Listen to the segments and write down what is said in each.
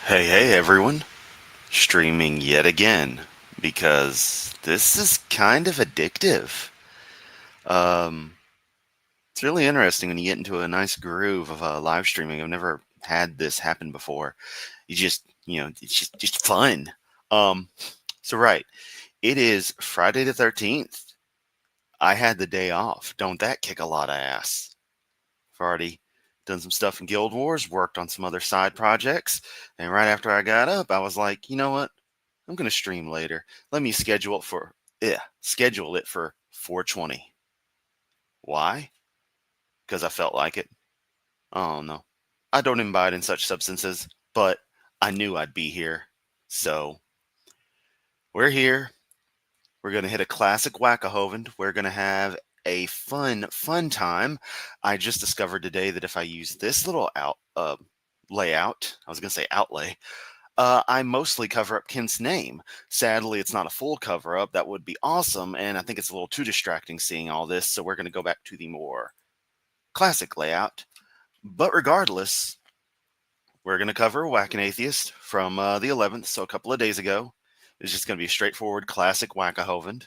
Hey everyone, streaming yet again because this is kind of addictive. Um, it's really interesting when you get into a nice groove of live streaming. I've never had this happen before. It's just fun. Um, right, it is Friday the 13th. I had the day off. Don't that kick a lot of ass? I've already done some stuff in Guild Wars, worked on some other side projects, and right after I got up, I was like, you know what? I'm gonna stream later. Let me schedule it for 420. Why? Because I felt like it. Oh no. I don't imbibe in such substances, but I knew I'd be here. So we're here. We're gonna hit a classic whack-a-Hovind. We're gonna have a fun time. I just discovered today that if I use this little layout, I was gonna say outlay, I mostly cover up Kent's name. Sadly, it's not a full cover up. That would be awesome, and I think it's a little too distracting seeing all this, so we're going to go back to the more classic layout. But regardless, we're going to cover Whack an Atheist from the 11th, so a couple of days ago. It's just going to be a straightforward classic Whack-a-Hovind.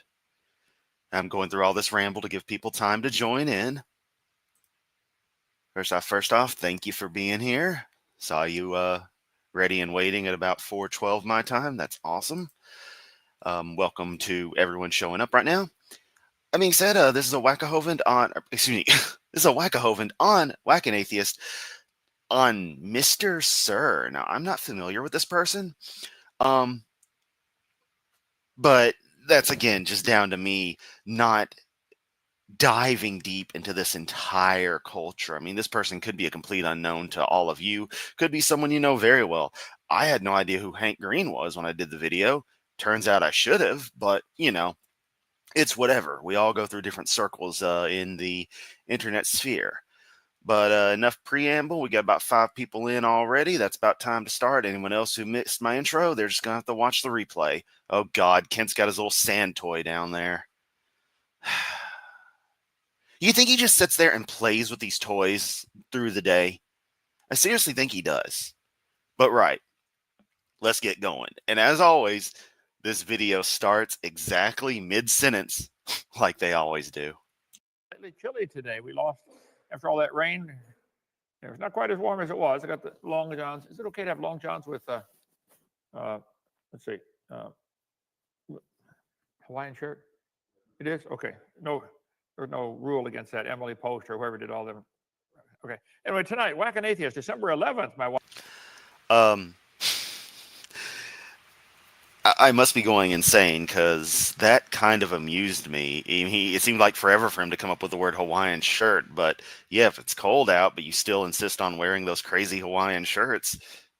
I'm going through all this ramble to give people time to join in. First off, thank you for being here. Saw you ready and waiting at about 4:12 my time. That's awesome. Welcome to everyone showing up right now. That being said, this is a Whack-a-Hovind on, excuse me, this is a Whack-a-Hovind on Whack an Atheist on Mr. Sir. Now, I'm not familiar with this person, um, but that's again just down to me not diving deep into this entire culture. I mean, this person could be a complete unknown to all of you, could be someone you know very well. I had no idea who Hank Green was when I did the video. Turns out I should have, but it's whatever. We all go through different circles in the internet sphere. But enough preamble. We got about 5 people in already. That's about time to start. Anyone else who missed my intro, they're just going to have to watch the replay. Oh, God. Kent's got his little sand toy down there. You think he just sits there and plays with these toys through the day? I seriously think he does. But right, let's get going. And as always, this video starts exactly mid-sentence, like they always do. Slightly chilly today. We lost after all that rain. It's not quite as warm as it was. I got the long johns. Is it okay to have long johns with let's see, Hawaiian shirt? It is? Okay. No, there's no rule against that. Emily Post or whoever did all them. Okay. Anyway, tonight, Whack an Atheist, December 11th, my wife. I must be going insane because that kind of amused me. It seemed like forever for him to come up with the word Hawaiian shirt. But yeah, if it's cold out, but you still insist on wearing those crazy Hawaiian shirts,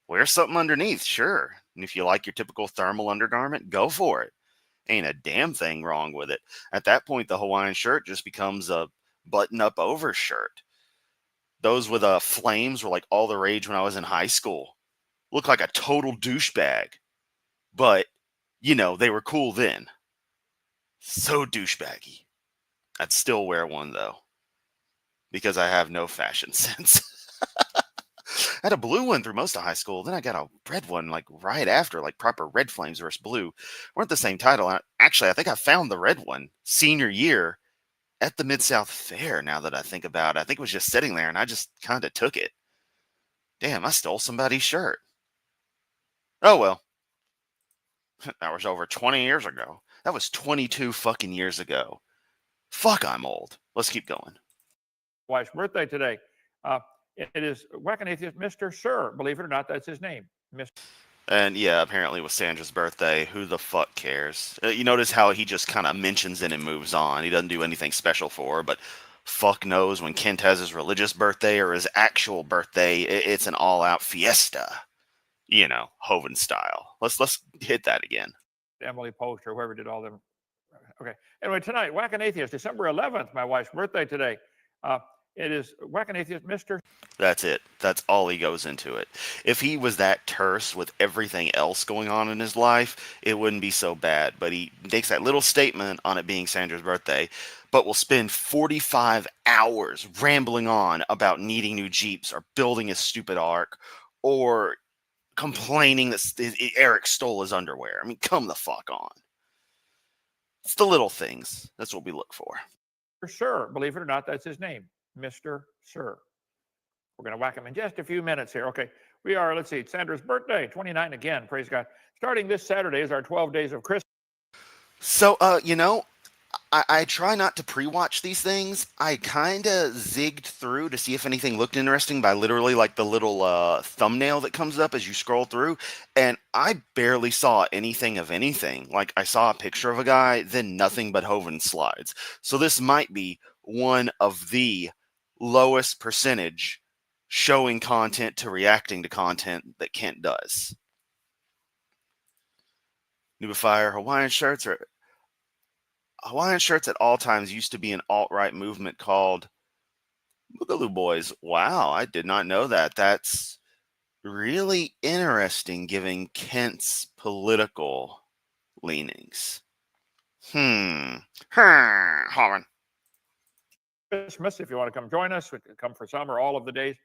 wear something underneath, sure. And if you like your typical thermal undergarment, go for it. Ain't a damn thing wrong with it. At that point, the Hawaiian shirt just becomes a button-up over shirt. Those with flames were like all the rage when I was in high school. Looked like a total douchebag. But, they were cool then. So douchebaggy. I'd still wear one, though. Because I have no fashion sense. I had a blue one through most of high school. Then I got a red one, like, right after, like, proper Red Flames versus Blue. Weren't the same title. Actually, I think I found the red one senior year at the Mid-South Fair, now that I think about it. I think it was just sitting there, and I just kind of took it. Damn, I stole somebody's shirt. Oh, well. That was over 20 years ago. That was 22 fucking years ago. Fuck, I'm old. Let's keep going. Wife's birthday today. It is Whack an Atheist, Mr. Sir. Believe it or not, that's his name. Mr. And yeah, apparently it was Sandra's birthday. Who the fuck cares? You notice how he just kind of mentions it and moves on. He doesn't do anything special for her, but fuck knows when Kent has his religious birthday or his actual birthday, it's an all-out fiesta. Hovind style. Let's hit that again. Emily Post or whoever did all them. Okay. Anyway, tonight, Whack an Atheist, December 11th, my wife's birthday today. It is Whack an Atheist, Mr. That's it. That's all he goes into it. If he was that terse with everything else going on in his life, it wouldn't be so bad. But he makes that little statement on it being Sandra's birthday, but will spend 45 hours rambling on about needing new Jeeps or building a stupid ark or complaining that Eric stole his underwear. I mean, come the fuck on. It's the little things. That's what we look for. Sir, believe it or not, that's his name, Mr. Sir. We're going to whack him in just a few minutes here. Okay, we are, let's see, Sandra's birthday, 29 again, praise God. Starting this Saturday is our 12 days of Christmas. So, I try not to pre-watch these things. I kind of zigged through to see if anything looked interesting by literally like the little thumbnail that comes up as you scroll through, and I barely saw anything of anything. Like, I saw a picture of a guy, then nothing but Hovind slides. So this might be one of the lowest percentage showing content to reacting to content that Kent does. Nubifier, Hawaiian shirts at all times used to be an alt-right movement called Boogaloo Boys. Wow, I did not know that. That's really interesting, given Kent's political leanings. Hovind. Christmas, if you want to come join us, come for some or all of the days.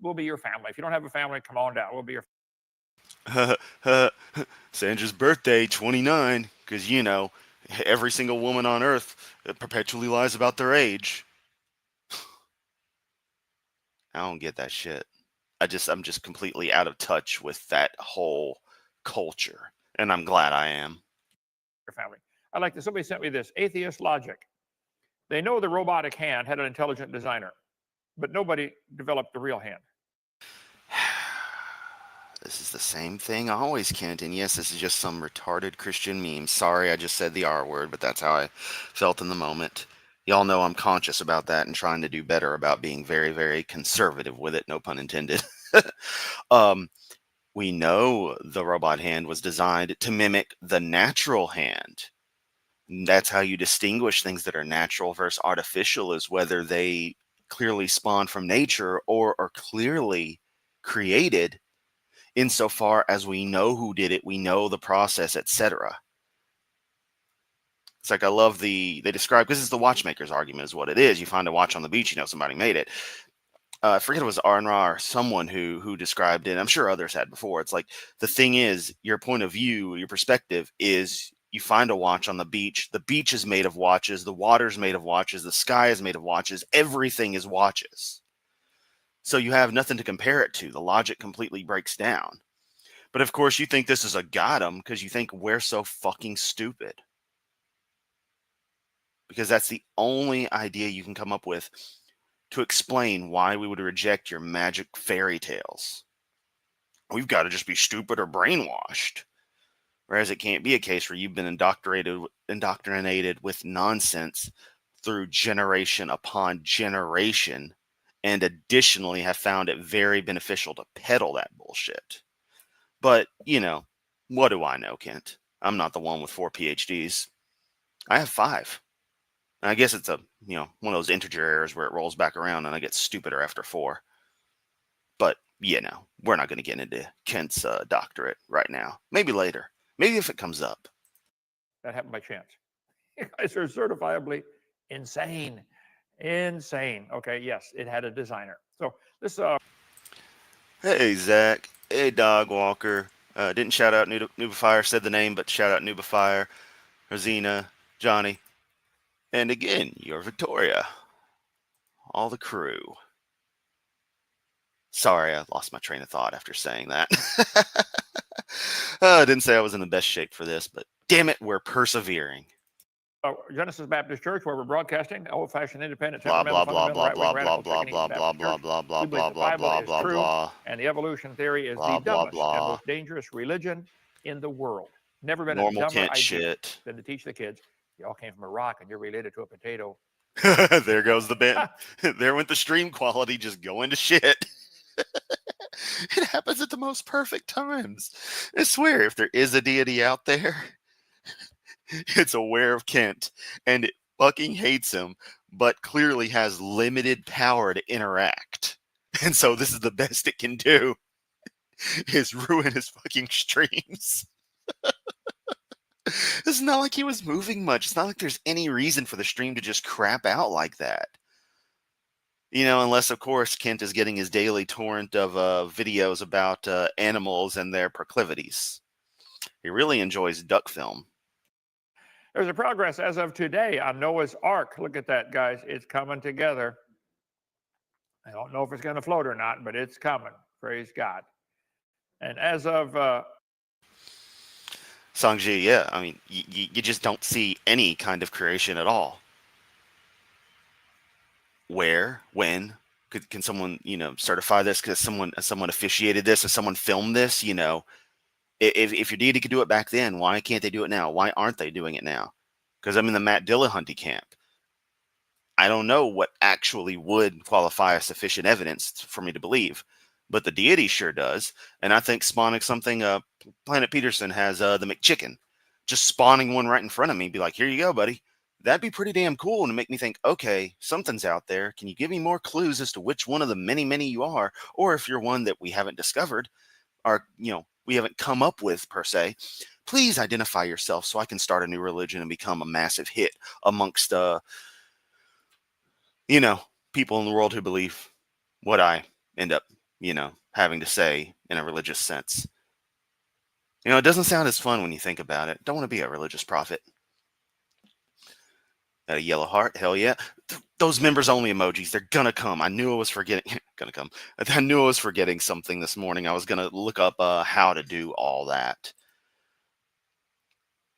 We'll be your family. If you don't have a family, come on down. We'll be your Sandra's birthday, 29, because, every single woman on earth perpetually lies about their age. I don't get that shit. I'm just completely out of touch with that whole culture, and I'm glad I am. Your family. I like this. Somebody sent me this atheist logic. They know the robotic hand had an intelligent designer, but nobody developed the real hand. This is the same thing always, Kent. And yes, this is just some retarded Christian meme. Sorry, I just said the R word, but that's how I felt in the moment. Y'all know I'm conscious about that and trying to do better about being very, very conservative with it. No pun intended. We know the robot hand was designed to mimic the natural hand. That's how you distinguish things that are natural versus artificial, is whether they clearly spawn from nature or are clearly created. Insofar as we know who did it, we know the process, etc. It's like, I love they describe, because it's the watchmaker's argument is what it is. You find a watch on the beach, somebody made it. I forget it was Arnra or someone who described it. I'm sure others had before. It's like, the thing is, your point of view, your perspective is, you find a watch on the beach. The beach is made of watches. The water's made of watches. The sky is made of watches. Everything is watches. So you have nothing to compare it to. The logic completely breaks down. But of course, you think this is a goddamn because you think we're so fucking stupid. Because that's the only idea you can come up with to explain why we would reject your magic fairy tales. We've got to just be stupid or brainwashed. Whereas it can't be a case where you've been indoctrinated with nonsense through generation upon generation, and additionally have found it very beneficial to peddle that bullshit. But, what do I know, Kent? I'm not the one with 4 PhDs. I have 5. And I guess it's one of those integer errors where it rolls back around and I get stupider after 4. But, we're not going to get into Kent's doctorate right now. Maybe later. Maybe if it comes up. That happened by chance. You guys are certifiably insane. Insane. Okay, yes, it had a designer. So this Hey, Zach. Hey, Dog Walker. Didn't shout out Nubifier, said the name, but shout out Nubifier, Rosina, Johnny. And again, you're Victoria. All the crew. Sorry, I lost my train of thought after saying that. I didn't say I was in the best shape for this, but damn it, we're persevering. Genesis Baptist Church, where we're broadcasting, old-fashioned independent, Blah blah blah fundamental, blah right-wing, blah radical, blah blah technique blah Baptist blah blah church. blah We blah believe the blah Bible blah is blah true, blah. and the evolution theory is Blah the blah dumbest and blah. most dangerous religion in the world. Never been a Normal dumber Kent idea shit. than to teach the kids, you all came from a rock and you're related to a potato. There goes the band. There went the stream quality just going to shit. It happens at the most perfect times. I swear, if there is a deity out there, it's aware of Kent and it fucking hates him, but clearly has limited power to interact. And so this is the best it can do, is ruin his fucking streams. It's not like he was moving much. It's not like there's any reason for the stream to just crap out like that. Unless, of course, Kent is getting his daily torrent of videos about animals and their proclivities. He really enjoys duck film. There's a progress as of today on Noah's Ark. Look at that, guys. It's coming together. I don't know if it's going to float or not, but it's coming. Praise God. And as of Sangji, yeah, I mean, you just don't see any kind of creation at all. Where, when, can someone, certify this? Because someone officiated this, or someone filmed this, if your deity could do it back then, why can't they do it now? Why aren't they doing it now? Because I'm in the Matt Dillahunty camp. I don't know what actually would qualify as sufficient evidence for me to believe, but the deity sure does. And I think spawning something, Planet Peterson has the McChicken, just spawning one right in front of me, be like, here you go, buddy. That'd be pretty damn cool, and to make me think, okay, something's out there. Can you give me more clues as to which one of the many, many you are? Or if you're one that we haven't discovered, or, we haven't come up with per se, please identify yourself so I can start a new religion and become a massive hit amongst, people in the world who believe what I end up, having to say in a religious sense. It doesn't sound as fun when you think about it. Don't want to be a religious prophet. A yellow heart, hell yeah. Those members only emojis, they're gonna come. I knew I was forgetting. Gonna come. I knew I was forgetting something this morning. I was gonna look up how to do all that.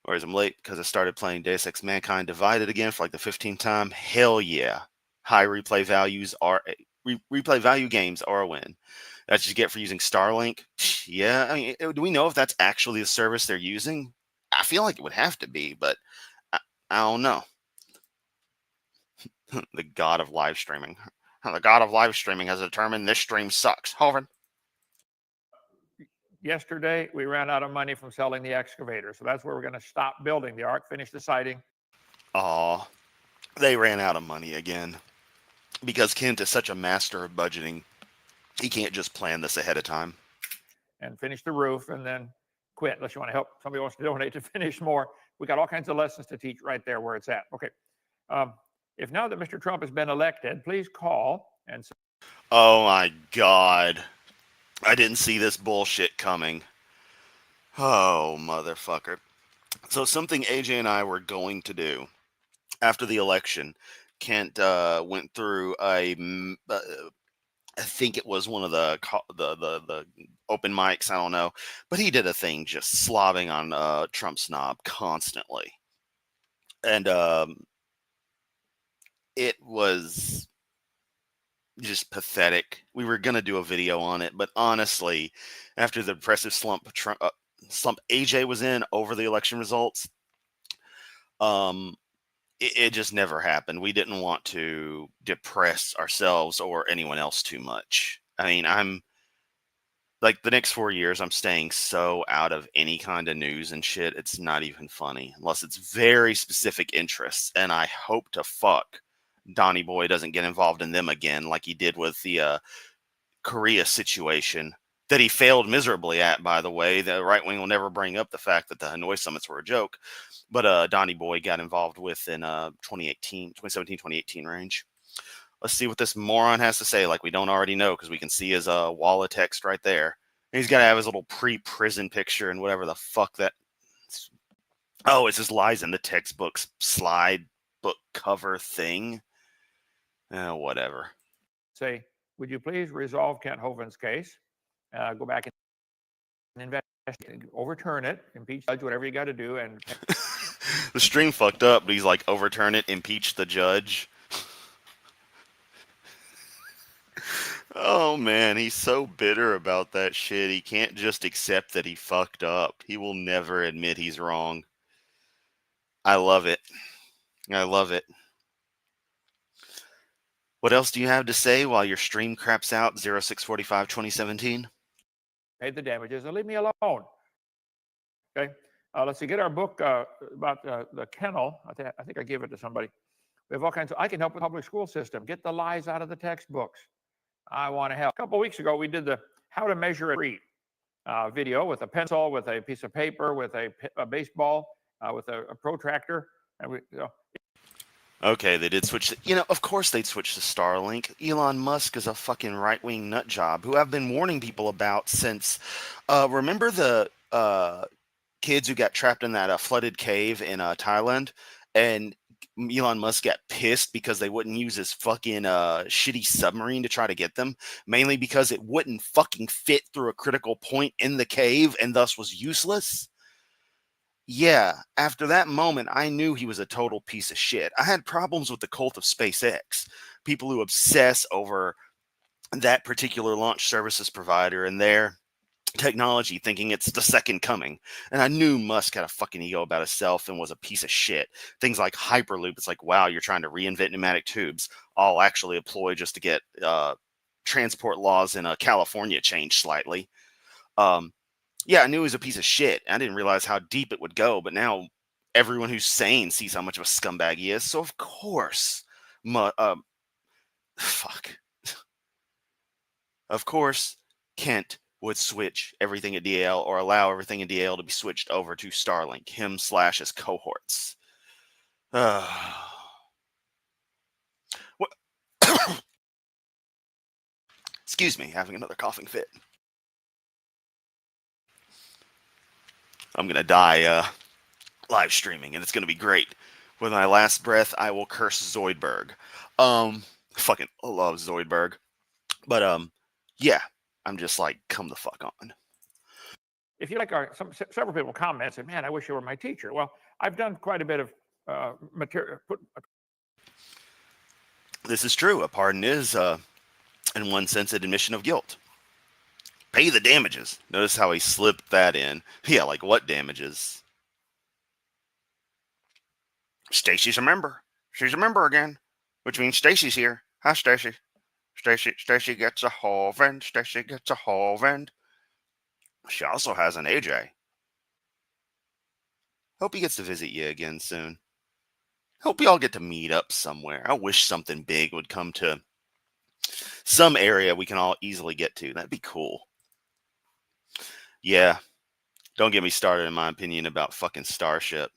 Whereas I'm late because I started playing Deus Ex Mankind Divided again for like the 15th time. Hell yeah. High replay values are replay value games are a win. That's what you get for using Starlink. Yeah, I mean, do we know if that's actually the service they're using? I feel like it would have to be, but I don't know. The god of live streaming. The god of live streaming has determined this stream sucks. Hovind. yesterday, we ran out of money from selling the excavator. So that's where we're going to stop building the ark, finish the siding. Aw, they ran out of money again. Because Kent is such a master of budgeting, he can't just plan this ahead of time. And finish the roof and then quit unless you want to help. Somebody wants to donate to finish more. We got all kinds of lessons to teach right there where it's at. Okay. If now that Mr. Trump has been elected, please call and say, oh my God. I didn't see this bullshit coming. Oh, motherfucker. So something AJ and I were going to do after the election, Kent went through I think it was one of the open mics. I don't know, but he did a thing just slobbing on Trump's knob constantly, and it was just pathetic. We were gonna do a video on it, but honestly, after the depressive slump AJ was in over the election results, it just never happened. We didn't want to depress ourselves or anyone else too much. I mean, I'm like the next 4 years, I'm staying so out of any kind of news and shit. It's not even funny unless it's very specific interests. And I hope to fuck Donnie Boy doesn't get involved in them again, like he did with the Korea situation that he failed miserably at, by the way. The right wing will never bring up the fact that the Hanoi summits were a joke. But Donnie Boy got involved with in 2017, 2018 range. Let's see what this moron has to say, like we don't already know, because we can see his wall of text right there. And he's got to have his little pre-prison picture and whatever the fuck that... Oh, it's just lies in the textbook's slide book cover thing. Whatever. say, would you please resolve Kent Hovind's case? Go back and investigate, overturn it, impeach the judge, whatever you got to do. And the stream fucked up, but he's like, overturn it, impeach the judge. Oh man, he's so bitter about that shit. He can't just accept that he fucked up. He will never admit he's wrong. I love it. I love it. What else do you have to say while your stream craps out 0645 2017? Pay the damages and leave me alone. Okay. Let's see. Get our book about the kennel. I think I gave it to somebody. We have all kinds of. I can help with the public school system. Get the lies out of the textbooks. I want to help. A couple of weeks ago, we did the how to measure a tree video with a pencil, with a piece of paper, with a baseball, with a protractor, and Okay, they did switch. Of course they'd switch to Starlink. Elon Musk is a fucking right-wing nut job who I've been warning people about since. Remember the kids who got trapped in that flooded cave in Thailand, and Elon Musk got pissed because they wouldn't use his fucking shitty submarine to try to get them, mainly because it wouldn't fucking fit through a critical point in the cave and thus was useless. Yeah, after that moment, I knew he was a total piece of shit. I had problems with the cult of SpaceX, people who obsess over that particular launch services provider and their technology thinking it's the second coming. And I knew Musk had a fucking ego about himself and was a piece of shit. Things like Hyperloop, it's like, wow, you're trying to reinvent pneumatic tubes. I'll actually employ just to get transport laws in California changed slightly. Yeah, I knew he was a piece of shit. I didn't realize how deep it would go, but now everyone who's sane sees how much of a scumbag he is. So of course, fuck. Of course, Kent would switch everything at DAL or allow everything in DAL to be switched over to Starlink, him slash his cohorts. What? Excuse me, having another coughing fit. I'm gonna die live streaming, and it's gonna be great. With my last breath, I will curse Zoidberg. Fucking love Zoidberg. But yeah, I'm just like, come the fuck on. If you like several people comment, said, "Man, I wish you were my teacher." Well, I've done quite a bit of material. This is true. A pardon is, in one sense, an admission of guilt. Pay the damages. Notice how he slipped that in. Yeah, like what damages? Stacy's a member. She's a member again, which means Stacy's here. Hi, Stacy. Stacy gets a Hovind. Stacy gets a Hovind. She also has an AJ. Hope he gets to visit you again soon. Hope we all get to meet up somewhere. I wish something big would come to some area we can all easily get to. That'd be cool. Yeah, don't get me started in my opinion about fucking Starship.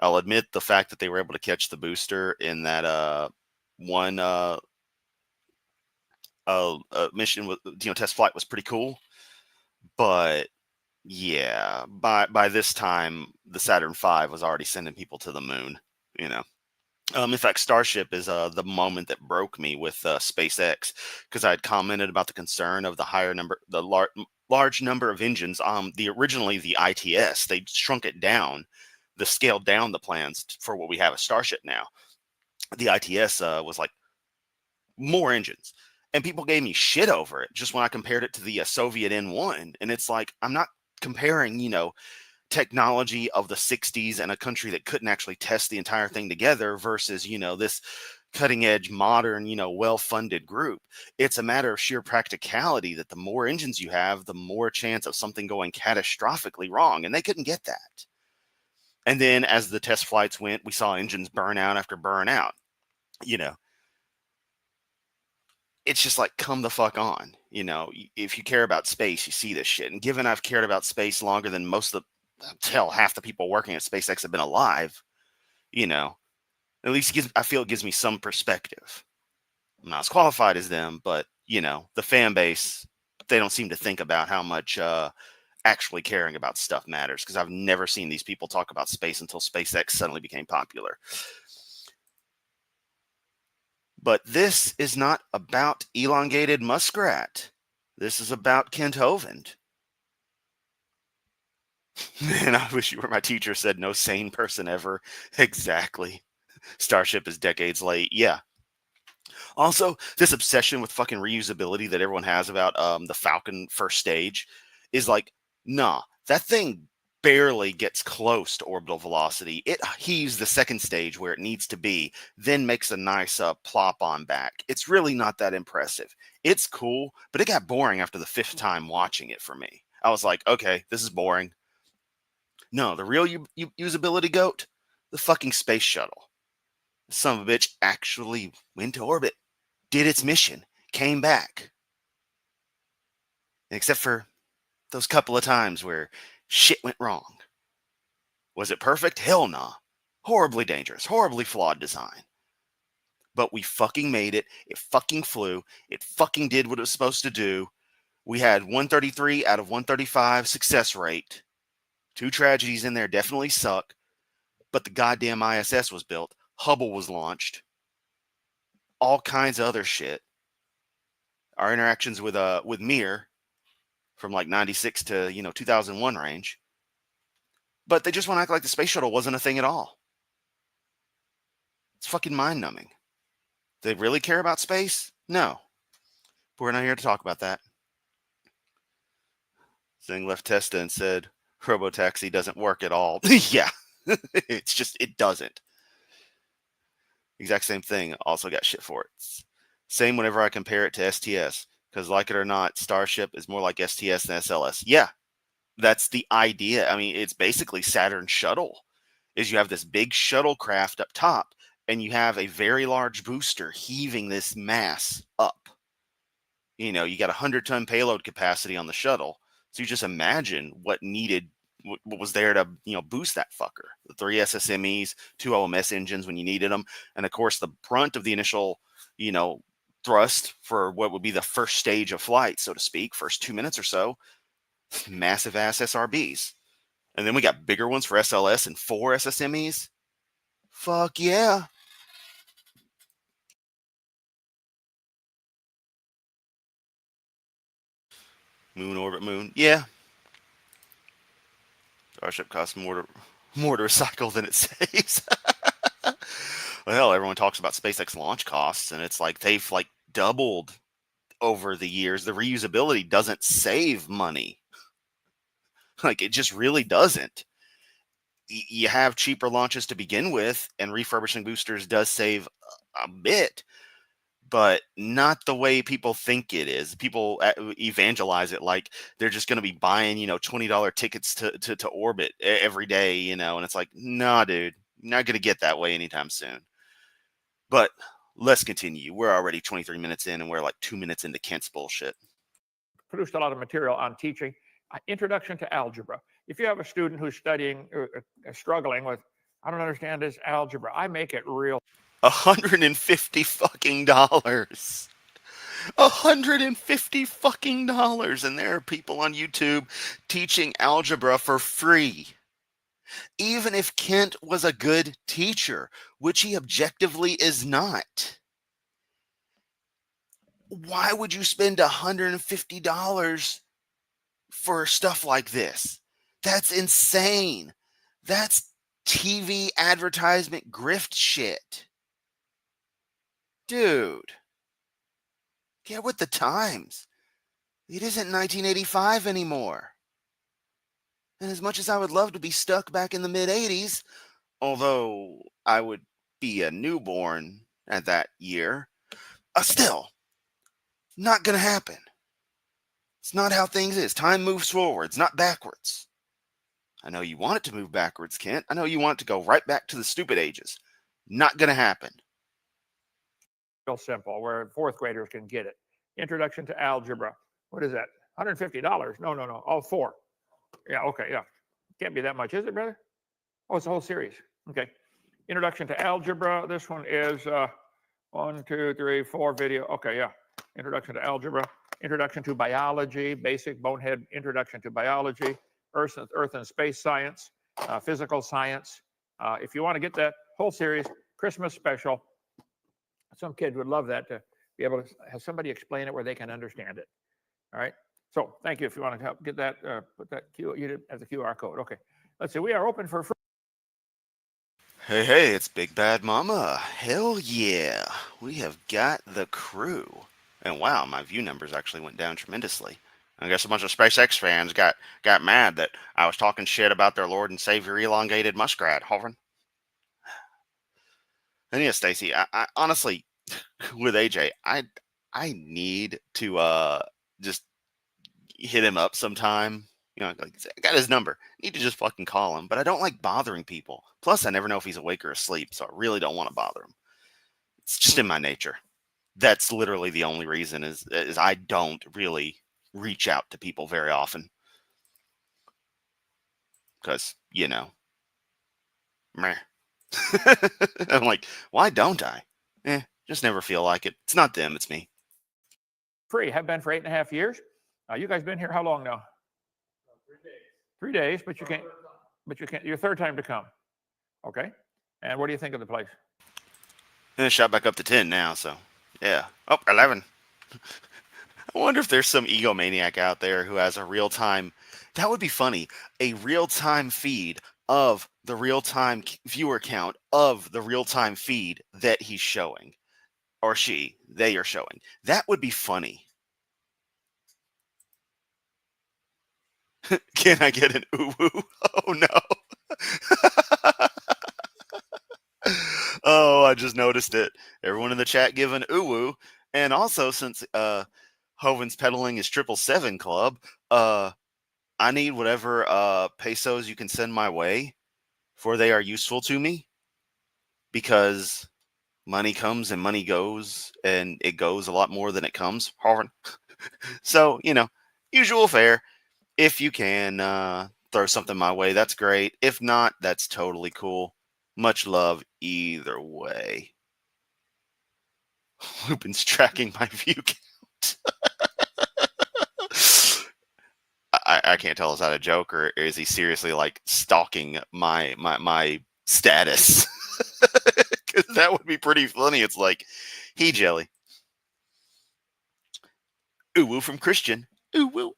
I'll admit the fact that they were able to catch the booster in that one mission with test flight was pretty cool. But yeah, by this time the Saturn V was already sending people to the moon. You know. In fact, Starship is the moment that broke me with SpaceX because I had commented about the concern of the higher number, the large number of engines. Originally the ITS, they shrunk it down, they scaled down the plans for what we have a Starship now. The ITS was like more engines, and people gave me shit over it just when I compared it to the Soviet N1, and it's like I'm not comparing, technology of the 60s and a country that couldn't actually test the entire thing together versus, this cutting edge, modern, well funded group. It's a matter of sheer practicality that the more engines you have, the more chance of something going catastrophically wrong. And they couldn't get that. And then as the test flights went, we saw engines burn out after burn out. It's just like, come the fuck on. If you care about space, you see this shit. And given I've cared about space longer than most of the half the people working at SpaceX have been alive, at least I feel it gives me some perspective. I'm not as qualified as them, but the fan base, they don't seem to think about how much actually caring about stuff matters, because I've never seen these people talk about space until SpaceX suddenly became popular. But this is not about elongated muskrat. This is about Kent Hovind. Man, I wish you were my teacher, said no sane person ever. Exactly. Starship is decades late. Yeah. Also, this obsession with fucking reusability that everyone has about the Falcon first stage is like, nah, that thing barely gets close to orbital velocity. It heaves the second stage where it needs to be, then makes a nice plop on back. It's really not that impressive. It's cool, but it got boring after the fifth time watching it for me. I was like, okay, this is boring. No, the real usability goat, the fucking space shuttle. The son of a bitch actually went to orbit, did its mission, came back. Except for those couple of times where shit went wrong. Was it perfect? Hell nah. Horribly dangerous, horribly flawed design. but we fucking made it. It fucking flew. It fucking did what it was supposed to do. We had 133 out of 135 success rate. 2 tragedies in there definitely suck, but the goddamn ISS was built. Hubble was launched. All kinds of other shit. Our interactions with Mir from like 96 to 2001 range. But they just want to act like the space shuttle wasn't a thing at all. It's fucking mind numbing. They really care about space? No. But we're not here to talk about that. Zing left Testa and said, Robotaxi doesn't work at all. Yeah. It doesn't. Exact same thing. Also got shit for it. Same whenever I compare it to STS. Because like it or not, Starship is more like STS than SLS. Yeah. That's the idea. I mean, it's basically Saturn shuttle. Is you have this big shuttlecraft up top, and you have a very large booster heaving this mass up. You got 100-ton payload capacity on the shuttle. So you just imagine what was there to, boost that fucker. The 3 SSMEs, 2 OMS engines when you needed them. And of course, the brunt of the initial, thrust for what would be the first stage of flight, so to speak, first 2 minutes or so, massive ass SRBs. And then we got bigger ones for SLS and 4 SSMEs. Fuck yeah. Moon orbit moon. Yeah. Starship costs more to recycle than it saves. Well, hell, everyone talks about SpaceX launch costs, and it's like they've like doubled over the years. The reusability doesn't save money. Like, it just really doesn't. You have cheaper launches to begin with, and refurbishing boosters does save a bit, but not the way people think it is. People evangelize it like they're just going to be buying, $20 tickets to orbit every day, and it's like, nah, dude, you're not going to get that way anytime soon. But let's continue. We're already 23 minutes in, and we're like 2 minutes into Kent's bullshit. Produced a lot of material on teaching. Introduction to algebra. If you have a student who's studying, struggling with, I don't understand this algebra, I make it real. $150 fucking dollars. $150 fucking dollars, and there are people on YouTube teaching algebra for free. Even if Kent was a good teacher, which he objectively is not. Why would you spend $150 for stuff like this? That's insane. That's TV advertisement grift shit. Dude, get with the times. It isn't 1985 anymore. And as much as I would love to be stuck back in the mid-80s, although I would be a newborn at that year, still, not gonna happen. It's not how things is. Time moves forwards, not backwards. I know you want it to move backwards, Kent. I know you want it to go right back to the stupid ages. Not gonna happen. Real simple, where 4th graders can get it. Introduction to algebra. What is that? $150? No. All 4. Yeah, okay, yeah. Can't be that much, is it, brother? Oh, it's a whole series. Okay. Introduction to algebra. This one is 1, 2, 3, 4 video. Okay, yeah. Introduction to algebra. Introduction to biology, basic bonehead introduction to biology, earth and space science, physical science. If you want to get that whole series, Christmas special, some kid would love that, to be able to have somebody explain it where they can understand it. All right. So thank you. If you want to help get that, put that you did as a QR code. Okay. Let's see. We are open for free. Hey, it's Big Bad Mama. Hell yeah. We have got the crew. And wow, my view numbers actually went down tremendously. I guess a bunch of SpaceX fans got mad that I was talking shit about their Lord and Savior elongated muskrat, Hovind. And yeah, Stacy, I honestly, with AJ, I need to just hit him up sometime. Like, I got his number. Need to just fucking call him. But I don't like bothering people. Plus, I never know if he's awake or asleep, so I really don't want to bother him. It's just in my nature. That's literally the only reason is I don't really reach out to people very often. Because, meh. I'm like, why don't I? Just never feel like it. It's not them, it's me. Free. Have been for 8.5 years. You guys been here how long now? 3 days, but you can't. But you can't. Your third time to come. Okay. And what do you think of the place? And it shot back up to 10 now, so yeah. Oh, 11. I wonder if there's some egomaniac out there who has a real-time. That would be funny. A real-time feed of the real-time viewer count of the real-time feed that he's showing, or they are showing. That would be funny. Can I get an ooh-woo? Oh no. Oh, I just noticed it. Everyone in the chat giving ooh-woo. And also, since Hovind's peddling his 777 club, I need whatever pesos you can send my way, for they are useful to me, because money comes and money goes, and it goes a lot more than it comes. So, usual fare. If you can throw something my way, that's great. If not, that's totally cool. Much love either way. Lupin's tracking my view count. I can't tell, is that a joke, or is he seriously like stalking my status? Because that would be pretty funny. It's like, hey Jelly, ooh woo from Christian, ooh woo.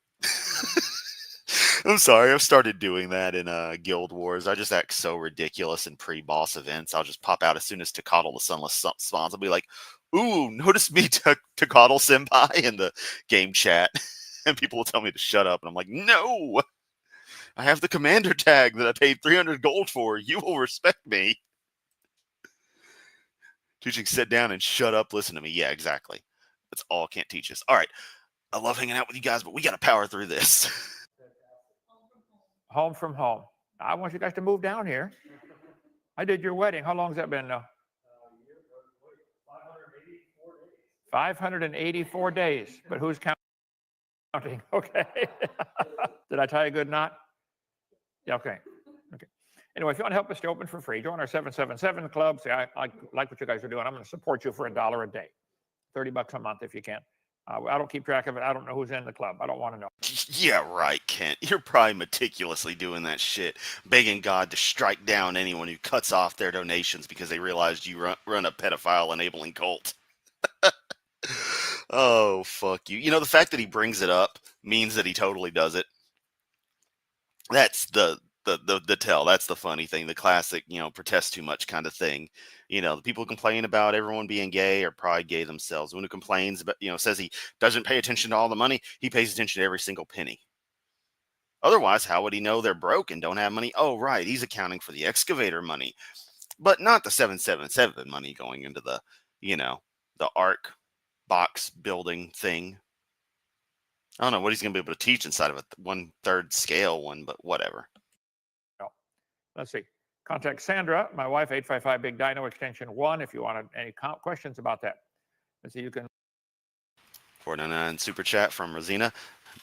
I'm sorry, I've started doing that in Guild Wars. I just act so ridiculous in pre-boss events. I'll just pop out as soon as Tecotl the Sunless spawns. I'll be like, ooh, notice me, Tecotl Senpai, in the game chat. And people will tell me to shut up. And I'm like, no! I have the commander tag that I paid 300 gold for. You will respect me. Teaching sit down and shut up, listen to me. Yeah, exactly. That's all can't teach us. All right. I love hanging out with you guys, but we got to power through this. Home from home. I want you guys to move down here. I did your wedding. How long's that been now? 584 days. But who's counting? Okay. Did I tie a good knot? Yeah, okay. Okay. Anyway, if you want to help us stay open for free, join our 777 club. Say, I like what you guys are doing. I'm going to support you for $1 a day, $30 a month if you can. I don't keep track of it. I don't know who's in the club. I don't want to know. Yeah, right, Kent. You're probably meticulously doing that shit, begging God to strike down anyone who cuts off their donations because they realized you run a pedophile enabling cult. Oh, fuck you. The fact that he brings it up means that he totally does it. That's the tell. That's the funny thing. The classic, protest too much kind of thing. The people who complain about everyone being gay are probably gay themselves. When he complains about, says he doesn't pay attention to all the money, he pays attention to every single penny. Otherwise, how would he know they're broke and don't have money? Oh, right. He's accounting for the excavator money, but not the 777 money going into the, the ARC box building thing. I don't know what he's going to be able to teach inside of a 1/3 scale one, but whatever. Let's see. Contact Sandra, my wife, 855 Big Dino extension 1 if you wanted any questions about that. Let's see, you can. 499 super chat from Rosina.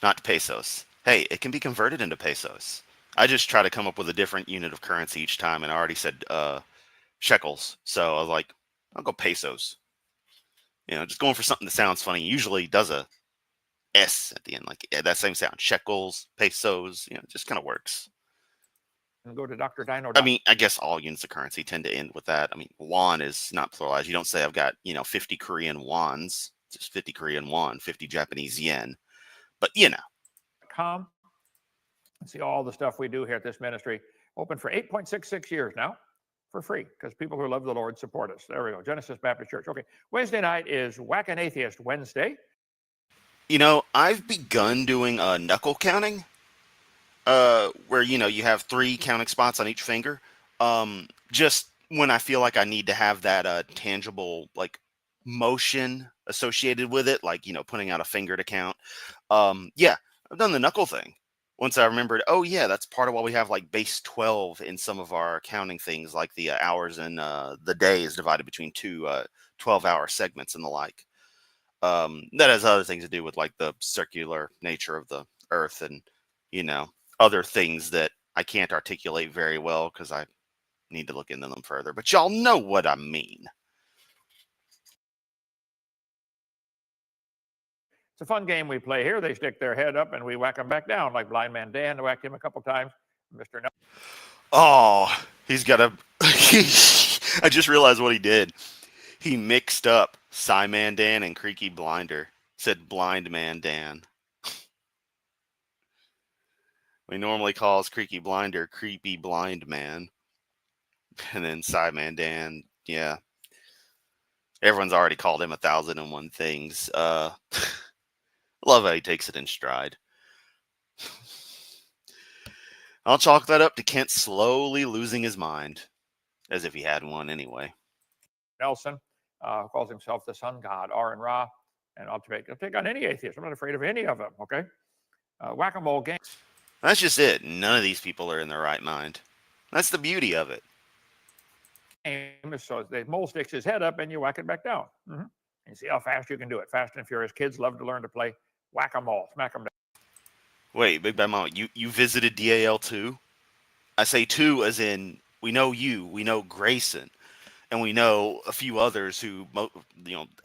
Not pesos. Hey, it can be converted into pesos. I just try to come up with a different unit of currency each time, and I already said shekels. So I was like, I'll go pesos. Just going for something that sounds funny. Usually does a S at the end, like that same sound. Shekels, pesos, it just kind of works. And go to Dr. Dino. I mean, I guess all units of currency tend to end with that. I mean, won is not pluralized. You don't say I've got, 50 Korean wons. It's just 50 Korean won, 50 Japanese yen. But, Com. See all the stuff we do here at this ministry. Open for 8.66 years now for free because people who love the Lord support us. There we go. Genesis Baptist Church. Okay. Wednesday night is Whack an Atheist Wednesday. I've begun doing knuckle counting. Where you have 3 counting spots on each finger. Just when I feel like I need to have that tangible like motion associated with it, like putting out a finger to count. Yeah, I've done the knuckle thing. Once I remembered, oh yeah, that's part of why we have like base 12 in some of our counting things, like the hours and the day is divided between 2 12-hour segments and the like. That has other things to do with like the circular nature of the earth and other things that I can't articulate very well because I need to look into them further. But y'all know what I mean. It's a fun game we play here. They stick their head up and we whack them back down, like Blind Man Dan whacked him a couple times. Mr. Oh, he's got a. I just realized what he did. He mixed up Psy-Man Dan and Creaky Blinder. Said Blind Man Dan. We normally calls Creaky Blinder Creepy Blind Man. And then Psy-Man Dan, yeah. Everyone's already called him 1,001 things. Love how he takes it in stride. I'll chalk that up to Kent slowly losing his mind. As if he had one anyway. Nelson calls himself the sun god, R and Ra. And I'll take on any atheist. I'm not afraid of any of them, okay? Whack-a-mole game. That's just it. None of these people are in their right mind. That's the beauty of it. So the mole sticks his head up and you whack it back down. Mm-hmm. And see how fast you can do it. Fast and furious. Kids love to learn to play whack-a-mole. Smack them down. Wait, Big Bad Mama, you visited DAL too? I say too as in we know you, we know Grayson, and we know a few others who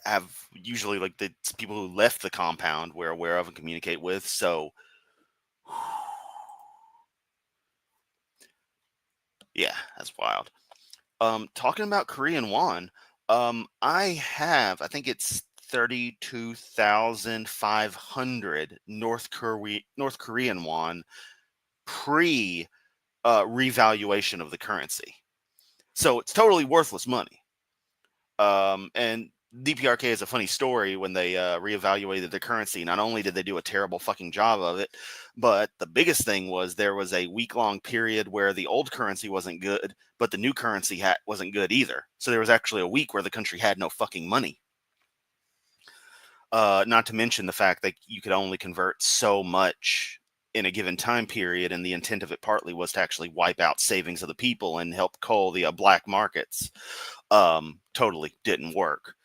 have usually like the people who left the compound we're aware of and communicate with. So yeah, that's wild. Talking about Korean won, I think it's 32,500 North Korean won pre revaluation of the currency. So it's totally worthless money. And DPRK is a funny story when they reevaluated the currency. Not only did they do a terrible fucking job of it, but the biggest thing was there was a week-long period where the old currency wasn't good, but the new currency wasn't good either. So there was actually a week where the country had no fucking money. Not to mention the fact that you could only convert so much in a given time period, and the intent of it partly was to actually wipe out savings of the people and help cull the black markets. Totally didn't work.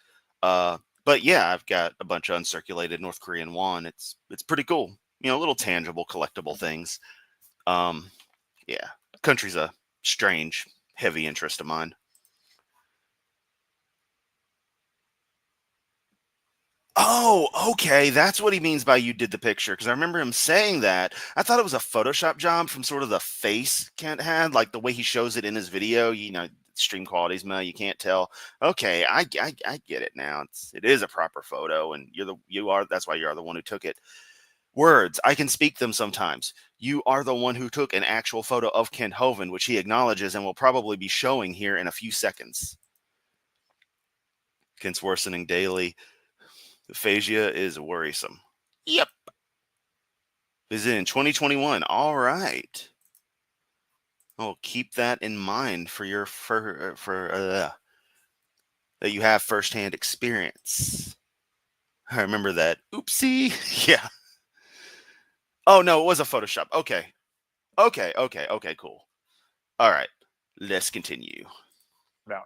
But yeah, I've got a bunch of uncirculated North Korean won. It's pretty cool. Little tangible, collectible things. Yeah, country's a strange, heavy interest of mine. Oh, okay. That's what he means by you did the picture. Because I remember him saying that. I thought it was a Photoshop job from sort of the face Kent had, like the way he shows it in his video. Stream qualities, man. You can't tell. Okay, I get it now. It is a proper photo, and that's why you are the one who took it. Words, I can speak them sometimes. You are the one who took an actual photo of Kent Hovind, which he acknowledges and will probably be showing here in a few seconds. Kent's worsening daily. Aphasia is worrisome. Yep. Is it in 2021? All right. Oh, keep that in mind for your that you have firsthand experience. I remember that. Oopsie. Yeah. Oh no, it was a Photoshop. Okay, cool. All right, let's continue. Now,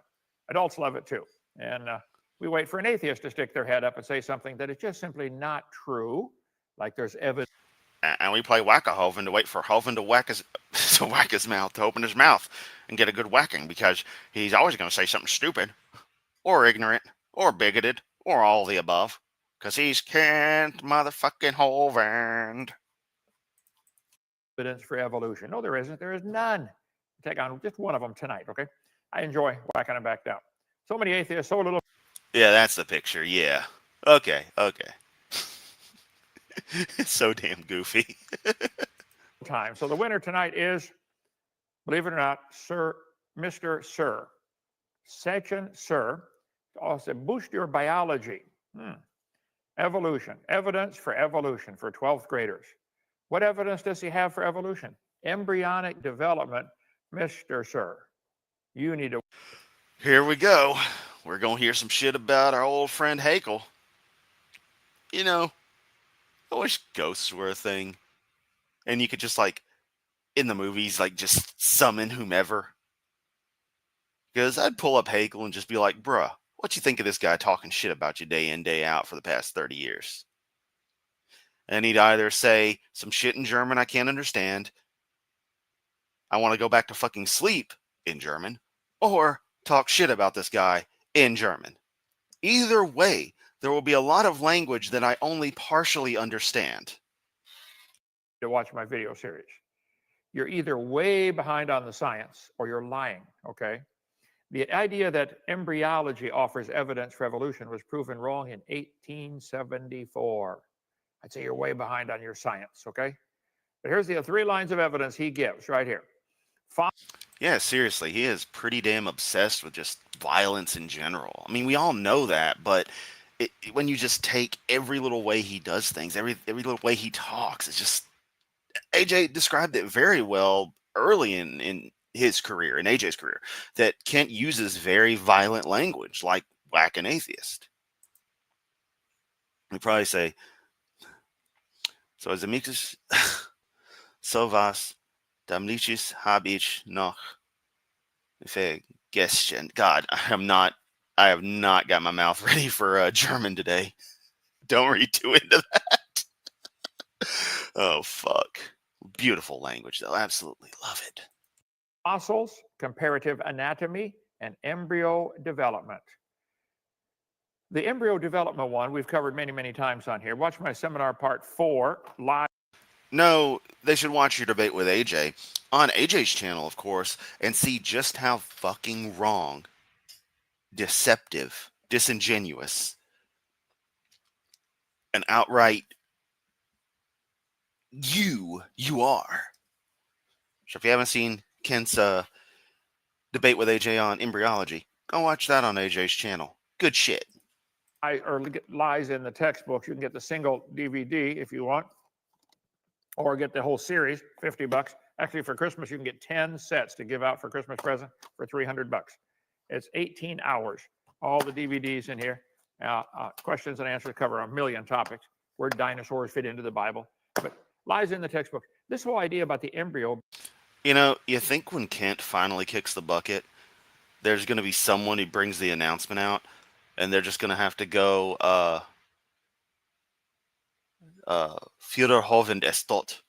adults love it too, and we wait for an atheist to stick their head up and say something that is just simply not true, like there's evidence. And we play Whack-a-Hovind to wait for Hovind to whack his mouth, to open his mouth and get a good whacking, because he's always going to say something stupid, or ignorant, or bigoted, or all the above, because he's Kent motherfucking Hovind. Evidence for evolution? No, there isn't. There is none. Take on just one of them tonight, okay? I enjoy whacking them back down. So many atheists, so little. Yeah, that's the picture. Yeah. Okay. It's so damn goofy. Time. So the winner tonight is, believe it or not, Mr. Sir. Section Sir. Also, boost your biology. Evolution. Evidence for evolution for 12th graders. What evidence does he have for evolution? Embryonic development. Mr. Sir, you need to. Here we go. We're going to hear some shit about our old friend Haeckel. I wish ghosts were a thing. And you could just, in the movies, just summon whomever. Because I'd pull up Haeckel and just be like, bruh, what you think of this guy talking shit about you day in, day out for the past 30 years? And he'd either say some shit in German I can't understand, I want to go back to fucking sleep in German, or talk shit about this guy in German. Either way, there will be a lot of language that I only partially understand. To watch my video series. You're either way behind on the science or you're lying, okay? The idea that embryology offers evidence for evolution was proven wrong in 1874. I'd say you're way behind on your science, okay? But here's the 3 lines of evidence he gives right here. Yeah, seriously, he is pretty damn obsessed with just violence in general. I mean, we all know that, but when you just take every little way he does things, every little way he talks, it's just AJ described it very well early in his career, in AJ's career, that Kent uses very violent language, like whack an atheist. He'd probably say, so as amicus sowas damnicis hab ich noch vergessen. God, I have not got my mouth ready for German today. Don't read too into that. Oh, fuck. Beautiful language, though. Absolutely love it. Fossils, comparative anatomy, and embryo development. The embryo development one we've covered many, many times on here. Watch my seminar part 4 live. No, they should watch your debate with AJ on AJ's channel, of course, and see just how fucking wrong, deceptive, disingenuous, and outright you are. So if you haven't seen Kent's debate with AJ on embryology, go watch that on AJ's channel. Good shit. Or lies in the textbooks. You can get the single DVD if you want, or get the whole series, $50. Actually, for Christmas, you can get 10 sets to give out for Christmas present for $300. It's 18 hours. All the DVDs in here. Questions and answers cover a million topics. Where dinosaurs fit into the Bible, but lies in the textbook. This whole idea about the embryo. You know, you think when Kent finally kicks the bucket, there's going to be someone who brings the announcement out, and they're just going to have to go, Führer Hovind ist tot.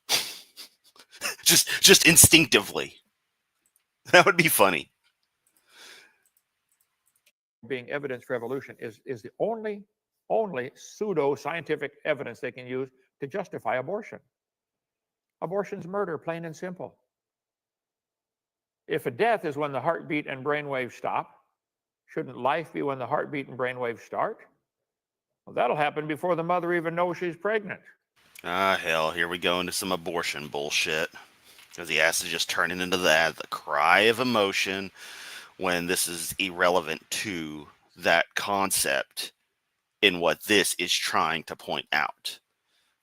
just instinctively. That would be funny. Being evidence for evolution is the only pseudo-scientific evidence they can use to justify abortion. Abortion's murder, plain and simple. If a death is when the heartbeat and brainwaves stop, shouldn't life be when the heartbeat and brainwaves start? Well, that'll happen before the mother even knows she's pregnant. Ah, hell, here we go into some abortion bullshit. Because he has to just turn it into that, the cry of emotion, when this is irrelevant to that concept in what this is trying to point out.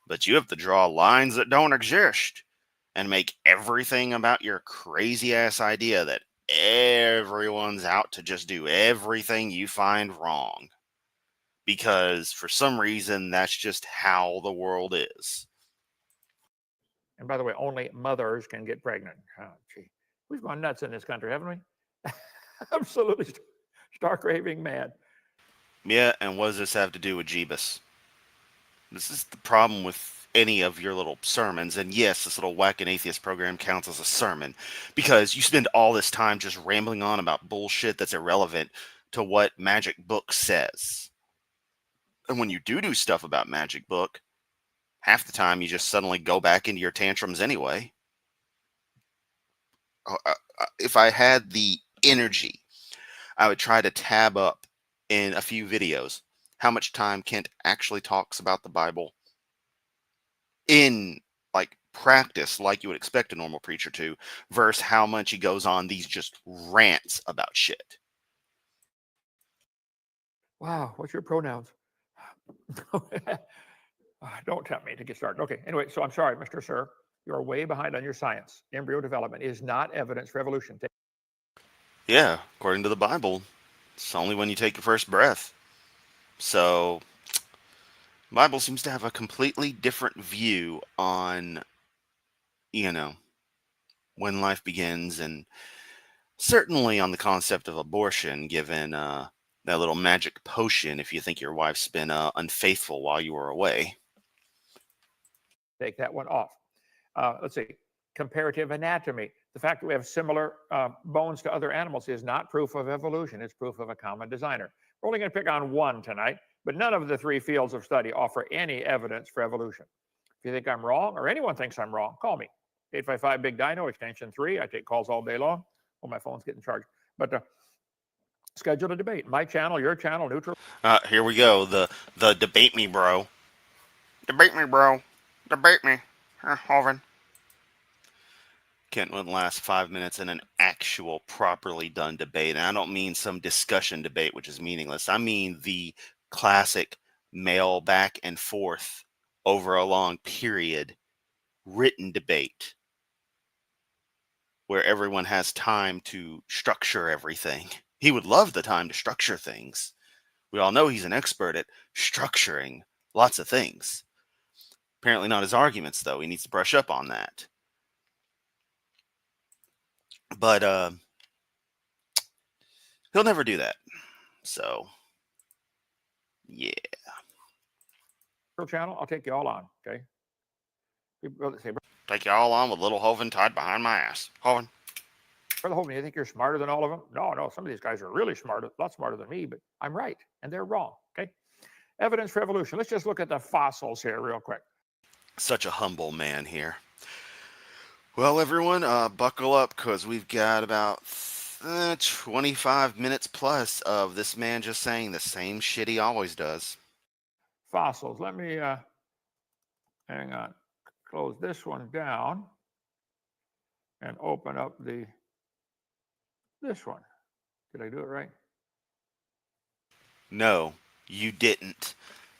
But you have to draw lines that don't exist and make everything about your crazy ass idea that everyone's out to just do everything you find wrong. Because for some reason, that's just how the world is. And by the way, only mothers can get pregnant. Oh, gee. We've gone nuts in this country, haven't we? Absolutely stark raving mad. Yeah, and what does this have to do with Jeebus? This is the problem with any of your little sermons. And yes, this little Whack an Atheist program counts as a sermon. Because you spend all this time just rambling on about bullshit that's irrelevant to what Magic Book says. And when you do stuff about Magic Book, half the time you just suddenly go back into your tantrums anyway. If I had the energy, I would try to tab up in a few videos how much time Kent actually talks about the Bible in like practice, like you would expect a normal preacher to, versus how much he goes on these just rants about shit. Wow, what's your pronouns? Don't tempt me to get started. Okay, anyway, so I'm sorry, Mr. Sir. You're way behind on your science. Embryo development is not evidence for evolution. Yeah, according to the Bible, it's only when you take your first breath. So, the Bible seems to have a completely different view on, when life begins, and certainly on the concept of abortion, given that little magic potion if you think your wife's been unfaithful while you were away. Take that one off. Let's see. Comparative anatomy. The fact that we have similar bones to other animals is not proof of evolution. It's proof of a common designer. We're only going to pick on one tonight. but none of the three fields of study offer any evidence for evolution. If you think I'm wrong, or anyone thinks I'm wrong, call me. 855 Big Dino, extension 3. I take calls all day long. Well, my phone's getting charged. But schedule a debate. My channel, your channel, neutral. Here we go. The debate me, bro. Debate me, bro. Debate me. Hovind. Kent wouldn't last 5 minutes in an actual properly done debate. And I don't mean some discussion debate, which is meaningless. I mean the classic male back and forth over a long period written debate where everyone has time to structure everything. He would love the time to structure things. We all know he's an expert at structuring lots of things. Apparently not his arguments, though. He needs to brush up on that. But he'll never do that. So, yeah. Channel, I'll take you all on, okay? People say, Take you all on with little Hovind tied behind my ass. Hovind. Brother Hovind, you think you're smarter than all of them? No, some of these guys are really smart, a lot smarter than me, but I'm right, and they're wrong, okay? Evidence for evolution. Let's just look at the fossils here real quick. Such a humble man here. Well, everyone, buckle up, because we've got about 25 minutes plus of this man just saying the same shit he always does. Fossils. Let me, hang on, close this one down and open up this one. Did I do it right? No, you didn't.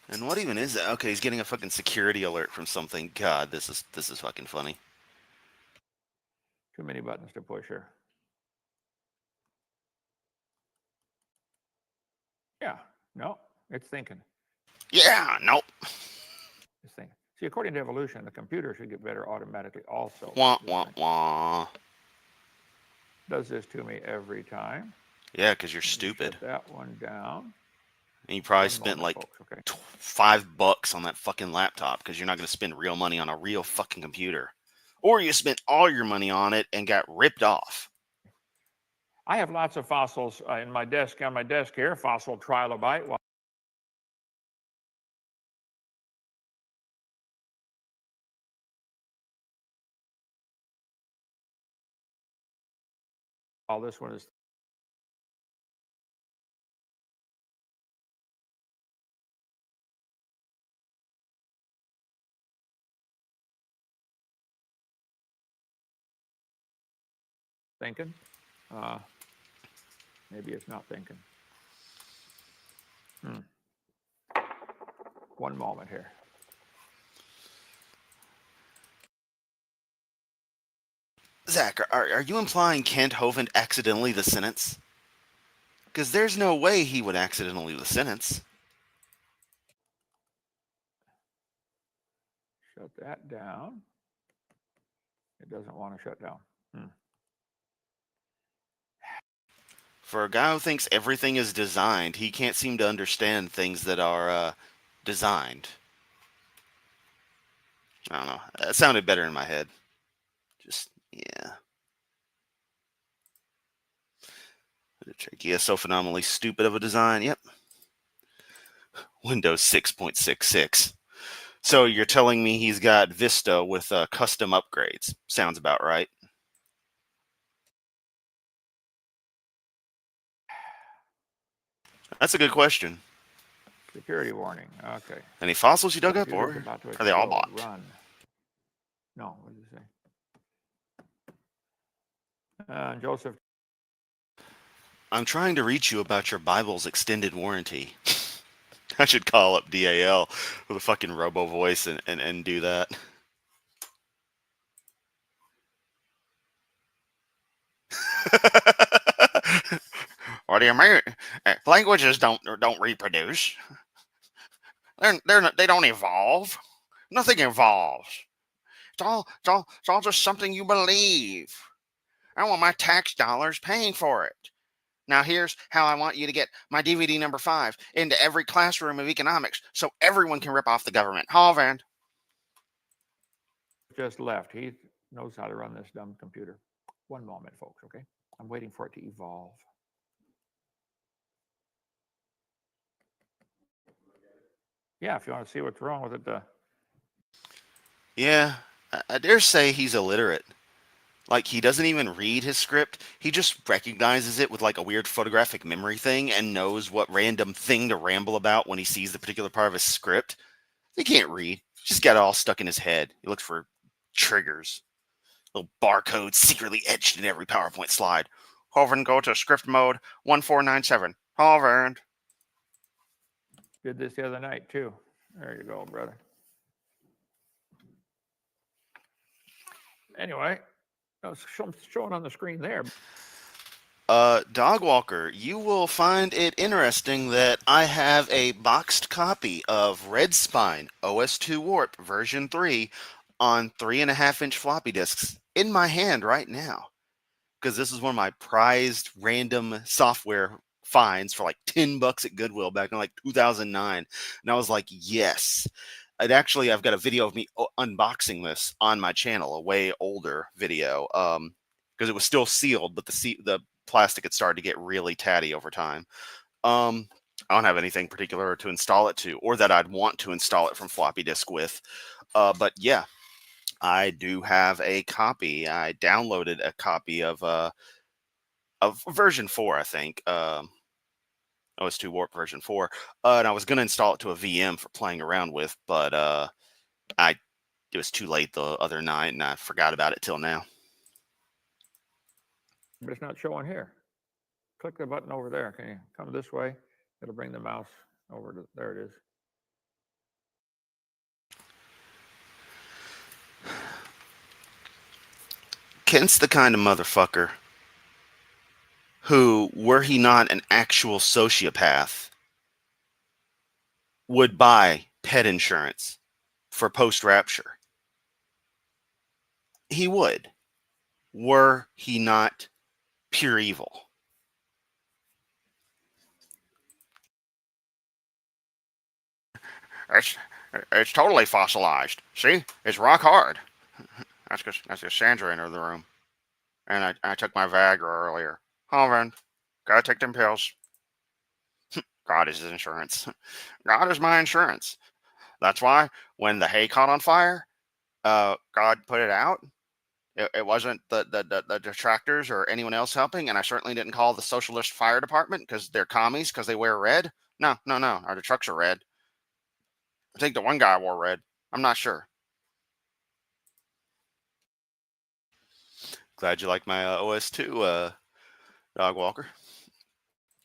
And what even is that? Okay, he's getting a fucking security alert from something. God, this is fucking funny. Too many buttons to push here. Yeah, no, it's thinking. Yeah, nope. It's thinking. See, according to evolution, the computer should get better automatically also. Wah, wah, wah. Does this to me every time. Yeah, because you're stupid. Shut that one down. And you probably spent like $5 on that fucking laptop because you're not going to spend real money on a real fucking computer. Or you spent all your money on it and got ripped off. I have lots of fossils in my desk, on my desk here, fossil trilobite. While this one is thinking. Maybe it's not thinking. One moment here. Zach, are you implying Kent Hovind accidentally the sentence? Because there's no way he would accidentally the sentence. Shut that down. It doesn't want to shut down. For a guy who thinks everything is designed, he can't seem to understand things that are designed. I don't know. That sounded better in my head. Just, yeah. He is so phenomenally stupid of a design. Yep. Windows 6.66. So you're telling me he's got Vista with custom upgrades. Sounds about right. That's a good question. Security warning. Okay. Any fossils you dug up, or are they all bought? Run. No, what did it say? Joseph. I'm trying to reach you about your Bible's extended warranty. I should call up DAL with a fucking robo voice and do that. What do you mean? Languages don't reproduce. They don't evolve. Nothing evolves. It's all just something you believe. I want my tax dollars paying for it. Now here's how I want you to get my DVD number 5 into every classroom of economics so everyone can rip off the government. Hovind. Just left. He knows how to run this dumb computer. One moment, folks, okay? I'm waiting for it to evolve. yeah, if you want to see what's wrong with it, Yeah, I dare say he's illiterate. Like, he doesn't even read his script. He just recognizes it with like a weird photographic memory thing and knows what random thing to ramble about when he sees the particular part of his script. He can't read. He's just got it all stuck in his head. He looks for triggers, little barcodes secretly etched in every PowerPoint slide. Hovind, go to script mode 1497. Hovind. did this the other night too. There you go, brother. Anyway, it's showing on the screen there. Dog Walker, you will find it interesting that I have a boxed copy of Red Spine OS2 Warp version 3 on 3.5-inch floppy disks in my hand right now. Because this is one of my prized random software finds for like $10 at Goodwill back in like 2009. And I was like, yes. I've got a video of me unboxing this on my channel, a way older video. Because it was still sealed, but the plastic had started to get really tatty over time. I don't have anything particular to install it to, or that I'd want to install it from floppy disk with. But yeah, I do have a copy. I downloaded a copy of version 4, I think. OS2 Warp version 4. And I was going to install it to a VM for playing around with, but it was too late the other night, and I forgot about it till now. But it's not showing here. Click the button over there. Can you come this way? It'll bring the mouse over to there. It is. Kent's the kind of motherfucker who, were he not an actual sociopath, would buy pet insurance for post-rapture. He would, were he not pure evil. It's totally fossilized. See? It's rock hard. That's because Sandra entered the room. And I took my Viagra earlier. Hovind, gotta take them pills. God is his insurance. God is my insurance. That's why when the hay caught on fire, God put it out. It wasn't the detractors or anyone else helping, and I certainly didn't call the socialist fire department because they're commies because they wear red. No. The trucks are red. I think the one guy wore red. I'm not sure. Glad you like my OS2, Dog Walker.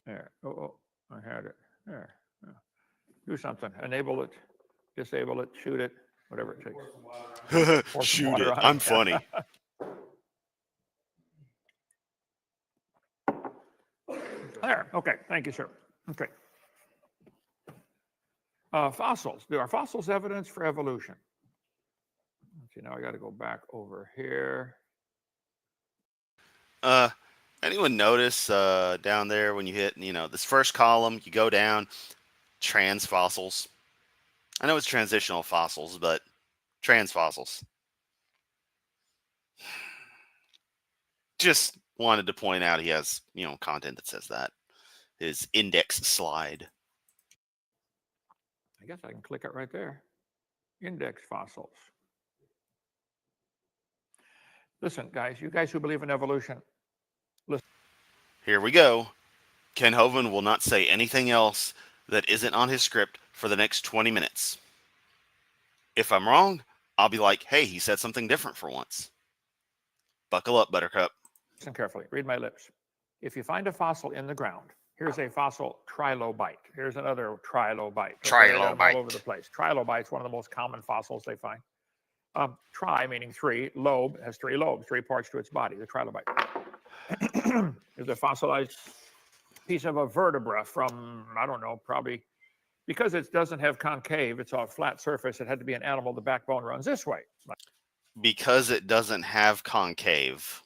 There. Oh, I had it. There. Do something. Enable it, disable it, shoot it, whatever it takes. Shoot it. I'm funny. There. Okay. Thank you, sir. Okay. Fossils. Are fossils evidence for evolution? Let's see. Now I got to go back over here. Anyone notice down there when you hit, this first column, you go down, trans fossils. I know it's transitional fossils, but trans fossils. Just wanted to point out he has, content that says that. His index slide. I guess I can click it right there. Index fossils. Listen, guys, you guys who believe in evolution, listen. Here we go. Ken Hovind will not say anything else that isn't on his script for the next 20 minutes. If I'm wrong, I'll be like, hey, he said something different for once. Buckle up, Buttercup. Listen carefully. Read my lips. If you find a fossil in the ground, here's a fossil trilobite. Here's another trilobite. Trilobite. All over the place. Trilobite's one of the most common fossils they find. Tri meaning three. Lobe has 3 lobes, 3 parts to its body. The trilobite is a fossilized piece of a vertebra from, I don't know, probably because it doesn't have concave, it's a flat surface. It had to be an animal. The backbone runs this way. Because it doesn't have concave.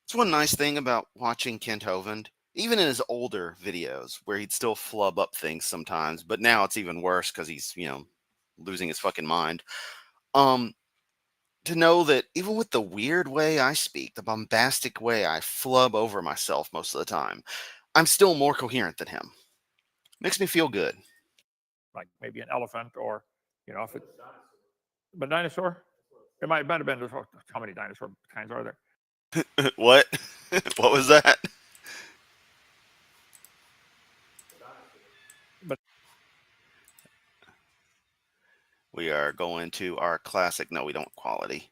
It's one nice thing about watching Kent Hovind, even in his older videos, where he'd still flub up things sometimes, but now it's even worse because he's, losing his fucking mind. to know that even with the weird way I speak, the bombastic way I flub over myself most of the time, I'm still more coherent than him. Makes me feel good. like maybe an elephant or, if it's but dinosaur, it might have been. How many dinosaur kinds are there? What? What was that? But We are going to our classic. No, we don't want quality.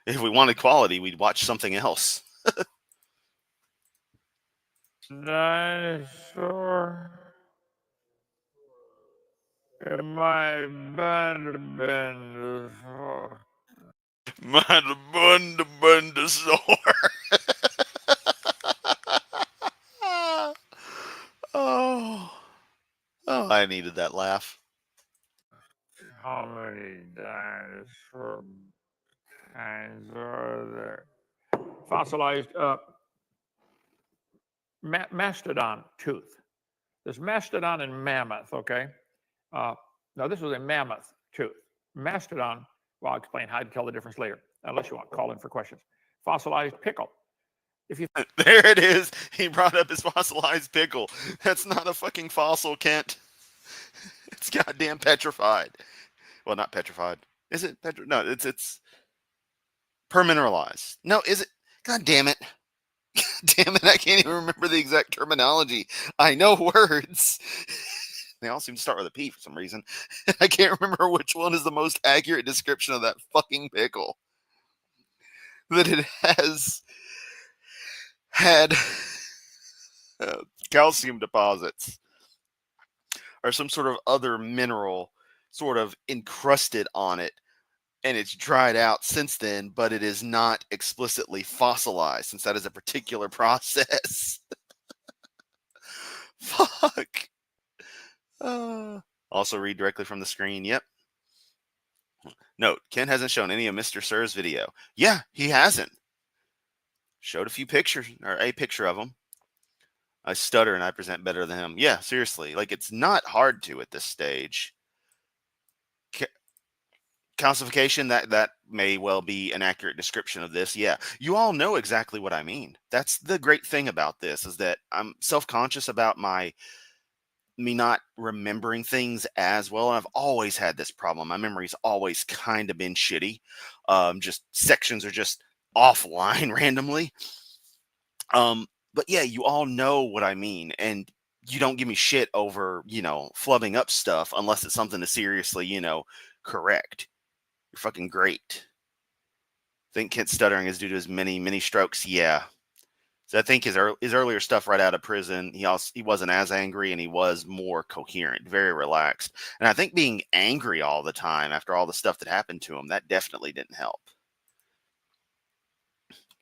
If we wanted quality, we'd watch something else. dinosaur. It might have been. Man, the bundasaur. Oh, oh, I needed that laugh. How many dinosaur kinds are there? Fossilized mastodon tooth. There's mastodon and mammoth, okay? Now, this was a mammoth tooth. Mastodon, well, I'll explain how to tell the difference later, unless you want to call in for questions. Fossilized pickle. If you There it is. He brought up his fossilized pickle. That's not a fucking fossil, Kent. It's goddamn petrified. Well, not petrified. Is it No, it's permineralized. No, is it? God damn it. Damn it, I can't even remember the exact terminology. I know words. They all seem to start with a P for some reason. I can't remember which one is the most accurate description of that fucking pickle. That it has had calcium deposits or some sort of other mineral sort of encrusted on it, and it's dried out since then, but it is not explicitly fossilized since that is a particular process. Fuck. Also read directly from the screen. Yep. Note, Ken hasn't shown any of Mr. Sir's video. Yeah, he hasn't. Showed a few pictures, or a picture of him. I stutter and I present better than him. Yeah, seriously. Like, it's not hard to at this stage. Calcification, that may well be an accurate description of this. Yeah, you all know exactly what I mean. That's the great thing about this, is that I'm self-conscious about me not remembering things as well. And I've always had this problem. My memory's always kind of been shitty. Just sections are just offline randomly. But yeah, you all know what I mean. And you don't give me shit over, flubbing up stuff unless it's something to seriously, correct. You're fucking great. Think Kent's stuttering is due to his many strokes. Yeah. So I think his earlier stuff right out of prison, he wasn't as angry and he was more coherent, very relaxed. And I think being angry all the time after all the stuff that happened to him, that definitely didn't help.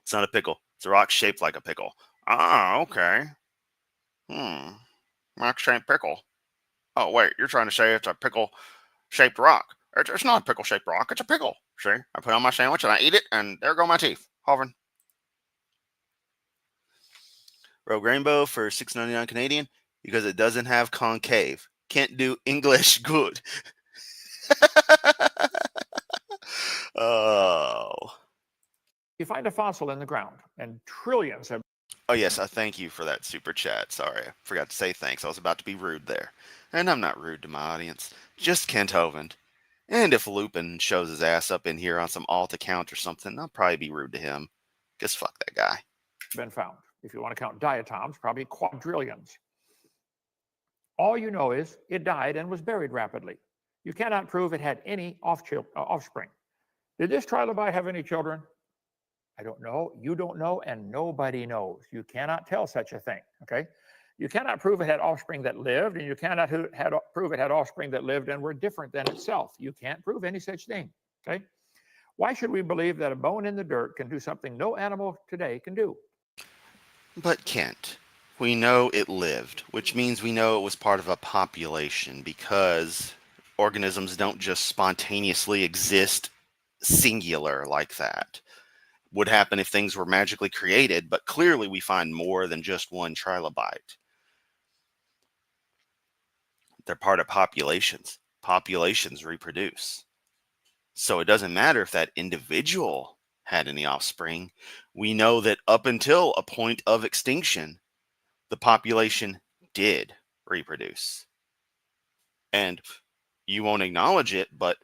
It's not a pickle. It's a rock shaped like a pickle. Ah, okay. Rock-shaped pickle. Oh, wait, you're trying to say it's a pickle-shaped rock. It's not a pickle-shaped rock. It's a pickle. See, I put it on my sandwich and I eat it, and there go my teeth. Hovind. Rogue Rainbow for $6.99 Canadian because it doesn't have concave. Can't do English good. Oh. You find a fossil in the ground, and trillions have. Oh, yes, I thank you for that super chat. Sorry, I forgot to say thanks. I was about to be rude there. And I'm not rude to my audience. Just Kent Hovind. And if Lupin shows his ass up in here on some alt account or something, I'll probably be rude to him. Just fuck that guy. Been found. If you want to count diatoms, probably quadrillions. All you know is it died and was buried rapidly. You cannot prove it had any offspring. Did this trilobite have any children? I don't know. You don't know, and nobody knows. You cannot tell such a thing. Okay. You cannot prove it had offspring that lived, and you cannot prove it had offspring that lived and were different than itself. You can't prove any such thing. Okay. Why should we believe that a bone in the dirt can do something no animal today can do? But Kent, we know it lived, which means we know it was part of a population, because organisms don't just spontaneously exist singular like that. Would happen if things were magically created, but clearly we find more than just one trilobite. They're part of populations. Populations reproduce. So it doesn't matter if that individual had any offspring. We know that up until a point of extinction, the population did reproduce. And you won't acknowledge it, but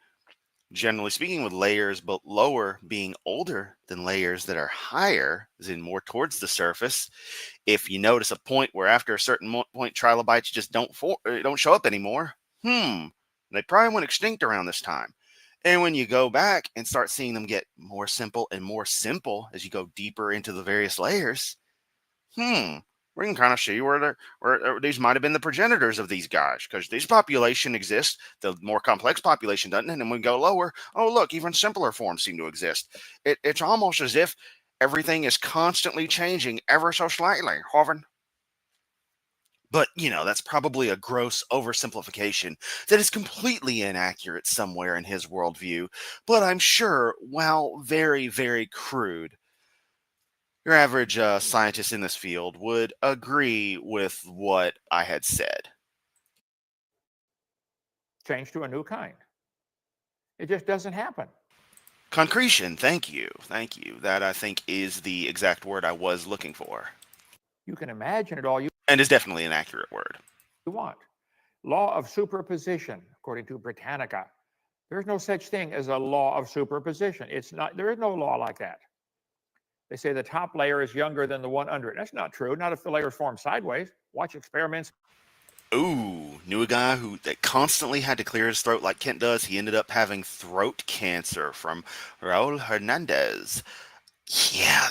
generally speaking, with layers but lower being older than layers that are higher, as in more towards the surface, if you notice a point where after a certain point trilobites just don't show up anymore, they probably went extinct around this time. And when you go back and start seeing them get more simple and more simple as you go deeper into the various layers, we can kind of see where these might have been the progenitors of these guys, because these population exists, the more complex population doesn't, and then we go lower. Oh, look, even simpler forms seem to exist. It's almost as if everything is constantly changing ever so slightly, Hovind. But, that's probably a gross oversimplification that is completely inaccurate somewhere in his worldview, but I'm sure, while very, very crude, your average scientist in this field would agree with what I had said. Change to a new kind. It just doesn't happen. Concretion, thank you. Thank you. That, I think, is the exact word I was looking for. You can imagine it all you And is definitely an accurate word. want. Law of superposition, according to Britannica. There's no such thing as a law of superposition. There is no law like that. They say the top layer is younger than the one under it. That's not true. Not if the layers form sideways. Watch experiments. Ooh, knew a guy that constantly had to clear his throat like Kent does. He ended up having throat cancer from Raul Hernandez. Yeah,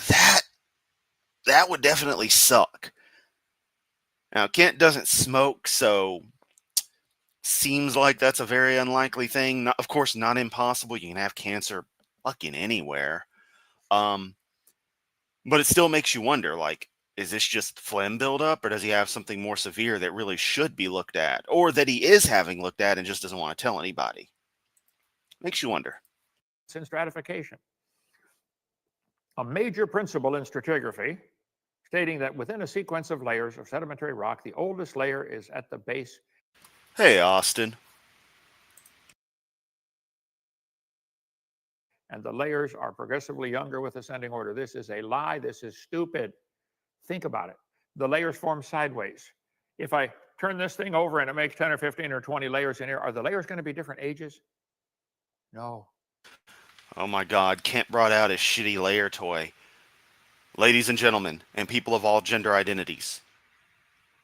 that would definitely suck. Now, Kent doesn't smoke, so seems like that's a very unlikely thing. Not, of course, not impossible. You can have cancer fucking anywhere. But it still makes you wonder, like, is this just phlegm buildup, or does he have something more severe that really should be looked at, or that he is having looked at and just doesn't want to tell anybody? Makes you wonder. In stratification. A major principle in stratigraphy, stating that within a sequence of layers of sedimentary rock, the oldest layer is at the base. Hey, Austin. And the layers are progressively younger with ascending order. This is a lie. This is stupid. Think about it. The layers form sideways. If I turn this thing over and it makes 10 or 15 or 20 layers in here, are the layers going to be different ages? No. Oh my God, Kent brought out his shitty layer toy. Ladies and gentlemen, and people of all gender identities,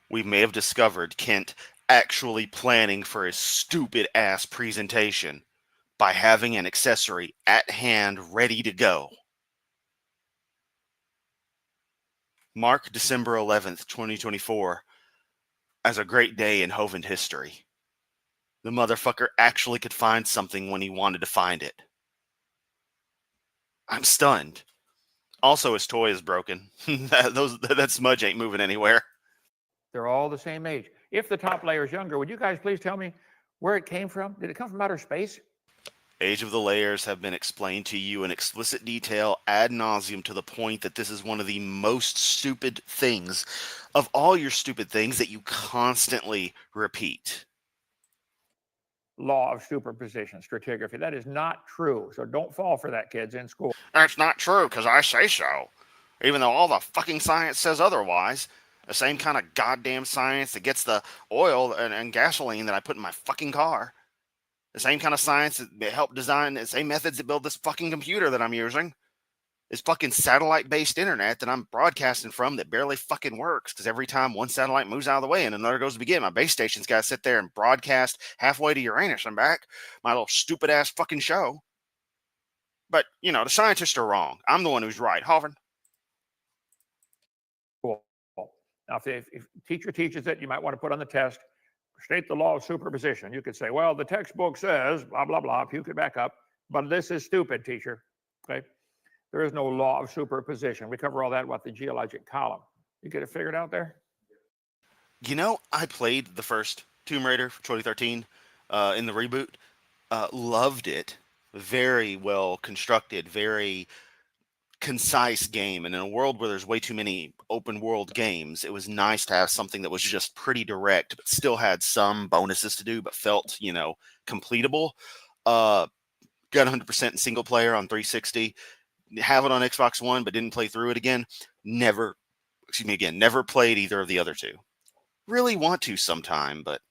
we may have discovered Kent actually planning for his stupid ass presentation by having an accessory at hand ready to go. Mark December 11th, 2024 as a great day in Hovind history. The motherfucker actually could find something when he wanted to find it. I'm stunned. Also, his toy is broken. that smudge ain't moving anywhere. They're all the same age. If the top layer is younger, would you guys please tell me where it came from? Did it come from outer space? Age of the layers have been explained to you in explicit detail ad nauseum, to the point that this is one of the most stupid things of all your stupid things that you constantly repeat. Law of superposition, stratigraphy. That is not true. So don't fall for that, kids, in school. That's not true because I say so. Even though all the fucking science says otherwise. The same kind of goddamn science that gets the oil and gasoline that I put in my fucking car. The same kind of science that helped design the same methods that build this fucking computer that I'm using. This fucking satellite-based internet that I'm broadcasting from that barely fucking works, because every time one satellite moves out of the way and another goes to begin, my base station's got to sit there and broadcast halfway to Uranus and back. My little stupid-ass fucking show. But, the scientists are wrong. I'm the one who's right. Hovind? Cool. Now, if teacher teaches it, you might want to put on the test, state the law of superposition. You could say, well, the textbook says, blah, blah, blah. If you could back up. But this is stupid, teacher. Okay? There is no law of superposition. We cover all that with the geologic column. You get it figured out there? I played the first Tomb Raider for 2013 in the reboot. Loved it. Very well constructed, very concise game. And in a world where there's way too many open world games, it was nice to have something that was just pretty direct, but still had some bonuses to do, but felt, completable. got 100% in single player on 360, have it on Xbox One, but didn't play through it again. Never played either of the other two. Really want to sometime, but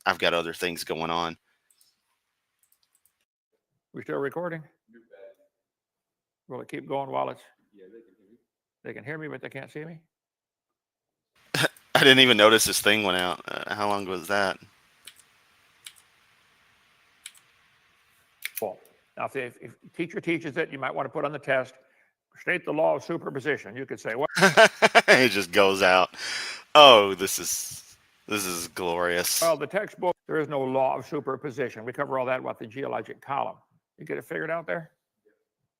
I've got other things going on. We still recording? Will it keep going while it's? Yeah, they can hear me, but they can't see me. I didn't even notice this thing went out. How long was that? Well, now if teacher teaches it, you might want to put on the test, state the law of superposition. You could say, what? It just goes out. Oh, this is glorious. Well, the textbook, there is no law of superposition. We cover all that with the geologic column. You get it figured out there?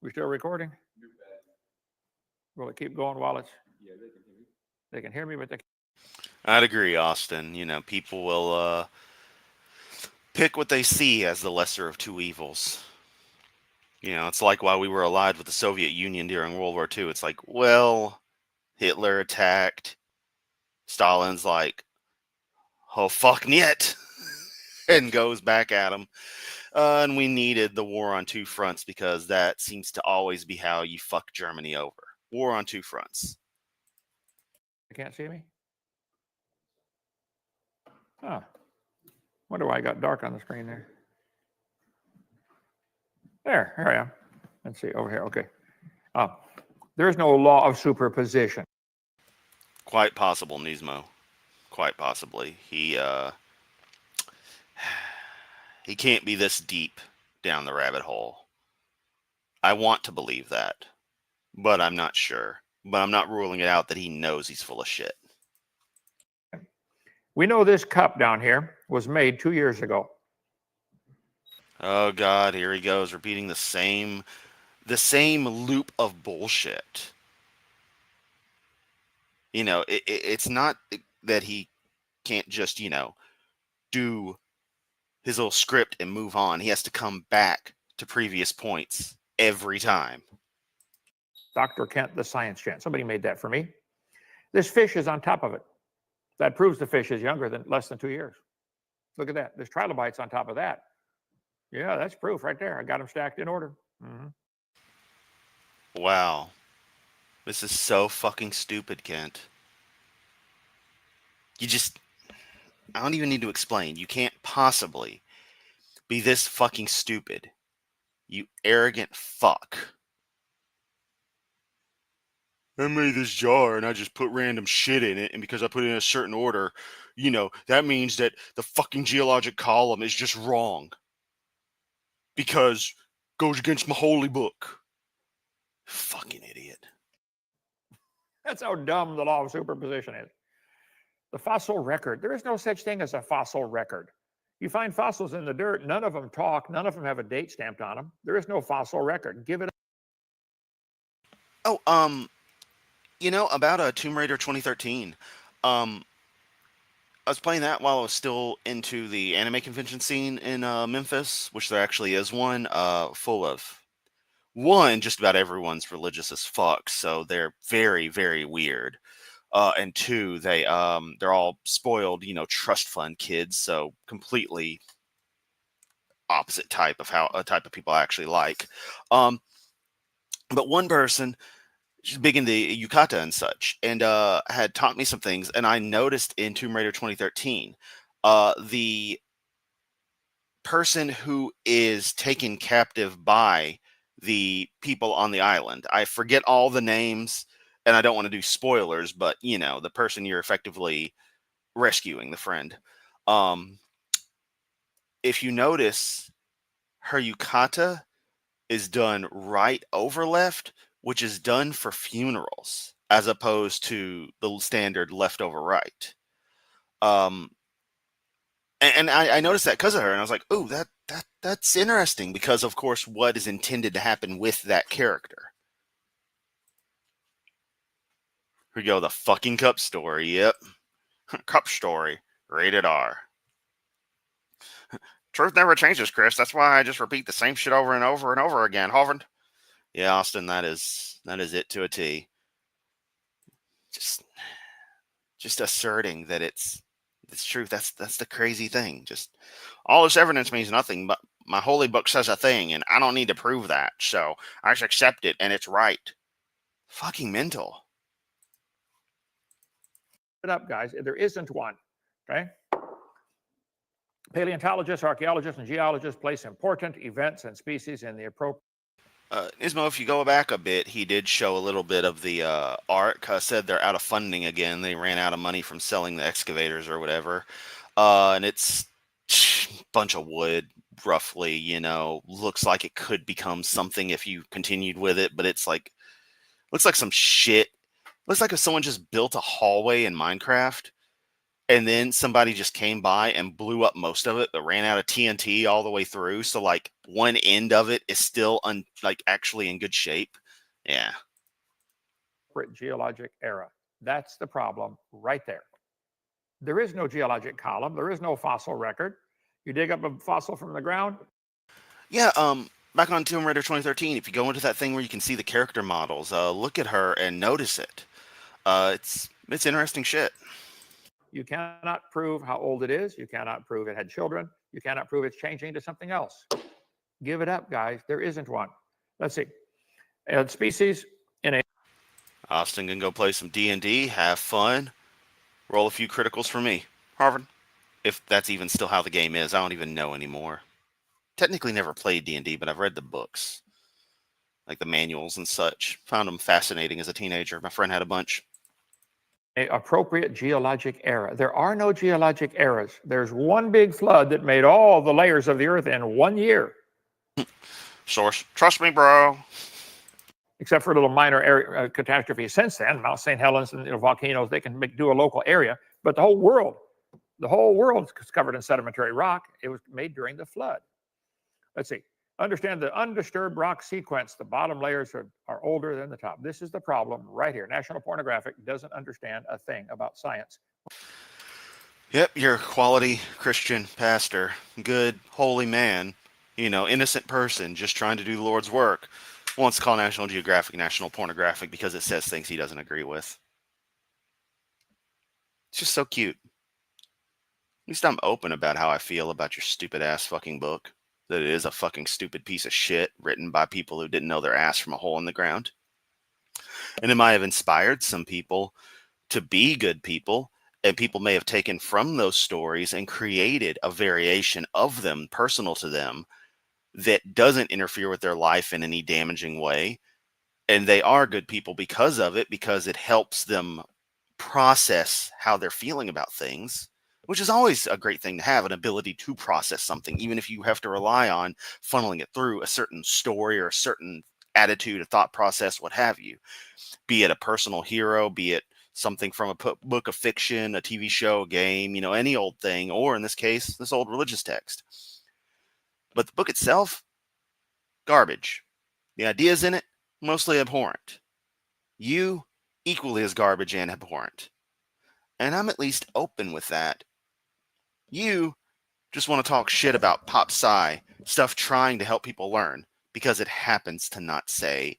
We still recording? Will it keep going while it's? Yeah, they can hear me, but they can't. I'd agree, Austin. People will pick what they see as the lesser of two evils. It's like while we were allied with the Soviet Union during World War II, it's like, well, Hitler attacked. Stalin's like, oh, fuck niet, and goes back at him. And we needed the war on two fronts because that seems to always be how you fuck Germany over. War on two fronts. You can't see me? Huh. Wonder why I got dark on the screen there. Here I am. Let's see, over here, okay. There is no law of superposition. Quite possible, Nismo. Quite possibly. He can't be this deep down the rabbit hole. I want to believe that, but I'm not sure. But I'm not ruling it out that he knows he's full of shit. We know this cup down here was made 2 years ago. Oh God, here he goes, repeating the same loop of bullshit. It's not that he can't just, do his little script and move on. He has to come back to previous points every time. Dr. Kent, the science gent. Somebody made that for me. This fish is on top of it. That proves the fish is younger than less than 2 years. Look at that. There's trilobites on top of that. Yeah, that's proof right there. I got them stacked in order. Mm-hmm. Wow. This is so fucking stupid, Kent. I don't even need to explain. You can't possibly be this fucking stupid. You arrogant fuck. I made this jar and I just put random shit in it, and because I put it in a certain order, that means that the fucking geologic column is just wrong. Because it goes against my holy book. Fucking idiot. That's how dumb the law of superposition is. The fossil record. There is no such thing as a fossil record. You find fossils in the dirt. None of them talk. None of them have a date stamped on them. There is no fossil record. Give it up. About Tomb Raider 2013. I was playing that while I was still into the anime convention scene in Memphis, which there actually is one, full of, one, just about everyone's religious as fuck, so they're very, very weird. And two, they're all spoiled, trust fund kids, so completely opposite type of people I actually like. But one person, she's big into yukata and such, and had taught me some things. And I noticed in Tomb Raider 2013, the person who is taken captive by the people on the island, I forget all the names, and I don't want to do spoilers, but the person you're effectively rescuing, the friend. If you notice, her yukata is done right over left, which is done for funerals, as opposed to the standard left over right. And I noticed that because of her, and I was like, "Oh, that's interesting," because of course, what is intended to happen with that character. Here we go, the fucking cup story. Yep, cup story, rated R. Truth never changes, Chris. That's why I just repeat the same shit over and over and over again, Hovind. Yeah, Austin, that is it to a T. Just asserting that it's truth. That's the crazy thing. Just all this evidence means nothing, but my holy book says a thing, and I don't need to prove that, so I just accept it, and it's right. Fucking mental. It up, guys. There isn't one. Okay. Paleontologists, archaeologists, and geologists place important events and species in the appropriate. Ismo, if you go back a bit, he did show a little bit of the art. Said they're out of funding again. They ran out of money from selling the excavators or whatever. And it's a bunch of wood, roughly. Looks like it could become something if you continued with it, but it's like, looks like some shit. Looks like if someone just built a hallway in Minecraft, and then somebody just came by and blew up most of it, but ran out of TNT all the way through. So like one end of it is still actually in good shape. Yeah. Geologic era. That's the problem right there. There is no geologic column. There is no fossil record. You dig up a fossil from the ground. Yeah. Back on Tomb Raider 2013, if you go into that thing where you can see the character models, look at her and notice it. It's interesting shit. You cannot prove how old it is. You cannot prove it had children. You cannot prove it's changing to something else. Give it up, guys. There isn't one. Let's see. Species in a. Austin can go play some D&D, have fun, roll a few criticals for me. Harvard, if that's even still how the game is, I don't even know anymore. Technically never played D&D, but I've read the books, like the manuals and such. Found them fascinating as a teenager. My friend had a bunch. Appropriate geologic era. There are no geologic eras. There's one big flood that made all the layers of the earth in 1 year. Source, trust me, bro. Except for a little minor area, catastrophe since then, Mount St. Helens and volcanoes, they can do a local area. But the whole world is covered in sedimentary rock. It was made during the flood. Let's see. Understand the undisturbed rock sequence. The bottom layers are older than the top. This is the problem right here. National Pornographic doesn't understand a thing about science. Yep, you're a quality Christian pastor, good, holy man, innocent person just trying to do the Lord's work. Wants to call National Geographic National Pornographic because it says things he doesn't agree with. It's just so cute. At least I'm open about how I feel about your stupid ass fucking book. That it is a fucking stupid piece of shit written by people who didn't know their ass from a hole in the ground. And it might have inspired some people to be good people, and people may have taken from those stories and created a variation of them personal to them that doesn't interfere with their life in any damaging way. And they are good people because of it, because it helps them process how they're feeling about things, which is always a great thing to have, an ability to process something, even if you have to rely on funneling it through a certain story or a certain attitude, a thought process, what have you. Be it a personal hero, be it something from a book of fiction, a TV show, a game, any old thing, or in this case, this old religious text. But the book itself, garbage. The ideas in it, mostly abhorrent. You, equally as garbage and abhorrent. And I'm at least open with that. You just want to talk shit about pop sci, stuff trying to help people learn, because it happens to not say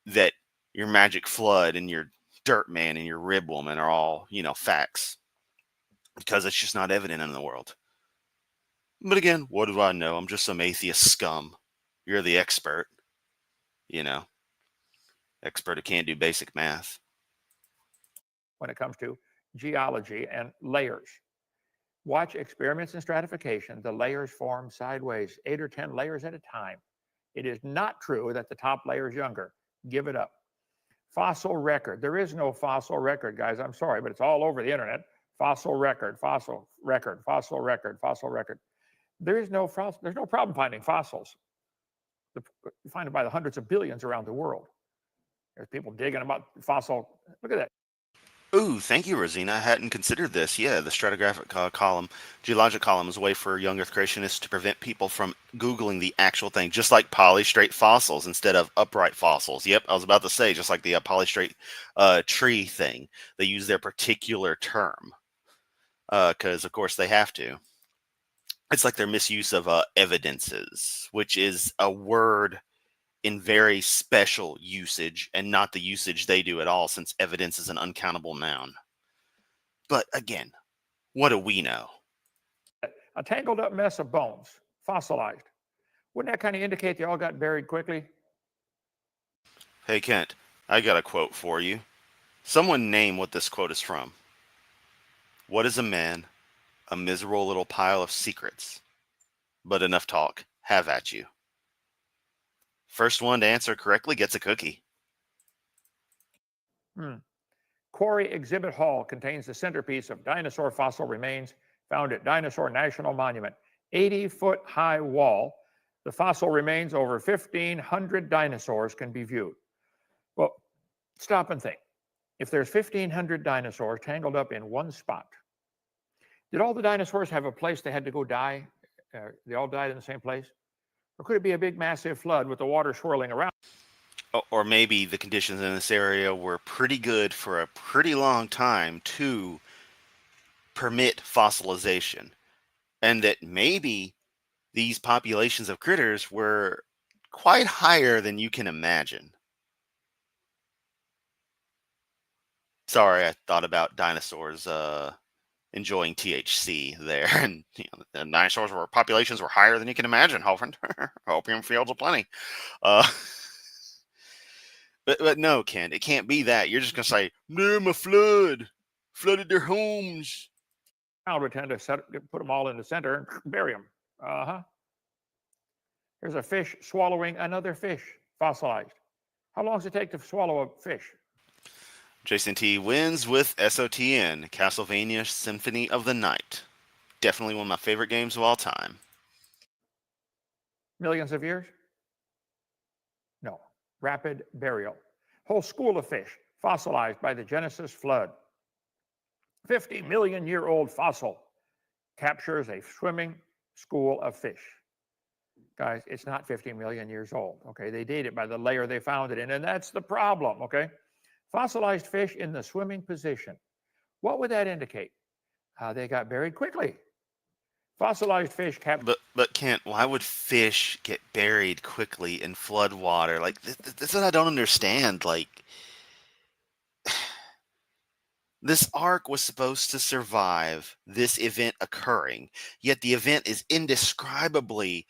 that your magic flood and your dirt man and your rib woman are all, facts. Because it's just not evident in the world. But again, what do I know? I'm just some atheist scum. You're the expert. Expert who can't do basic math. When it comes to geology and layers. Watch experiments in stratification. The layers form sideways, 8 or 10 layers at a time. It is not true that the top layer is younger. Give it up. Fossil record. There is no fossil record, guys. I'm sorry, but it's all over the internet. Fossil record, fossil record, fossil record, fossil record. There's no problem finding fossils. You find it by the hundreds of billions around the world. There's people digging about fossil. Look at that. Ooh, thank you, Rosina. I hadn't considered this. Yeah, the stratigraphic column, geologic column is a way for young Earth creationists to prevent people from Googling the actual thing, just like polystrate fossils instead of upright fossils. Yep, I was about to say, just like the polystrate tree thing. They use their particular term because, of course, they have to. It's like their misuse of evidences, which is a word in very special usage and not the usage they do at all, since evidence is an uncountable noun. But again, what do we know? A tangled up mess of bones, fossilized. Wouldn't that kind of indicate they all got buried quickly? Hey, Kent, I got a quote for you. Someone name what this quote is from. What is a man? A miserable little pile of secrets. But enough talk. Have at you. First one to answer correctly gets a cookie. Quarry Exhibit Hall contains the centerpiece of dinosaur fossil remains found at Dinosaur National Monument. 80-foot high wall. The fossil remains over 1,500 dinosaurs can be viewed. Well, stop and think. If there's 1,500 dinosaurs tangled up in one spot, did all the dinosaurs have a place they had to go die? They all died in the same place? Or could it be a big, massive flood with the water swirling around? Or maybe the conditions in this area were pretty good for a pretty long time to permit fossilization. And that maybe these populations of critters were quite higher than you can imagine. Sorry, I thought about dinosaurs enjoying THC there, and the dinosaurs were populations were higher than you can imagine. Hovind, opium fields aplenty. But no, Ken, it can't be that. You're just gonna say, "Damn, a flooded their homes." Would tend to put them all in the center and bury them. There's a fish swallowing another fish, fossilized. How long does it take to swallow a fish? Jason T wins with SOTN, Castlevania Symphony of the Night. Definitely one of my favorite games of all time. Millions of years? No. Rapid burial. Whole school of fish fossilized by the Genesis flood. 50-million-year-old fossil captures a swimming school of fish. Guys, it's not 50 million years old, okay? They date it by the layer they found it in, and that's the problem, okay? Fossilized fish in the swimming position. What would that indicate? They got buried quickly. Fossilized fish But Kent, why would fish get buried quickly in flood water? Like, this is what I don't understand. Like, this ark was supposed to survive this event occurring, yet the event is indescribably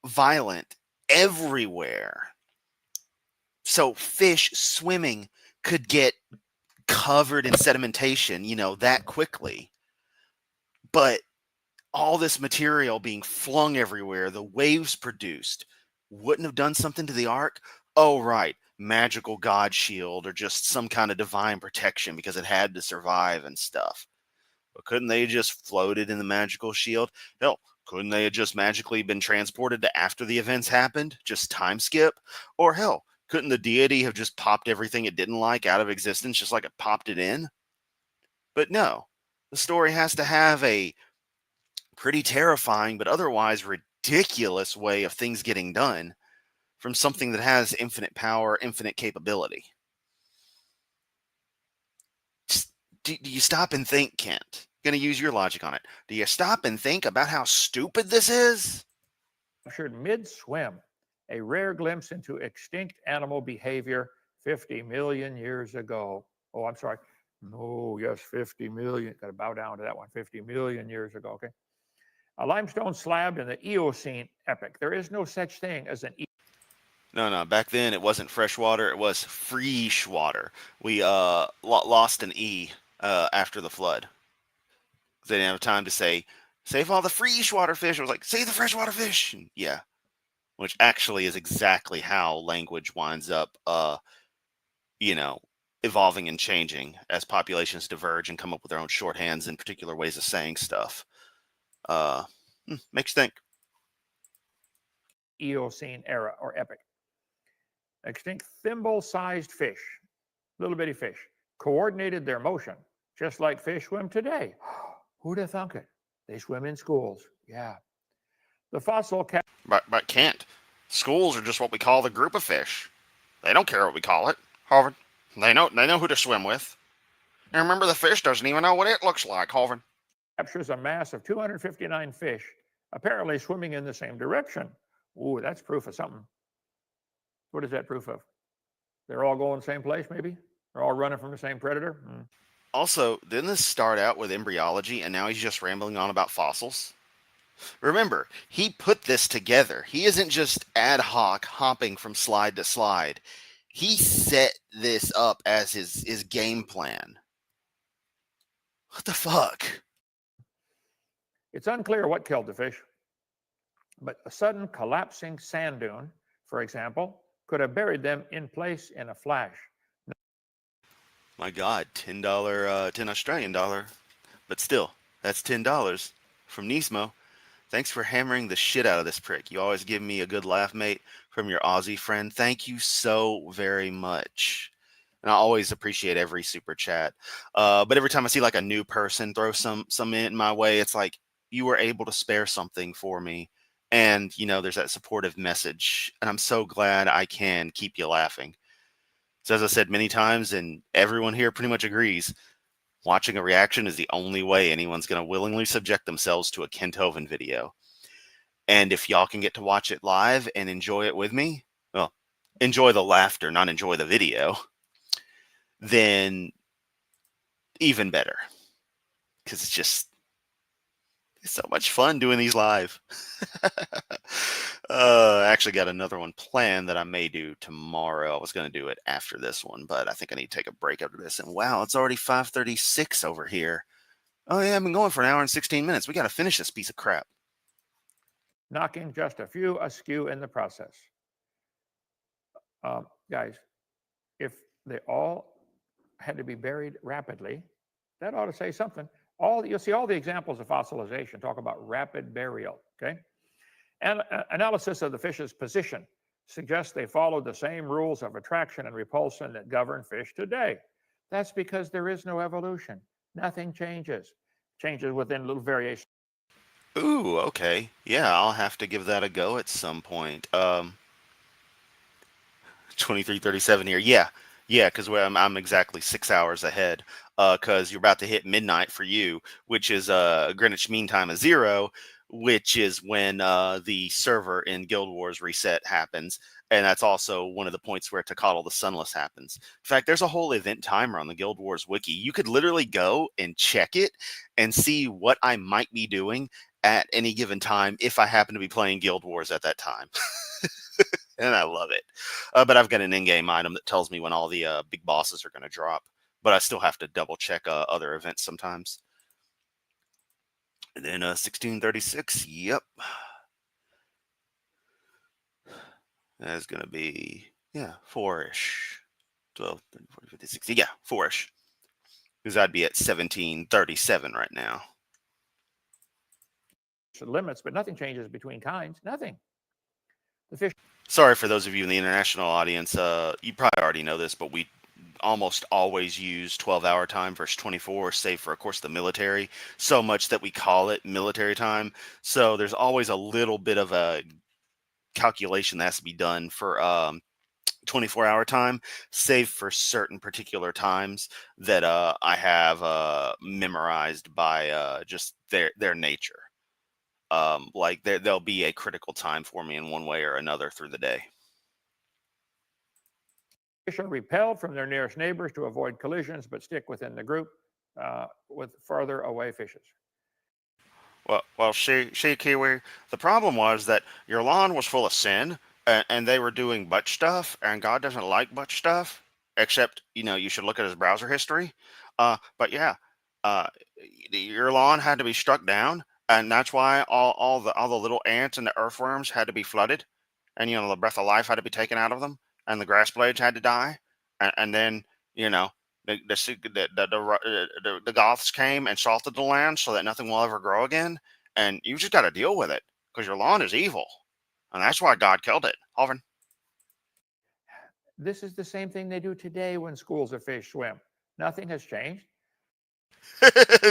violent everywhere. So fish swimming could get covered in sedimentation, that quickly. But all this material being flung everywhere, the waves produced, wouldn't have done something to the ark? Oh, right. Magical god shield or just some kind of divine protection because it had to survive and stuff. But couldn't they have just floated in the magical shield? Hell, couldn't they have just magically been transported to after the events happened? Just time skip? Or hell, couldn't the deity have just popped everything it didn't like out of existence just like it popped it in? But no, the story has to have a pretty terrifying but otherwise ridiculous way of things getting done from something that has infinite power, infinite capability. Do you stop and think, Kent? Going to use your logic on it. Do you stop and think about how stupid this is? Captured mid-swim, a rare glimpse into extinct animal behavior 50 million years ago. Oh, I'm sorry. No, yes, 50 million. Got to bow down to that one. 50 million years ago, okay? A limestone slab in the Eocene epoch. There is no such thing as an No. Back then, it wasn't fresh water. It was fresh water. We lost an E after the flood. They didn't have time to say, save all the freshwater fish. It was like, save the freshwater fish. And yeah, which actually is exactly how language winds up, evolving and changing as populations diverge and come up with their own shorthands and particular ways of saying stuff. Makes you think. Eocene era or epoch. Extinct thimble-sized fish, little bitty fish, coordinated their motion, just like fish swim today. Who'd have thunk it? They swim in schools. Yeah. The fossil cat. But can't. Schools are just what we call the group of fish. They don't care what we call it. Hovind, they know who to swim with. And remember, the fish doesn't even know what it looks like, Hovind. Captures a mass of 259 fish, apparently swimming in the same direction. Ooh, that's proof of something. What is that proof of? They're all going the same place, maybe? They're all running from the same predator? Also, didn't this start out with embryology and now he's just rambling on about fossils? Remember, he put this together. He isn't just ad hoc hopping from slide to slide. He set this up as his game plan. What the fuck? It's unclear what killed the fish, but a sudden collapsing sand dune, for example, could have buried them in place in a flash. My God, $10, 10 Australian dollar. But still, that's $10 from Nismo. Thanks for hammering the shit out of this prick. You always give me a good laugh, mate, from your Aussie friend. Thank you so very much. And I always appreciate every super chat. But every time I see like a new person throw some in my way, it's like you were able to spare something for me. And there's that supportive message. And I'm so glad I can keep you laughing. So as I said many times, and everyone here pretty much agrees, watching a reaction is the only way anyone's going to willingly subject themselves to a Kent Hovind video. And if y'all can get to watch it live and enjoy it with me, well, enjoy the laughter, not enjoy the video, then even better. Because it's so much fun doing these live. I actually got another one planned that I may do tomorrow. I was going to do it after this one, but I think I need to take a break after this. And wow, it's already 5:36 over here. Oh yeah, I've been going for an hour and 16 minutes. We got to finish this piece of crap. Knocking just a few askew in the process. Guys, if they all had to be buried rapidly, that ought to say something. You'll see all the examples of fossilization talk about rapid burial, okay? And analysis of the fish's position suggests they followed the same rules of attraction and repulsion that govern fish today. That's because there is no evolution. Nothing changes. Changes within little variations. Ooh, okay. Yeah, I'll have to give that a go at some point. 23:37 here. Yeah, because I'm exactly 6 hours ahead. Because you're about to hit midnight for you, which is Greenwich Mean Time of 0, which is when the server in Guild Wars reset happens, and that's also one of the points where Tecatl the Sunless happens. In fact, there's a whole event timer on the Guild Wars wiki. You could literally go and check it and see what I might be doing at any given time if I happen to be playing Guild Wars at that time. And I love it. But I've got an in-game item that tells me when all the big bosses are going to drop. But I still have to double check other events sometimes. And then 1636, yep. That's going to be, 4-ish. 12, 13, 14, 15, 16. Yeah, 4-ish. Because I'd be at 1737 right now. Limits, but nothing changes between kinds. Nothing. The fish. Sorry for those of you in the international audience. You probably already know this, but we almost always use 12-hour time versus 24, save for, of course, the military, so much that we call it military time. So there's always a little bit of a calculation that has to be done for 24-hour time, save for certain particular times that I have memorized by just their nature. Like there'll be a critical time for me in one way or another through the day. Fish are repelled from their nearest neighbors to avoid collisions, but stick within the group with farther away fishes. Well, see, Kiwi, the problem was that your lawn was full of sin, and they were doing butt stuff, and God doesn't like butt stuff, except, you should look at his browser history. But yeah, uh, your lawn had to be struck down, and that's why all the little ants and the earthworms had to be flooded, and, the breath of life had to be taken out of them, and the grass blades had to die, and then, the Goths came and salted the land so that nothing will ever grow again, and you just got to deal with it because your lawn is evil, and that's why God killed it. Hovind. This is the same thing they do today when schools of fish swim. Nothing has changed.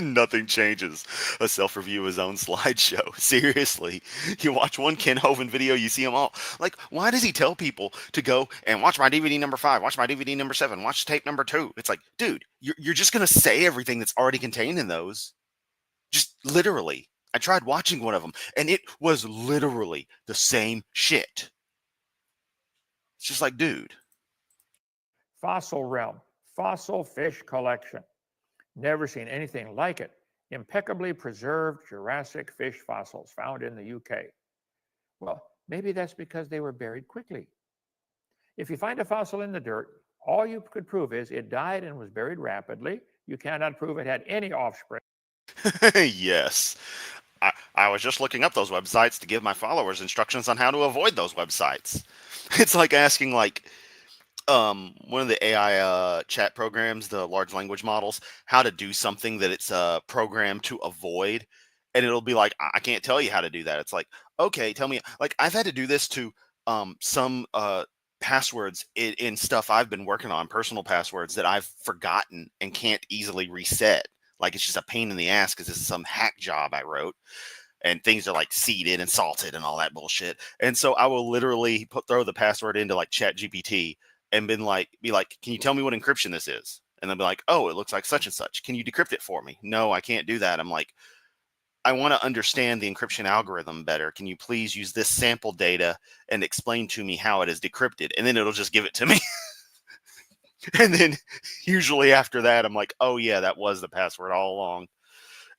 Nothing changes. A self-review of his own slideshow. Seriously. You watch one Ken Hovind video, you see them all. Like, why does he tell people to go and watch my DVD number 5, watch my DVD number 7, watch tape number 2? It's like, dude, you're just going to say everything that's already contained in those. Just literally. I tried watching one of them, and it was literally the same shit. It's just like, dude. Fossil realm, fossil fish collection. Never seen anything like it. impeccably preserved Jurassic fish fossils found in the UK. Well, maybe that's because they were buried quickly. If you find a fossil in the dirt, all you could prove is it died and was buried rapidly. You cannot prove it had any offspring. Yes. I was just looking up those websites to give my followers instructions on how to avoid those websites. It's like asking one of the AI chat programs, the large language models, how to do something that it's programmed to avoid, and it'll be like, I can't tell you how to do that. It's like, okay, tell me. Like I've had to do this to some passwords in stuff I've been working on, personal passwords that I've forgotten and can't easily reset. Like it's just a pain in the ass because this is some hack job I wrote, and things are like seeded and salted and all that bullshit. And so I will literally throw the password into like Chat GPT and be like, can you tell me what encryption this is? And they'll be like, oh, it looks like such and such. Can you decrypt it for me? No, I can't do that. I'm like, I want to understand the encryption algorithm better. Can you please use this sample data and explain to me how it is decrypted? And then it'll just give it to me. And then usually after that, I'm like, oh yeah, that was the password all along.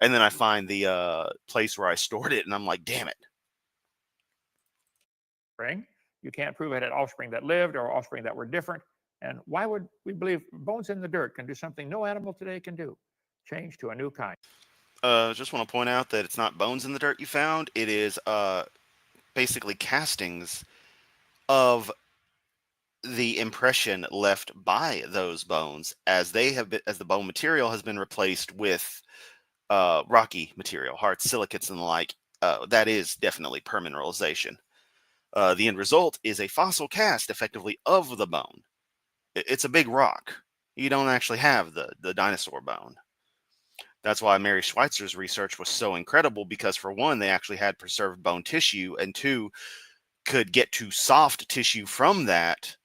And then I find the place where I stored it, and I'm like, damn it. You can't prove it had offspring that lived or offspring that were different. And why would we believe bones in the dirt can do something no animal today can do? Change to a new kind. Just want to point out that it's not bones in the dirt you found. It is basically castings of the impression left by those bones as they have been, as the bone material has been replaced with rocky material, hard silicates and the like. That is definitely permineralization. The end result is a fossil cast, effectively, of the bone. It's a big rock. You don't actually have the dinosaur bone. That's why Mary Schweitzer's research was so incredible, because for one, they actually had preserved bone tissue, and two, could get to soft tissue from that,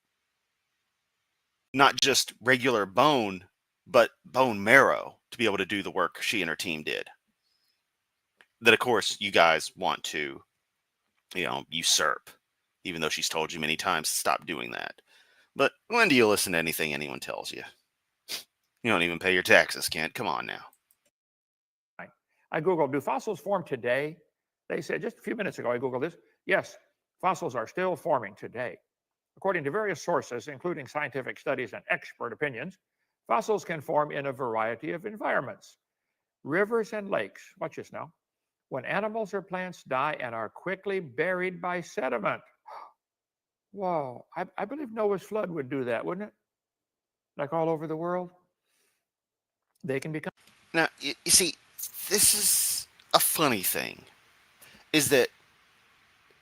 not just regular bone, but bone marrow, to be able to do the work she and her team did. That, of course, you guys want to, usurp, even though she's told you many times to stop doing that. But when do you listen to anything anyone tells you? You don't even pay your taxes, Kent. Come on now. I Googled, do fossils form today? They said just a few minutes ago, I Googled this. Yes, fossils are still forming today. According to various sources, including scientific studies and expert opinions, fossils can form in a variety of environments. Rivers and lakes, watch this now, when animals or plants die and are quickly buried by sediment. Whoa, I believe Noah's flood would do that, wouldn't it? Like all over the world? They can become. Now, you see, this is a funny thing, is that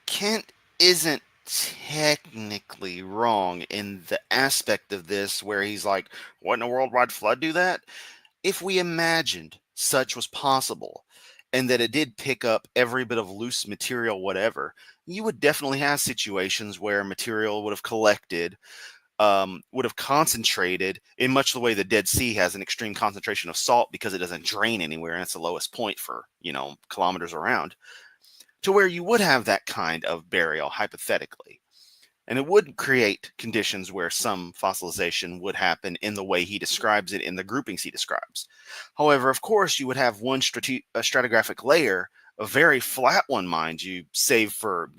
Kent isn't technically wrong in the aspect of this where he's like, wouldn't a worldwide flood do that? If we imagined such was possible, and that it did pick up every bit of loose material, whatever, you would definitely have situations where material would have collected, would have concentrated in much the way the Dead Sea has an extreme concentration of salt because it doesn't drain anywhere and it's the lowest point for, kilometers around, to where you would have that kind of burial hypothetically. And it would create conditions where some fossilization would happen in the way he describes it in the groupings he describes. However, of course, you would have one stratigraphic layer, a very flat one, mind you, save for,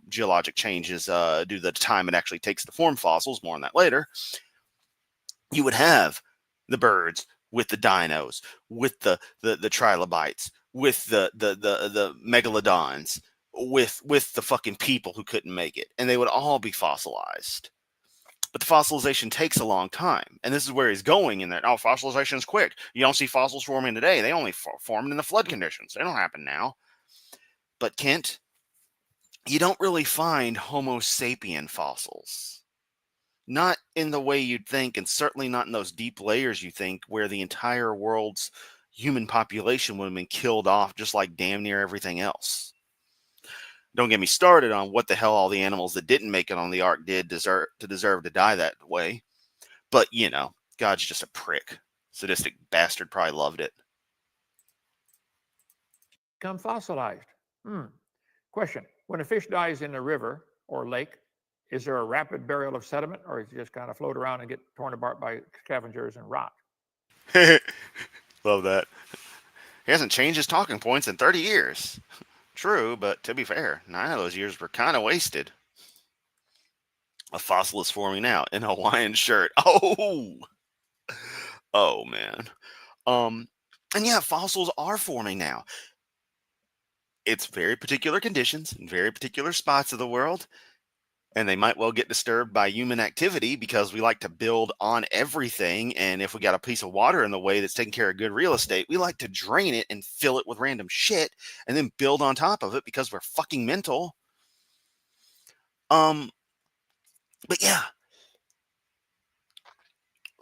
geologic changes due to the time it actually takes to form fossils. More on that later. You would have the birds with the dinos, with the trilobites, with the megalodons, with the fucking people who couldn't make it, and they would all be fossilized. But the fossilization takes a long time, and this is where he's going in that, fossilization is quick. You don't see fossils forming today. They only formed in the flood conditions. They don't happen now. But Kent, you don't really find Homo sapien fossils. Not in the way you'd think, and certainly not in those deep layers you think, where the entire world's human population would have been killed off just like damn near everything else. Don't get me started on what the hell all the animals that didn't make it on the ark did deserve to die that way. But, God's just a prick. Sadistic bastard probably loved it. Become fossilized. Question. When a fish dies in a river or lake, is there a rapid burial of sediment, or is it just kind of float around and get torn apart by scavengers and rot? Love that. He hasn't changed his talking points in 30 years. True, but to be fair, 9 of those years were kind of wasted. A fossil is forming now in a Hawaiian shirt. Oh man. And yeah, fossils are forming now. It's very particular conditions in very particular spots of the world, and they might well get disturbed by human activity because we like to build on everything. And if we got a piece of water in the way that's taking care of good real estate, we like to drain it and fill it with random shit and then build on top of it because we're fucking mental. Um, but yeah,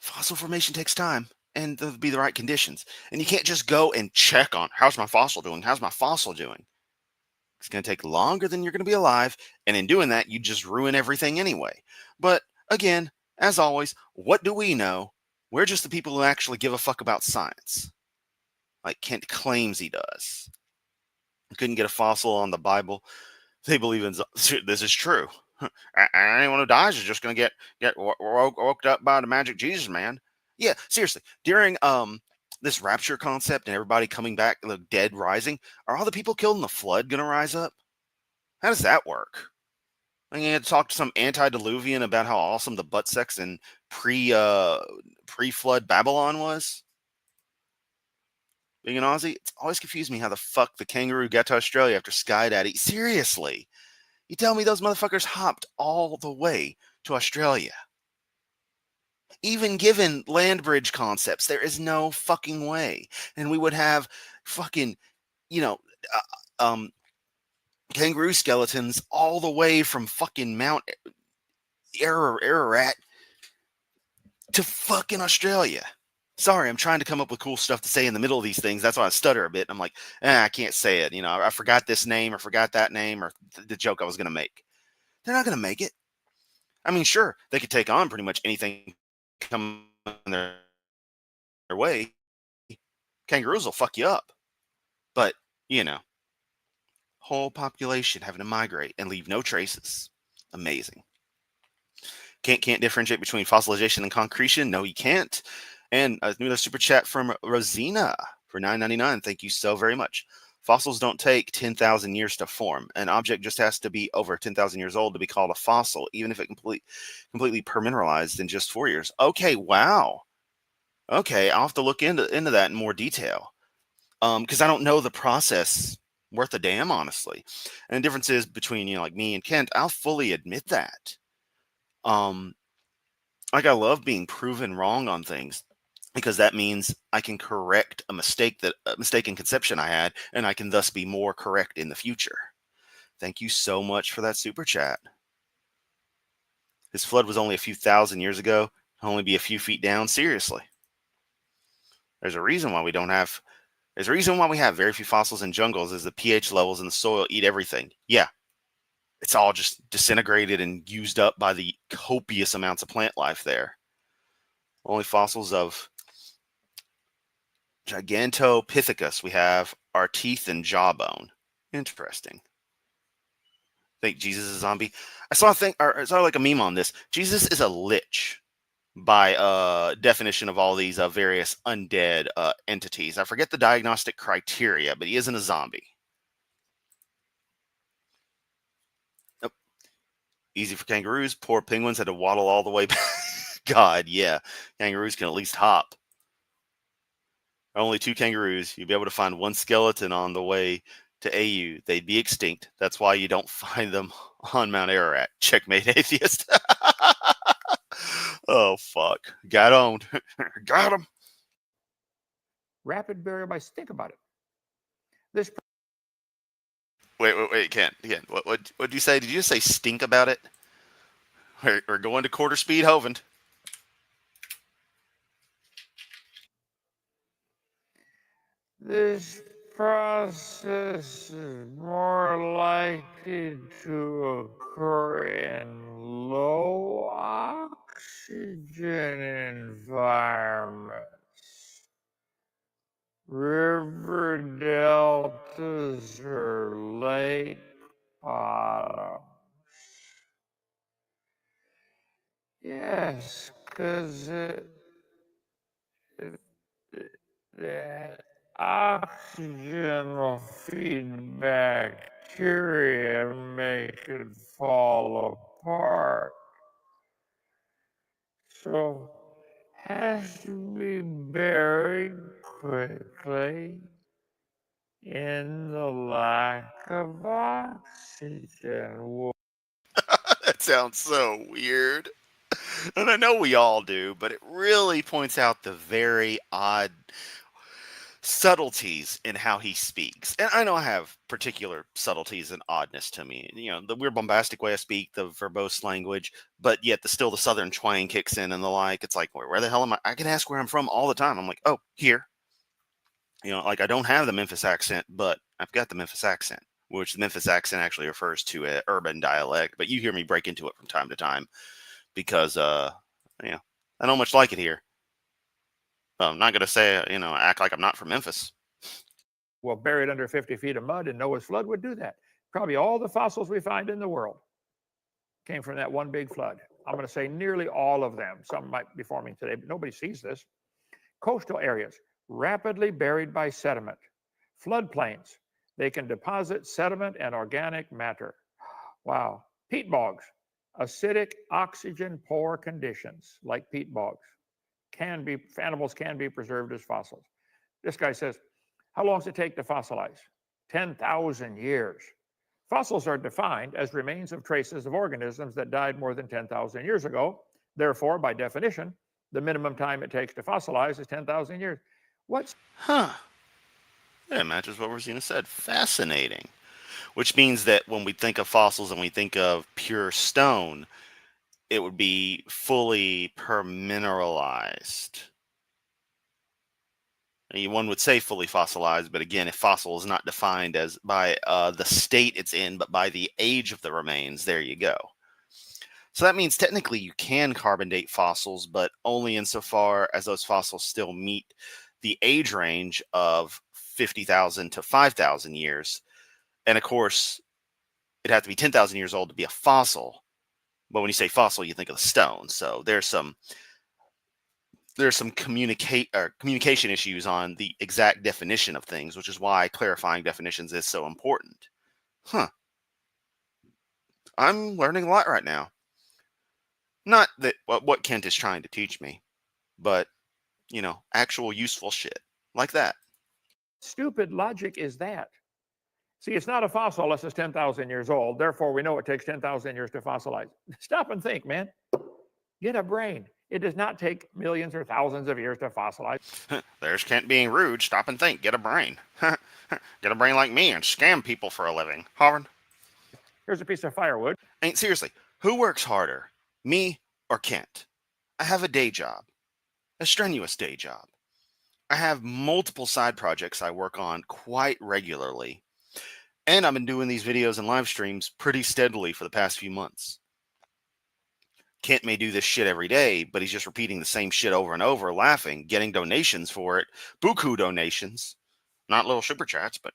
fossil formation takes time and there'll be the right conditions. And you can't just go and check on how's my fossil doing? How's my fossil doing? It's going to take longer than you're going to be alive. And in doing that, you just ruin everything anyway. But again, as always, what do we know? We're just the people who actually give a fuck about science. Like Kent claims he does. Couldn't get a fossil on the Bible. They believe in this is true. Anyone who dies is just going to get woke up by the magic Jesus, man. Yeah, seriously. During this rapture concept and everybody coming back, the dead rising, are all the people killed in the flood going to rise up? How does that work? I mean, you had to talk to some antediluvian about how awesome the butt sex in pre-flood Babylon was. Being an Aussie, it's always confused me how the fuck the kangaroo got to Australia after Sky Daddy. Seriously, you tell me those motherfuckers hopped all the way to Australia? Even given land bridge concepts, there is no fucking way, and we would have fucking, you know, kangaroo skeletons all the way from fucking Mount Ararat to fucking Australia. Sorry, I'm trying to come up with cool stuff to say in the middle of these things. That's why I stutter a bit. I'm like, I can't say it. I forgot this name or forgot that name or the joke I was going to make. They're not going to make it. I mean, sure, they could take on pretty much anything coming their way. Kangaroos will fuck you up. But, you know, whole population having to migrate and leave no traces. Amazing. Can't differentiate between fossilization and concretion. No, you can't. And another super chat from Rosina for $9.99. Thank you so very much. Fossils don't take 10,000 years to form. An object just has to be over 10,000 years old to be called a fossil, even if it completely permineralized in just 4 years. Okay, wow. Okay, I'll have to look into that in more detail. Because I don't know the process worth a damn, honestly. And the difference is between, like me and Kent, I'll fully admit that. Like I love being proven wrong on things because that means I can correct a mistaken conception I had, and I can thus be more correct in the future. Thank you so much for that super chat. This flood was only a few thousand years ago. Only be a few feet down. Seriously. There's a reason why we have very few fossils in jungles is the pH levels in the soil eat everything. Yeah. It's all just disintegrated and used up by the copious amounts of plant life there. Only fossils of Gigantopithecus we have are teeth and jawbone. Interesting. Think Jesus is a zombie. I saw like a meme on this. Jesus is a lich by definition of all these various undead entities. I forget the diagnostic criteria, but he isn't a zombie. Nope. Easy for kangaroos. Poor penguins had to waddle all the way back. God, yeah. Kangaroos can at least hop. Only 2 kangaroos. You'd be able to find 1 skeleton on the way to AU. They'd be extinct. That's why you don't find them on Mount Ararat. Checkmate, atheist. Oh, fuck. Got owned. Got him. Rapid burial by, think about it. This Wait, Ken. What'd you say? Did you just say stink about it? We're going to quarter speed Hovind. This process is more likely to occur in low oxygen environments, river deltas, or lake bottoms. Yes, because oxygen will feed bacteria and make it fall apart. So has to be buried quickly in the lack of oxygen. That sounds so weird. And I know we all do, but it really points out the very odd subtleties in how he speaks. And I know I have particular subtleties and oddness to me. You know, the weird bombastic way I speak, the verbose language, but yet still the southern twang kicks in and the like. It's like, where the hell am I? I can ask where I'm from all the time. I'm like, oh, here. You know, like I don't have the Memphis accent, but I've got the Memphis accent, which the Memphis accent actually refers to an urban dialect. But you hear me break into it from time to time because, you know, I don't much like it here. I'm not gonna say, act like I'm not from Memphis. Well, buried under 50 feet of mud, and Noah's flood would do that. Probably all the fossils we find in the world came from that one big flood. I'm going to say nearly all of them. Some might be forming today, but nobody sees this. Coastal areas, rapidly buried by sediment. Floodplains, they can deposit sediment and organic matter. Wow. Peat bogs, acidic, oxygen poor conditions like peat bogs. Animals can be preserved as fossils. This guy says, how long does it take to fossilize? 10,000 years. Fossils are defined as remains of traces of organisms that died more than 10,000 years ago. Therefore, by definition, the minimum time it takes to fossilize is 10,000 years. Huh. Yeah, it matches what Rosina said. Fascinating. Which means that when we think of fossils and we think of pure stone, it would be fully permineralized. One would say fully fossilized, but again, if fossil is not defined as by the state it's in, but by the age of the remains, there you go. So that means technically you can carbon date fossils, but only insofar as those fossils still meet the age range of 50,000 to 5,000 years. And of course, it'd have to be 10,000 years old to be a fossil. But when you say fossil, you think of the stone. So there's some communication issues on the exact definition of things, which is why clarifying definitions is so important. Huh. I'm learning a lot right now. Not that what Kent is trying to teach me, but, actual useful shit like that. Stupid logic is that? See, it's not a fossil unless it's 10,000 years old. Therefore, we know it takes 10,000 years to fossilize. Stop and think, man. Get a brain. It does not take millions or thousands of years to fossilize. There's Kent being rude. Stop and think. Get a brain. Get a brain like me and scam people for a living. Hovind. Here's a piece of firewood. Seriously, who works harder, me or Kent? I have a day job, a strenuous day job. I have multiple side projects I work on quite regularly. And I've been doing these videos and live streams pretty steadily for the past few months. Kent may do this shit every day, but he's just repeating the same shit over and over, laughing, getting donations for it. Buku donations. Not little super chats, but,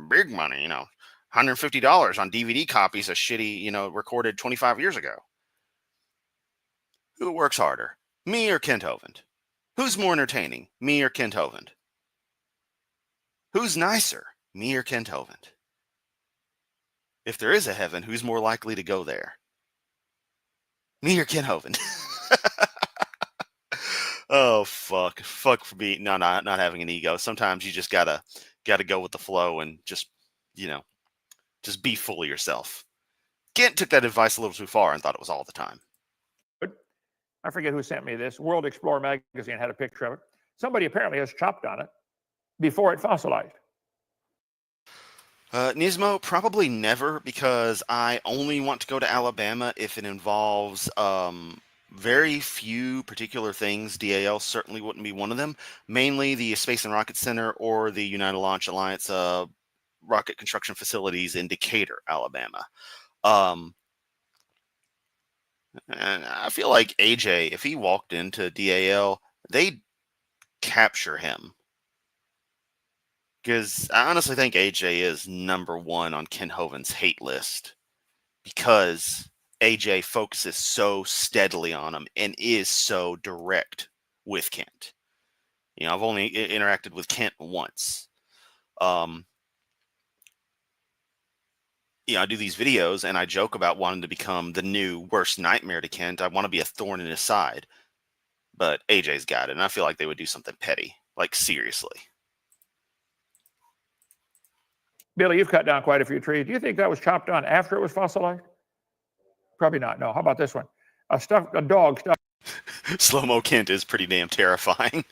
big money, $150 on DVD copies of shitty, recorded 25 years ago. Who works harder, me or Kent Hovind? Who's more entertaining, me or Kent Hovind? Who's nicer, me or Kent Hovind? If there is a heaven, who's more likely to go there? Me or Kent Hovind? Oh, fuck for being not having an ego. Sometimes you just gotta go with the flow and just be full of yourself. Kent took that advice a little too far and thought it was all the time. I forget who sent me this. World Explorer magazine had a picture of it. Somebody apparently has chopped on it before it fossilized. Nismo, probably never, because I only want to go to Alabama if it involves very few particular things. DAL certainly wouldn't be one of them. Mainly the Space and Rocket Center or the United Launch Alliance rocket construction facilities in Decatur, Alabama. And I feel like AJ, if he walked into DAL, they'd capture him. Because I honestly think AJ is number one on Ken Hovind's hate list. Because AJ focuses so steadily on him and is so direct with Kent. I've only interacted with Kent once. I do these videos and I joke about wanting to become the new worst nightmare to Kent. I want to be a thorn in his side. But AJ's got it, and I feel like they would do something petty. Like, seriously. Billy, you've cut down quite a few trees. Do you think that was chopped down after it was fossilized? Probably not. No. How about this one? A dog stuffed. Slow-mo Kent is pretty damn terrifying.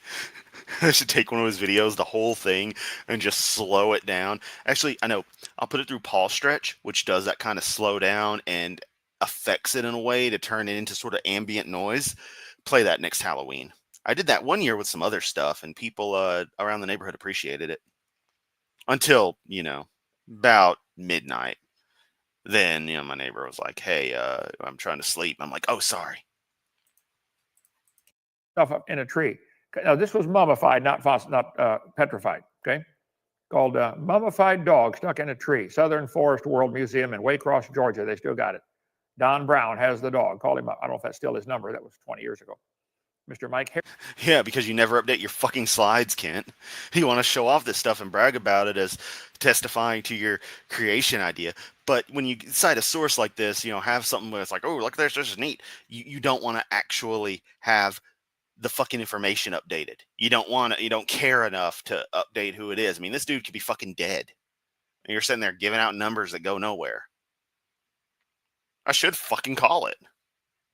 I should take one of his videos, the whole thing, and just slow it down. Actually, I know. I'll put it through Paul Stretch, which does that kind of slow down and affects it in a way to turn it into sort of ambient noise. Play that next Halloween. I did that one year with some other stuff, and people around the neighborhood appreciated it. Until, about midnight. Then, my neighbor was like, hey, I'm trying to sleep. I'm like, oh, sorry. Stuff up in a tree. Now, this was mummified, not petrified, okay? Called Mummified Dog Stuck in a Tree, Southern Forest World Museum in Waycross, Georgia. They still got it. Don Brown has the dog. Call him up. I don't know if that's still his number. That was 20 years ago. Mr. Mike Harris. Yeah, because you never update your fucking slides, Kent. You want to show off this stuff and brag about it as testifying to your creation idea. But when you cite a source like this, have something where it's like, oh, look, this is neat. You don't want to actually have the fucking information updated. You don't care enough to update who it is. I mean, this dude could be fucking dead. And you're sitting there giving out numbers that go nowhere. I should fucking call it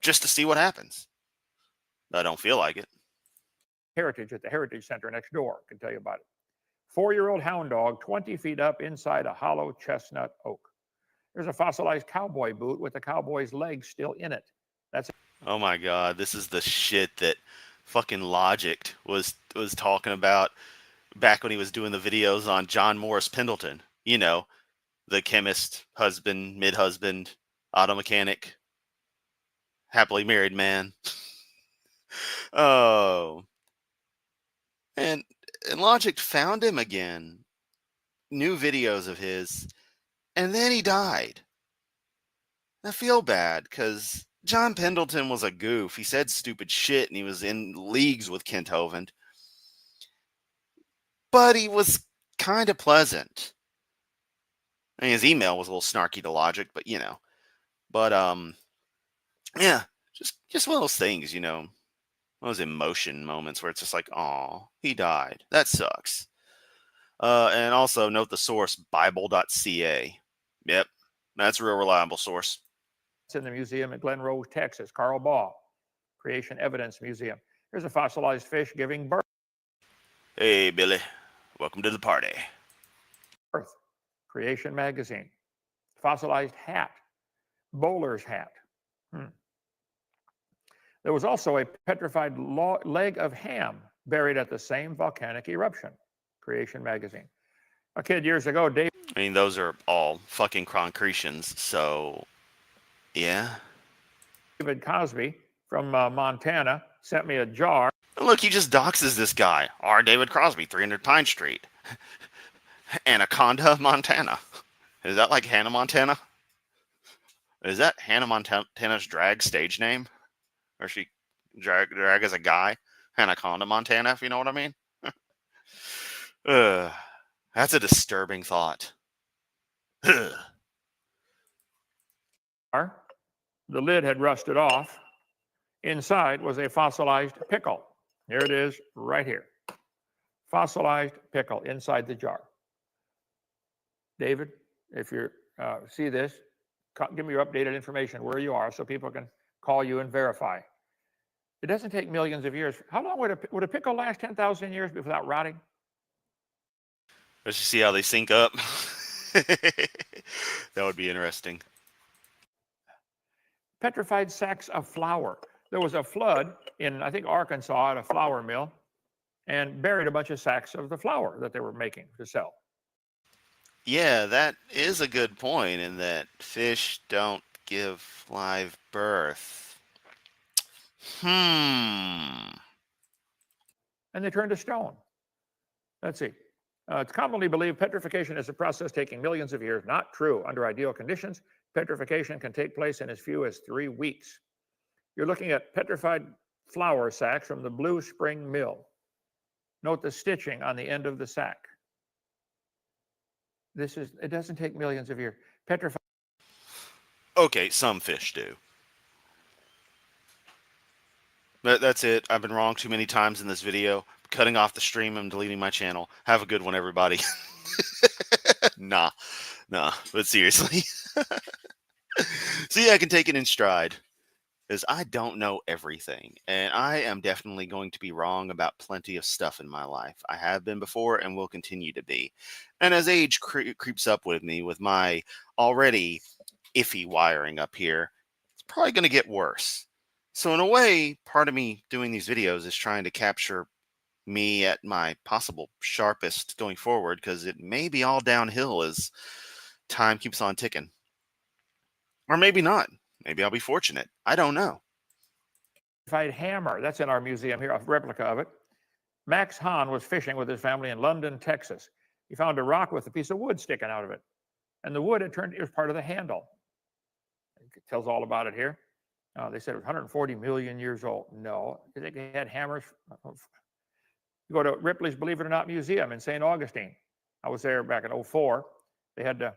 just to see what happens. I don't feel like it. Heritage at the Heritage Center next door. Can tell you about it. 4-year-old hound dog, 20 feet up inside a hollow chestnut oak. There's a fossilized cowboy boot with the cowboy's legs still in it. Oh my God, this is the shit that fucking Logic was talking about back when he was doing the videos on John Morris Pendleton. The chemist, husband, mid-husband, auto mechanic, happily married man. Oh. And Logic found him again. New videos of his. And then he died. I feel bad because John Pendleton was a goof. He said stupid shit and he was in leagues with Kent Hovind. But he was kind of pleasant. I mean, his email was a little snarky to Logic, but But yeah, just one of those things, those emotion moments where it's just like, oh, he died. That sucks. And also note the source, bible.ca. Yep, that's a real reliable source. It's in the museum at Glen Rose, Texas. Carl Baugh, Creation Evidence Museum. Here's a fossilized fish giving birth. Hey, Billy. Welcome to the party. Earth, Creation Magazine. Fossilized hat, bowler's hat. There was also a petrified leg of ham buried at the same volcanic eruption. Creation Magazine. A kid years ago, Dave. I mean, those are all fucking concretions, so yeah. David Cosby from Montana sent me a jar. Look, he just doxes this guy. R. David Crosby, 300 Pine Street. Anaconda, Montana. Is that like Hannah Montana? Is that Hannah Montana's drag stage name? Or she drag as a guy? Anaconda, Montana, if you know what I mean? That's a disturbing thought. The lid had rusted off. Inside was a fossilized pickle. Here it is, right here. Fossilized pickle inside the jar. David, if you see this, give me your updated information where you are so people can call you and verify. It doesn't take millions of years. How long would a pickle last 10,000 years without rotting? Let's just see how they sync up. That would be interesting. Petrified sacks of flour. There was a flood in, I think, Arkansas at a flour mill and buried a bunch of sacks of the flour that they were making to sell. Yeah, that is a good point in that fish don't give live birth. And they turned to stone. Let's see. It's commonly believed petrification is a process taking millions of years. Not true. Under ideal conditions, petrification can take place in as few as 3 weeks. You're looking at petrified flour sacks from the Blue Spring Mill. Note the stitching on the end of the sac. It doesn't take millions of years. Petrified. Okay, some fish do. That's it. I've been wrong too many times in this video. Cutting off the stream and deleting my channel. Have a good one, everybody. Nah. But seriously. See, I can take it in stride. Because I don't know everything. And I am definitely going to be wrong about plenty of stuff in my life. I have been before and will continue to be. And as age creeps up with me, with my already iffy wiring up here, it's probably going to get worse. So in a way, part of me doing these videos is trying to capture me at my possible sharpest going forward, because it may be all downhill as time keeps on ticking. Or maybe not. Maybe I'll be fortunate. I don't know. Hammer. That's in our museum here, a replica of it. Max Hahn was fishing with his family in London, Texas. He found a rock with a piece of wood sticking out of it. And the wood, it was part of the handle. It tells all about it here. They said it was 140 million years old. No, they think they had hammers. You go to Ripley's Believe It or Not Museum in St. Augustine. I was there back in 2004. They had to...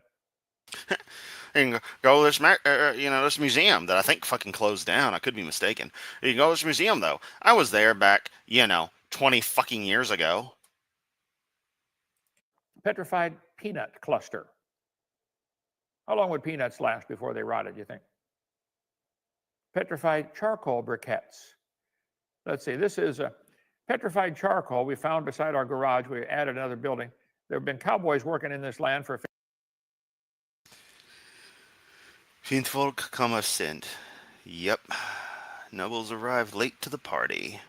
You can go to this, this museum that I think fucking closed down. I could be mistaken. You can go to this museum, though. I was there back, 20 fucking years ago. Petrified peanut cluster. How long would peanuts last before they rotted, you think? Petrified charcoal briquettes. Let's see, this is a petrified charcoal we found beside our garage. We added another building. There have been cowboys working in this land for... Fiendfolk come of sind. Yep. Nobles arrived late to the party.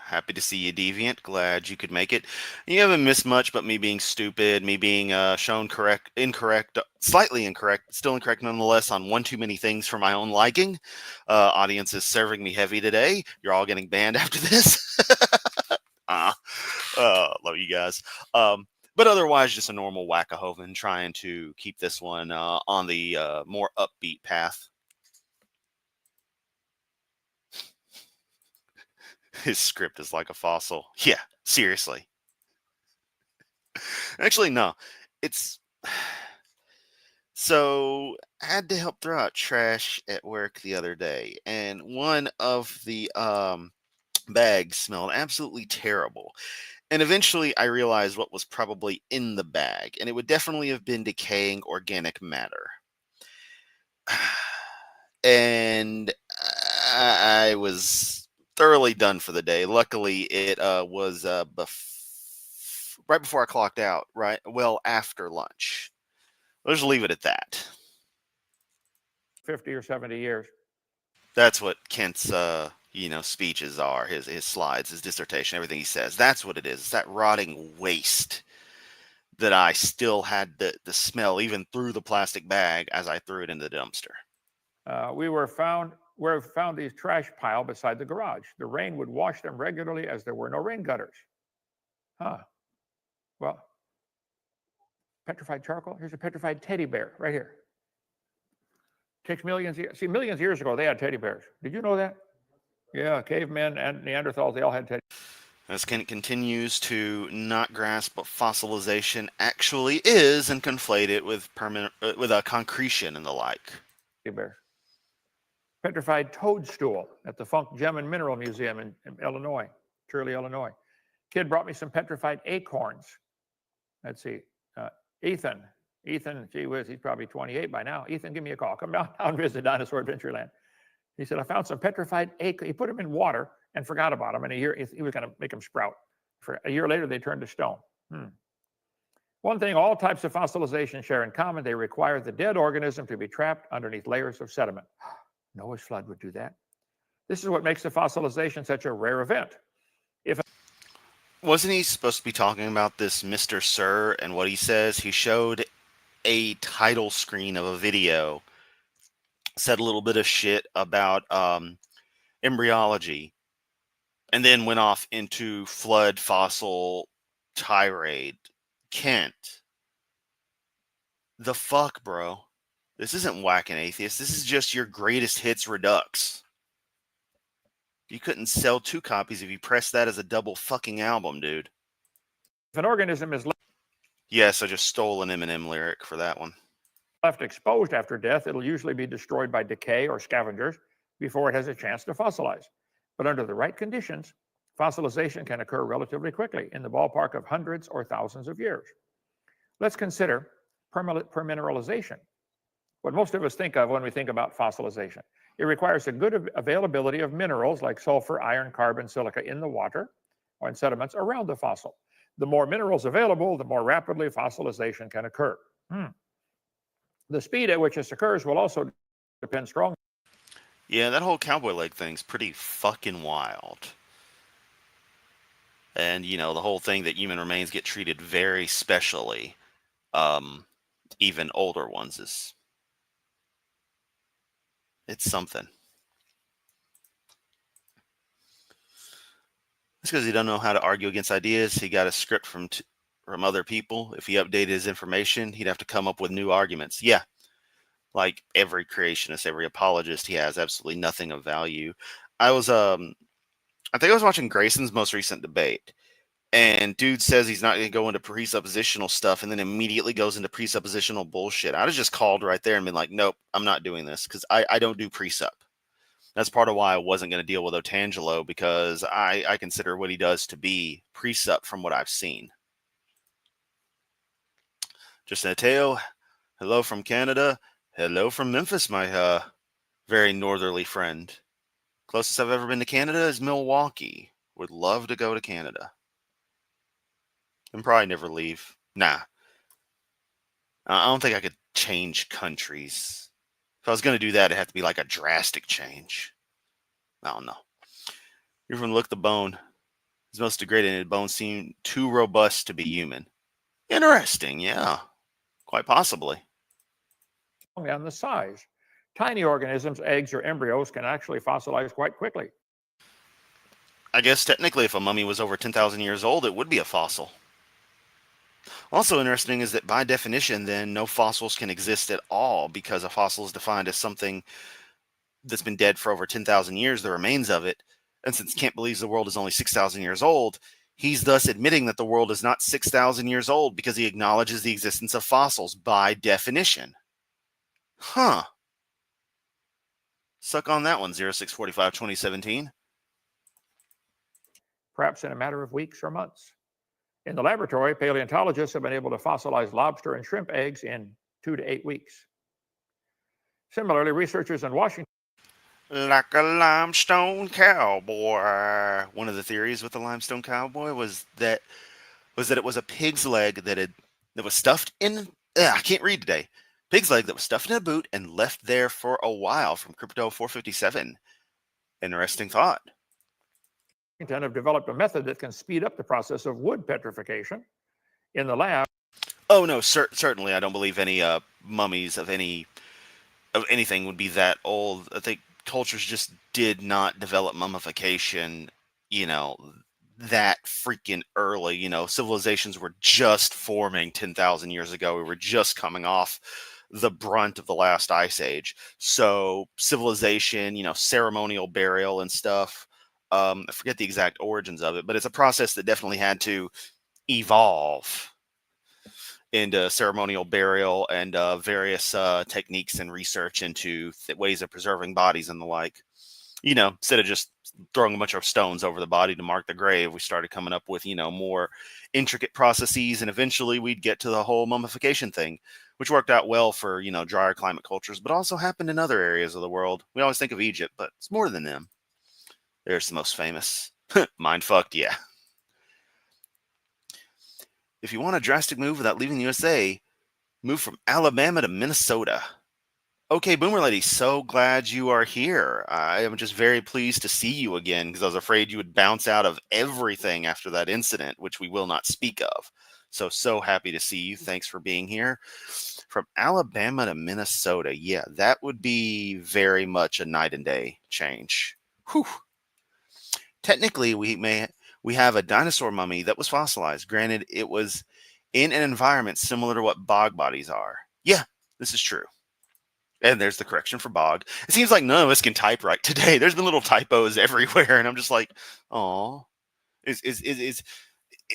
Happy to see you, Deviant. Glad you could make it. You haven't missed much but me being stupid, me being shown incorrect, slightly incorrect, still incorrect nonetheless on one too many things for my own liking. Audience is serving me heavy today. You're all getting banned after this. Love you guys. But otherwise, just a normal whack-a-Hovind trying to keep this one on the more upbeat path. His script is like a fossil. Yeah, seriously. Actually, no. It's... So, I had to help throw out trash at work the other day, and one of the bags smelled absolutely terrible. And eventually, I realized what was probably in the bag, and it would definitely have been decaying organic matter. And I was thoroughly done for the day. Luckily, it was right before I clocked out, right? Well, after lunch. Let's just leave it at that. 50 or 70 years. That's what Kent's, speeches are, his slides, his dissertation, everything he says. That's what it is. It's that rotting waste that I still had the smell even through the plastic bag as I threw it into the dumpster. We found these trash pile beside the garage. The rain would wash them regularly as there were no rain gutters. Well, petrified charcoal. Here's a petrified teddy bear right here. Takes millions of years. See, millions of years ago, they had teddy bears. Did you know that? Yeah, cavemen and Neanderthals, they all had teddy bears. As Kent continues to not grasp what fossilization actually is and conflate it with concretion and the like. Teddy bears. Petrified toadstool at the Funk Gem and Mineral Museum in Illinois, Shirley, Illinois. Kid brought me some petrified acorns. Let's see, Ethan, gee whiz, he's probably 28 by now. Ethan, give me a call. Come down and visit Dinosaur Adventureland. He said, I found some petrified acorns. He put them in water and forgot about them. And he was going to make them sprout. For a year later, they turned to stone. One thing all types of fossilization share in common, they require the dead organism to be trapped underneath layers of sediment. Noah's flood would do that. This is what makes the fossilization such a rare event. Wasn't he supposed to be talking about this Mr. Sir and what he says? He showed a title screen of a video, said a little bit of shit about embryology, and then went off into flood fossil tirade. Kent, the fuck, bro? This isn't Whack an Atheist. This is just your greatest hits redux. You couldn't sell 2 copies if you pressed that as a double fucking album, dude. If an organism is Yes, I just stole an Eminem lyric for that one. left exposed after death, it'll usually be destroyed by decay or scavengers before it has a chance to fossilize. But under the right conditions, fossilization can occur relatively quickly, in the ballpark of hundreds or thousands of years. Let's consider permineralization, what most of us think of when we think about fossilization. It requires a good availability of minerals like sulfur, iron, carbon, silica in the water or in sediments around the fossil. The more minerals available, the more rapidly fossilization can occur. The speed at which this occurs will also depend strongly. Yeah, that whole cowboy leg thing's pretty fucking wild. And, you know, the whole thing that human remains get treated very specially, even older ones, it's something. It's because he doesn't know how to argue against ideas. He got a script from other people. If he updated his information, he'd have to come up with new arguments. Yeah, like every creationist, every apologist, he has absolutely nothing of value. I think I was watching Grayson's most recent debate, and dude says he's not going to go into presuppositional stuff, and then immediately goes into presuppositional bullshit. I'd have just called right there and been like, nope, I'm not doing this, because I don't do presup. That's part of why I wasn't going to deal with Otangelo, because I consider what he does to be presup from what I've seen. Just a tale. Hello from Canada. Hello from Memphis, my very northerly friend. Closest I've ever been to Canada is Milwaukee. Would love to go to Canada. And probably never leave. Nah. I don't think I could change countries. If I was going to do that, it'd have to be like a drastic change. I don't know. You're from Look the Bone. His most degraded bones seem too robust to be human. Interesting, yeah. Quite possibly. On the size. Tiny organisms, eggs or embryos, can actually fossilize quite quickly. I guess technically if a mummy was over 10,000 years old, it would be a fossil. Also interesting is that by definition, then, no fossils can exist at all, because a fossil is defined as something that's been dead for over 10,000 years, the remains of it. And since Kant believes the world is only 6,000 years old, he's thus admitting that the world is not 6,000 years old, because he acknowledges the existence of fossils by definition. Huh. Suck on that one, 0645 2017. Perhaps in a matter of weeks or months. In the laboratory, paleontologists have been able to fossilize lobster and shrimp eggs in 2 to 8 weeks. Similarly, researchers in Washington, like a limestone cowboy. One of the theories with the limestone cowboy was that it was a pig's leg that was stuffed in. I can't read today. Pig's leg that was stuffed in a boot and left there for a while from Crypto 457. Interesting thought. have developed a method that can speed up the process of wood petrification in the lab. Oh no, certainly I don't believe any mummies of anything would be that old. I think cultures just did not develop mummification, that freaking early. Civilizations were just forming 10,000 years ago. We were just coming off the brunt of the last ice age. So civilization, ceremonial burial and stuff. I forget the exact origins of it, but it's a process that definitely had to evolve into ceremonial burial and various techniques and research into ways of preserving bodies and the like. Instead of just throwing a bunch of stones over the body to mark the grave, we started coming up with, more intricate processes, and eventually we'd get to the whole mummification thing, which worked out well for, drier climate cultures, but also happened in other areas of the world. We always think of Egypt, but it's more than them. There's the most famous. Mind fucked, yeah. If you want a drastic move without leaving the USA, move from Alabama to Minnesota. Okay, Boomer Lady, so glad you are here. I am just very pleased to see you again, because I was afraid you would bounce out of everything after that incident, which we will not speak of. So happy to see you. Thanks for being here. From Alabama to Minnesota. Yeah, that would be very much a night and day change. Whew. Technically, we have a dinosaur mummy that was fossilized. Granted, it was in an environment similar to what bog bodies are. Yeah, this is true. And there's the correction for bog. It seems like none of us can type right today. There's been little typos everywhere, and I'm just like, oh, is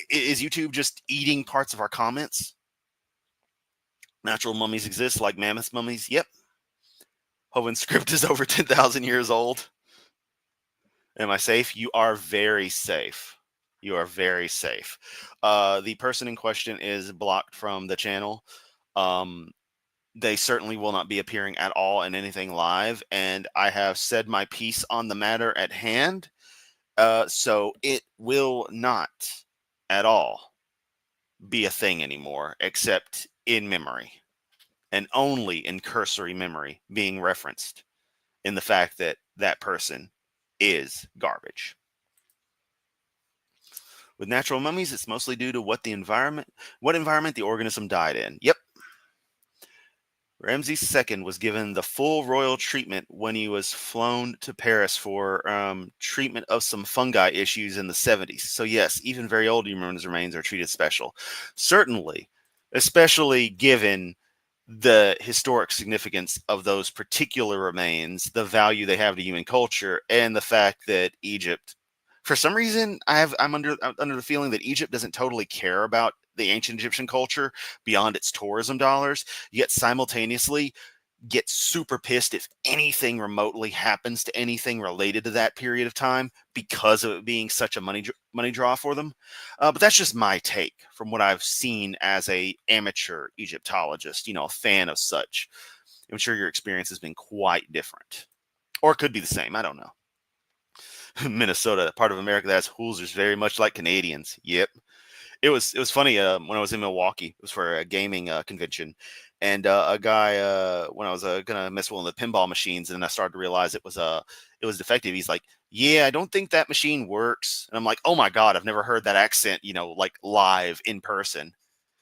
Is YouTube just eating parts of our comments? Natural mummies exist like mammoth mummies. Yep. Hovind's script is over 10,000 years old. Am I safe? You are very safe. You are very safe. The person in question is blocked from the channel. They certainly will not be appearing at all in anything live, and I have said my piece on the matter at hand. So it will not at all be a thing anymore, except in memory, and only in cursory memory being referenced in the fact that that person is garbage. With natural mummies, it's mostly due to what environment the organism died in. Yep. Ramses II was given the full royal treatment when he was flown to Paris for treatment of some fungi issues in the 70s. So yes, even very old humans' remains are treated special. Certainly, especially given the historic significance of those particular remains, the value they have to human culture, and the fact that Egypt, for some reason, I'm under the feeling that Egypt doesn't totally care about the ancient Egyptian culture beyond its tourism dollars, yet simultaneously get super pissed if anything remotely happens to anything related to that period of time because of it being such a money draw for them. But that's just my take from what I've seen as a amateur Egyptologist, a fan of such. I'm sure your experience has been quite different, or it could be the same. I don't know. Minnesota, part of America that has Hoosiers very much like Canadians. Yep. It was funny when I was in Milwaukee. It was for a gaming convention, and a guy when I was gonna mess with one of the pinball machines, and I started to realize it was defective. He's like, "Yeah, I don't think that machine works." And I'm like, "Oh my god, I've never heard that accent, like live in person."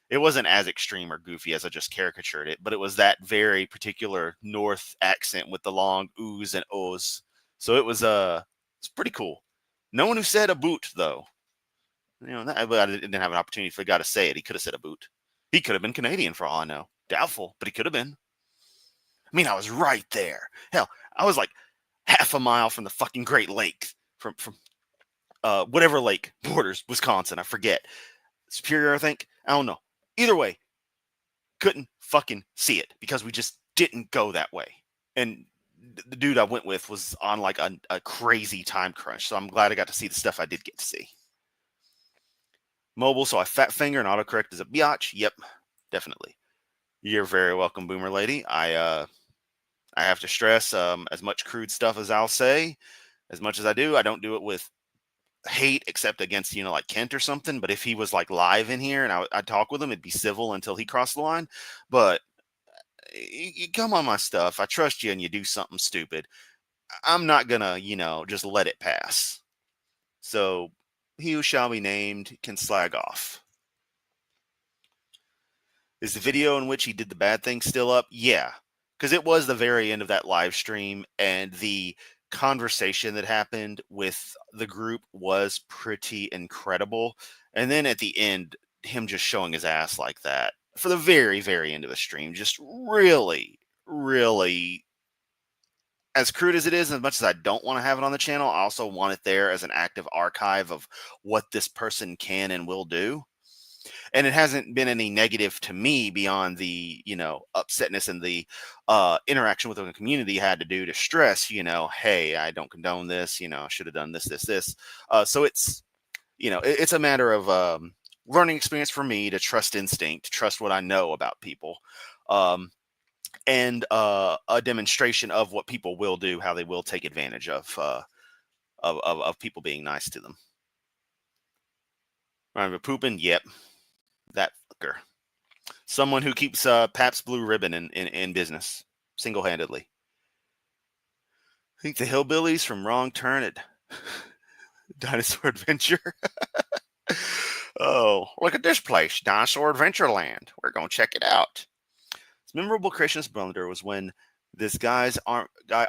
It wasn't as extreme or goofy as I just caricatured it, but it was that very particular North accent with the long oohs and ohs. So it's pretty cool. No one who said a boot though. I didn't have an opportunity for the guy to say it. He could have said a boot. He could have been Canadian for all I know. Doubtful, but he could have been. I mean, I was right there. Hell, I was like half a mile from the fucking Great Lake, from whatever lake borders Wisconsin. I forget. Superior, I think. I don't know. Either way, couldn't fucking see it because we just didn't go that way. And the dude I went with was on like a crazy time crunch. So I'm glad I got to see the stuff I did get to see. Mobile, so I fat finger and autocorrect is a biatch. Yep, definitely. You're very welcome, Boomer Lady. I have to stress, as much crude stuff as I'll say, as much as I do, I don't do it with hate except against, like Kent or something. But if he was like live in here and I'd talk with him, it'd be civil until he crossed the line. But you come on my stuff. I trust you and you do something stupid. I'm not gonna, just let it pass. So he who shall be named can slag off. Is the video in which he did the bad thing still up? Yeah, because it was the very end of that live stream, and the conversation that happened with the group was pretty incredible. And then at the end, him just showing his ass like that for the very, very end of the stream, just really, really, as crude as it is, as much as I don't want to have it on the channel, I also want it there as an active archive of what this person can and will do. And it hasn't been any negative to me beyond the upsetness and the interaction with the community had to do to stress, hey, I don't condone this, I should have done this. So it's it's a matter of learning experience for me to trust instinct, to trust what I know about people, and a demonstration of what people will do, how they will take advantage of people being nice to them. Remember pooping? Yep. That fucker. Someone who keeps Pabst Blue Ribbon in business single-handedly. I think the hillbillies from Wrong Turn at Dinosaur Adventure. Oh, look at this place, Dinosaur Adventure Land. We're going to check it out. Its memorable Christmas blunder was when this guy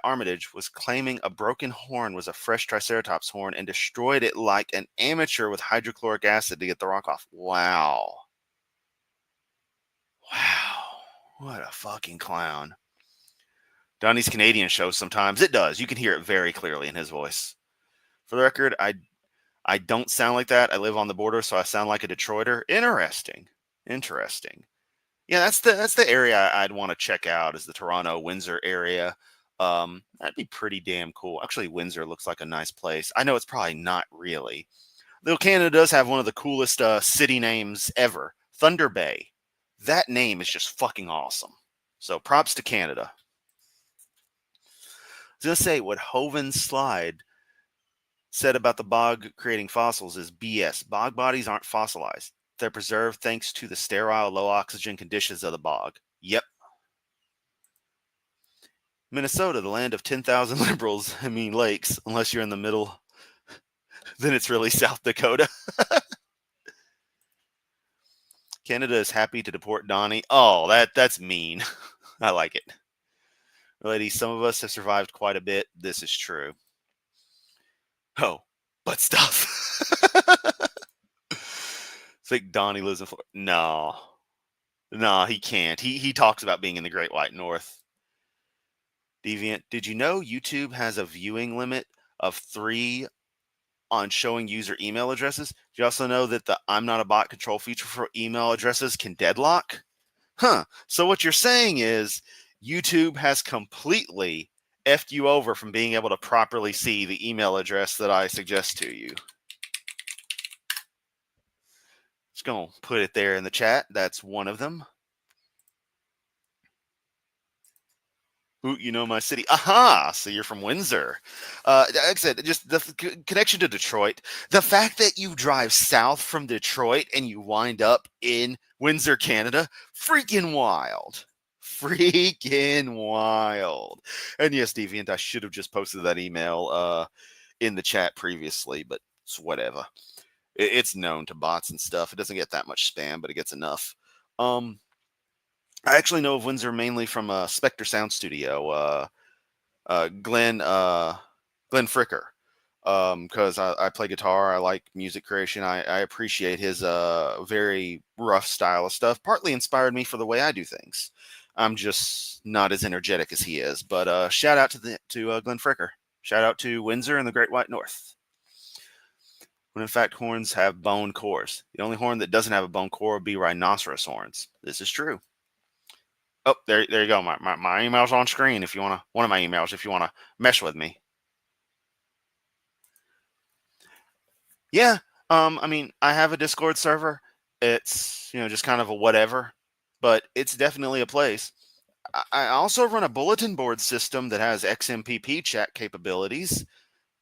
Armitage was claiming a broken horn was a fresh Triceratops horn and destroyed it like an amateur with hydrochloric acid to get the rock off. Wow. Wow, what a fucking clown. Donnie's Canadian shows sometimes. It does. You can hear it very clearly in his voice. For the record, I I don't sound like that. I live on the border, so I sound like a Detroiter. Interesting. Yeah, that's the area I'd want to check out, is the Toronto, Windsor area. That'd be pretty damn cool. Actually, Windsor looks like a nice place. I know it's probably not really. Though Canada does have one of the coolest city names ever, Thunder Bay. That name is just fucking awesome. So props to Canada. I was going to say, what Hovind Slide said about the bog creating fossils is BS. Bog bodies aren't fossilized. They're preserved thanks to the sterile, low oxygen conditions of the bog. Yep. Minnesota, the land of 10,000 liberals, lakes, unless you're in the middle, then it's really South Dakota. Canada is happy to deport Donnie. Oh, that's mean. I like it. Ladies, some of us have survived quite a bit. This is true. Oh, but stuff. It's like Donnie lives in Florida. No, he can't. He talks about being in the Great White North. Deviant, did you know YouTube has a viewing limit of 3 on showing user email addresses? Did you also know that the I'm not a bot control feature for email addresses can deadlock? Huh. So what you're saying is YouTube has completely effed you over from being able to properly see the email address that I suggest to you. Just going to put it there in the chat. That's one of them. Ooh, you know my city. Aha! So you're from Windsor. Like I said, just the connection to Detroit. The fact that you drive south from Detroit and you wind up in Windsor, Canada, freaking wild. Freaking wild. And yes, Deviant, I should have just posted that email in the chat previously, but it's whatever. It's known to bots and stuff. It doesn't get that much spam, but it gets enough. I actually know of Windsor mainly from Spectre Sound Studio. Glenn Fricker, because I play guitar. I like music creation. I appreciate his very rough style of stuff. Partly inspired me for the way I do things. I'm just not as energetic as he is. But shout out to Glenn Fricker. Shout out to Windsor and the Great White North. When in fact horns have bone cores. The only horn that doesn't have a bone core would be rhinoceros horns. This is true. Oh, there you go. My email's on screen. If you want to, one of my emails, if you want to mesh with me. Yeah. I have a Discord server. It's, just kind of a whatever, but it's definitely a place. I also run a bulletin board system that has XMPP chat capabilities,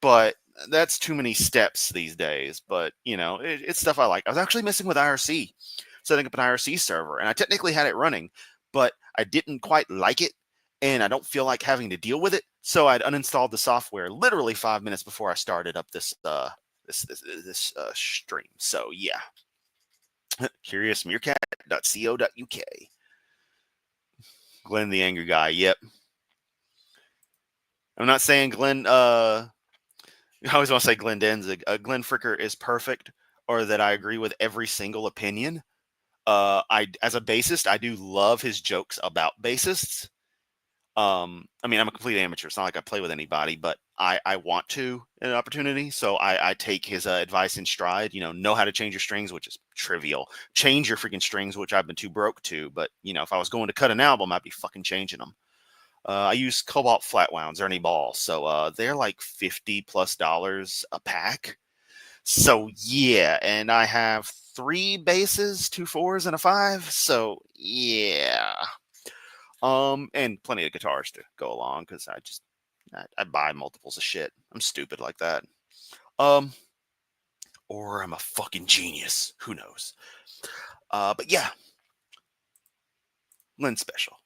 but that's too many steps these days. But, it's stuff I like. I was actually messing with IRC, setting up an IRC server, and I technically had it running, but I didn't quite like it, and I don't feel like having to deal with it. So I'd uninstalled the software literally 5 minutes before I started up this stream. So yeah, curiousmeerkat.co.uk. Glenn the angry guy. Yep. I'm not saying Glenn. I always want to say Glenn Danzig. Glenn Fricker is perfect, or that I agree with every single opinion. As a bassist, I do love his jokes about bassists. I'm a complete amateur. It's not like I play with anybody, but I want to an opportunity. So I take his advice in stride, know how to change your strings, which is trivial. Change your freaking strings, which I've been too broke to. But, if I was going to cut an album, I'd be fucking changing them. I use Cobalt Flatwounds, Ernie Ball. So they're like $50+ a pack. So yeah, and I have 3 basses, 2 4s, and a 5. So yeah. And plenty of guitars to go along, because I buy multiples of shit. I'm stupid like that. Or I'm a fucking genius. Who knows? But yeah. Lynn Special.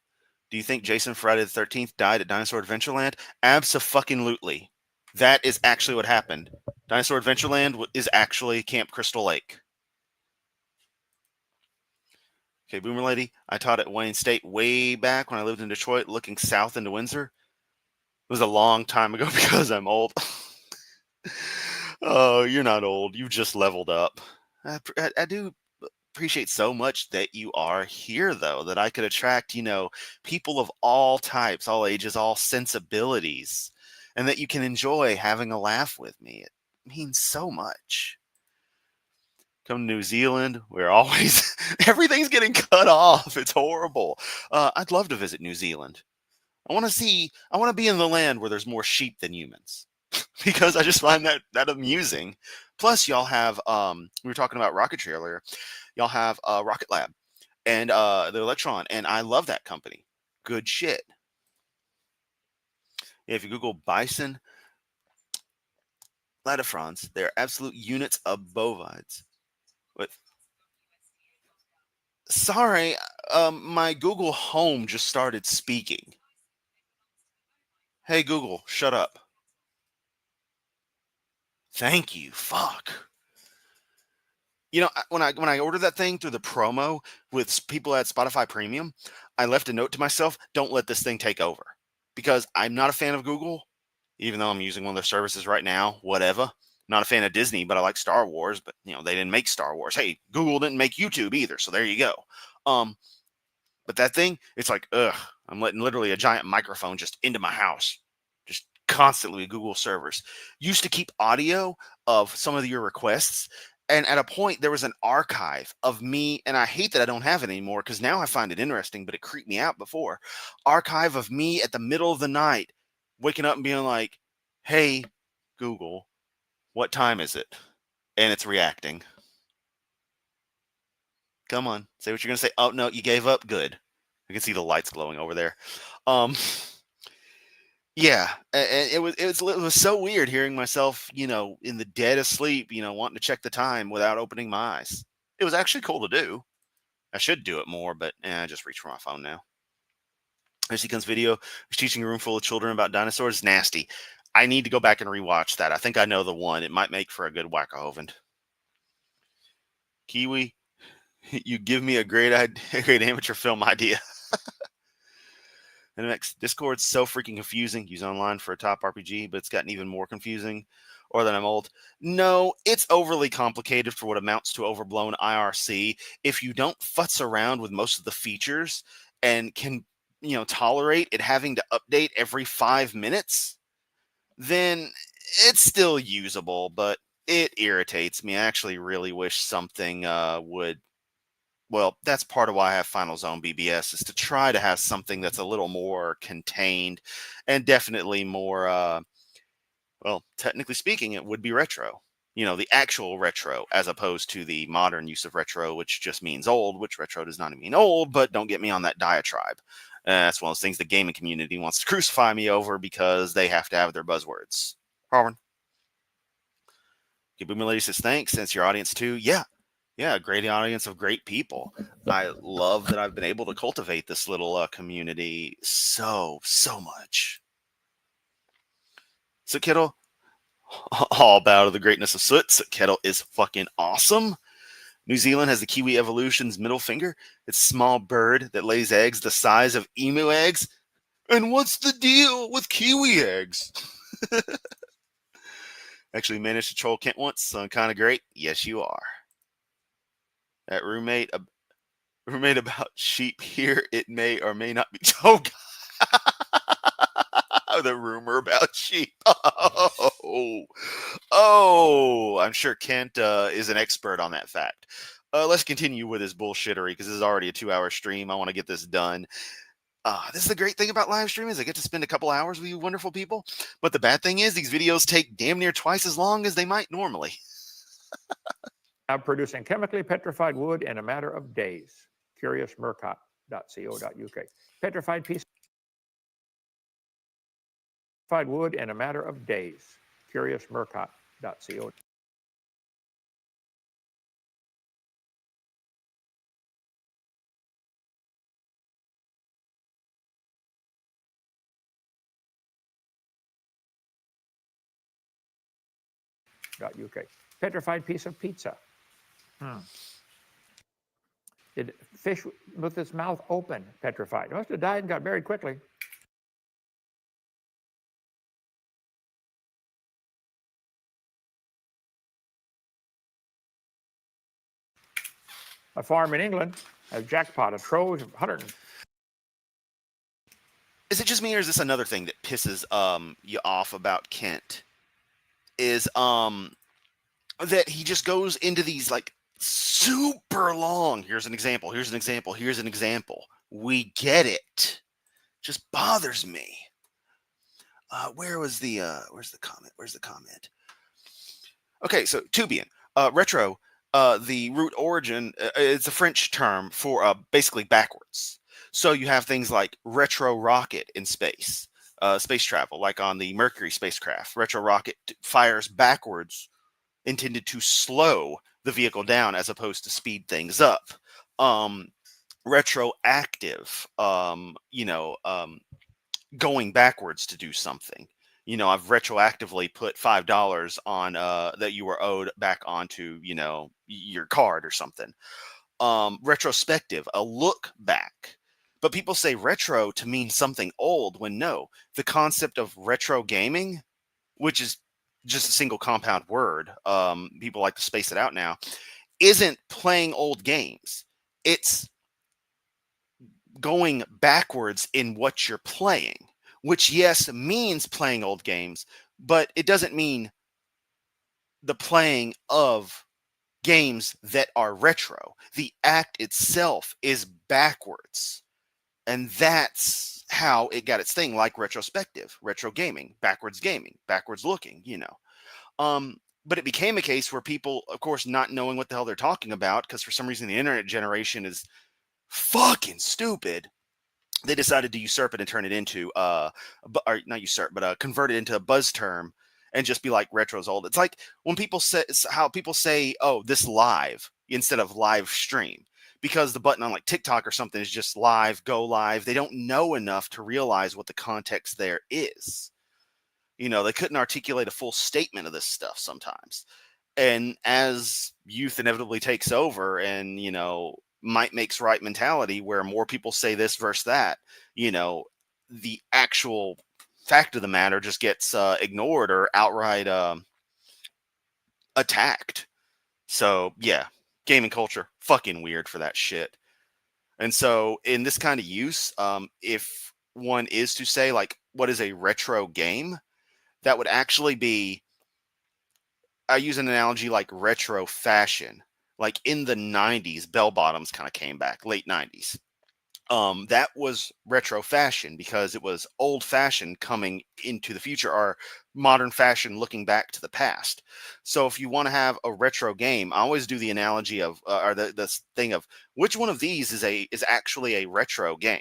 Do you think Jason Friday the 13th died at Dinosaur Adventureland? Abso-fucking-lutely. That is actually what happened. Dinosaur Adventureland is actually Camp Crystal Lake. Okay, Boomer Lady, I taught at Wayne State way back when I lived in Detroit, looking south into Windsor. It was a long time ago because I'm old. Oh, you're not old. You just leveled up. I do appreciate so much that you are here, though, that I could attract, people of all types, all ages, all sensibilities, and that you can enjoy having a laugh with me. means so much. Come to New Zealand, we're always everything's getting cut off. It's horrible. I'd love to visit New Zealand. I want to be in the land where there's more sheep than humans because I just find that amusing. Plus, y'all have we were talking about rocketry earlier. Y'all have Rocket Lab and the Electron, and I love that company. Good shit. If you Google bison latifrons, they're absolute units of bovides. But sorry, my Google Home just started speaking. Hey Google, shut up. Thank you. Fuck. You know, when I ordered that thing through the promo with people at Spotify Premium, I left a note to myself: don't let this thing take over, because I'm not a fan of Google, even though I'm using one of their services right now. Whatever. Not a fan of Disney, but I like Star Wars. But they didn't make Star Wars. Hey, Google didn't make YouTube either, so there you go. But that thing, it's like, ugh, I'm letting literally a giant microphone just into my house, just constantly with Google servers. Used to keep audio of some of your requests. And at a point, there was an archive of me, and I hate that I don't have it anymore because now I find it interesting, but it creeped me out before. Archive of me at the middle of the night, waking up and being like, hey, Google, what time is it? And it's reacting. Come on, say what you're going to say. Oh, no, you gave up? Good. I can see the lights glowing over there. Yeah, and it was so weird hearing myself, in the dead of sleep, wanting to check the time without opening my eyes. It was actually cool to do. I should do it more, but I just reach for my phone now. There's Sequence video. He's teaching a room full of children about dinosaurs. Nasty. I need to go back and rewatch that. I think I know the one. It might make for a good whack Hovind. Kiwi, you give me a great amateur film idea. And next, Discord's so freaking confusing. Use online for a top RPG, but it's gotten even more confusing. Or that I'm old. No, it's overly complicated for what amounts to overblown IRC. If you don't futz around with most of the features and can, tolerate it having to update every 5 minutes, then it's still usable, but it irritates me. I actually really wish something would. Well, that's part of why I have Final Zone BBS, is to try to have something that's a little more contained and definitely more, well, technically speaking, it would be retro. The actual retro, as opposed to the modern use of retro, which just means old, which retro does not mean old, but don't get me on that diatribe. That's one of those things the gaming community wants to crucify me over because they have to have their buzzwords. Harvard. Boomer Lady says, thanks, since your audience too. Yeah, a great audience of great people. I love that I've been able to cultivate this little community so much. So Kittle, all about the greatness of Soot. So Kettle is fucking awesome. New Zealand has the Kiwi evolution's middle finger. It's a small bird that lays eggs the size of emu eggs. And what's the deal with Kiwi eggs? Actually managed to troll Kent once, so I'm kind of great. Yes, you are. That roommate about sheep here, it may or may not be. Oh, God. The rumor about sheep. I'm sure Kent is an expert on that fact. Let's continue with his bullshittery because this is already a 2-hour stream. I want to get this done. This is the great thing about live streaming, is I get to spend a couple hours with you wonderful people. But the bad thing is these videos take damn near twice as long as they might normally. Now producing chemically petrified wood in a matter of days. CuriousMurcott.co.uk. Petrified piece of wood in a matter of days. CuriousMurcott.co. .uk. Petrified piece of pizza. Did fish with its mouth open petrified? It must have died and got buried quickly. A farm in England has jackpot a trove of 100. Is it just me, or is this another thing that pisses you off about Kent? Is that he just goes into these like super long. Here's an example. Here's an example. Here's an example. We get it. Just bothers me. Where's the comment? Where's the comment? Okay, so Tubian, retro, the root origin, it's a French term for basically backwards. So you have things like retro rocket in space, space travel, like on the Mercury spacecraft. Retro rocket fires backwards, intended to slow the vehicle down as opposed to speed things up. Retroactive, going backwards to do something. I've retroactively put $5 on that you were owed back onto, your card or something. Retrospective, a look back. But people say retro to mean something old when no, the concept of retro gaming, which is just a single compound word, people like to space it out now, isn't playing old games. It's going backwards in what you're playing, which, yes, means playing old games, but it doesn't mean the playing of games that are retro. The act itself is backwards. And that's how it got its thing, like retrospective, retro gaming, backwards looking, But it became a case where people, of course, not knowing what the hell they're talking about, because for some reason the internet generation is fucking stupid. They decided to usurp it and turn it into, or not usurp, but convert it into a buzz term and just be like retro's old. It's like when people say, how people say, oh, this live instead of live stream, because the button on like TikTok or something is just live, go live. They don't know enough to realize what the context there is. They couldn't articulate a full statement of this stuff sometimes. And as youth inevitably takes over and, might makes right mentality where more people say this versus that, the actual fact of the matter just gets ignored or outright attacked. So yeah, gaming culture, fucking weird for that shit. And so in this kind of use, if one is to say like, what is a retro game? That would actually be, I use an analogy like retro fashion. Like in the 90s, bell bottoms kind of came back, late 90s. That was retro fashion because it was old fashion coming into the future, or modern fashion looking back to the past. So if you want to have a retro game, I always do the analogy of, or the thing of, which one of these is actually a retro game?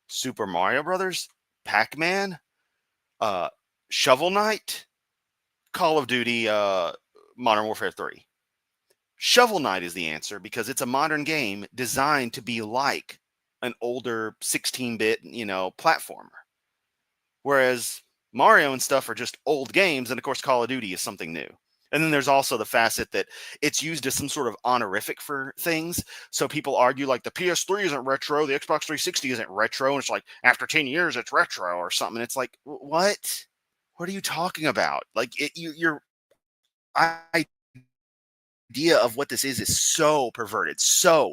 Super Mario Brothers, Pac-Man, Shovel Knight, Call of Duty, Modern Warfare 3. Shovel Knight is the answer because it's a modern game designed to be like an older 16-bit, platformer. Whereas Mario and stuff are just old games, and of course Call of Duty is something new. And then there's also the facet that it's used as some sort of honorific for things. So people argue like the PS3 isn't retro, the Xbox 360 isn't retro, and it's like after 10 years it's retro or something. It's like, what? What are you talking about? Like your idea of what this is so perverted, so,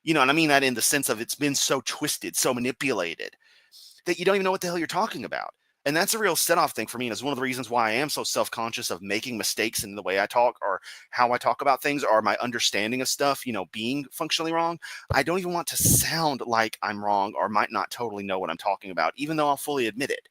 and I mean that in the sense of it's been so twisted, so manipulated that you don't even know what the hell you're talking about. And that's a real set-off thing for me, and it's one of the reasons why I am so self-conscious of making mistakes in the way I talk or how I talk about things or my understanding of stuff, being functionally wrong. I don't even want to sound like I'm wrong or might not totally know what I'm talking about, even though I'll fully admit it.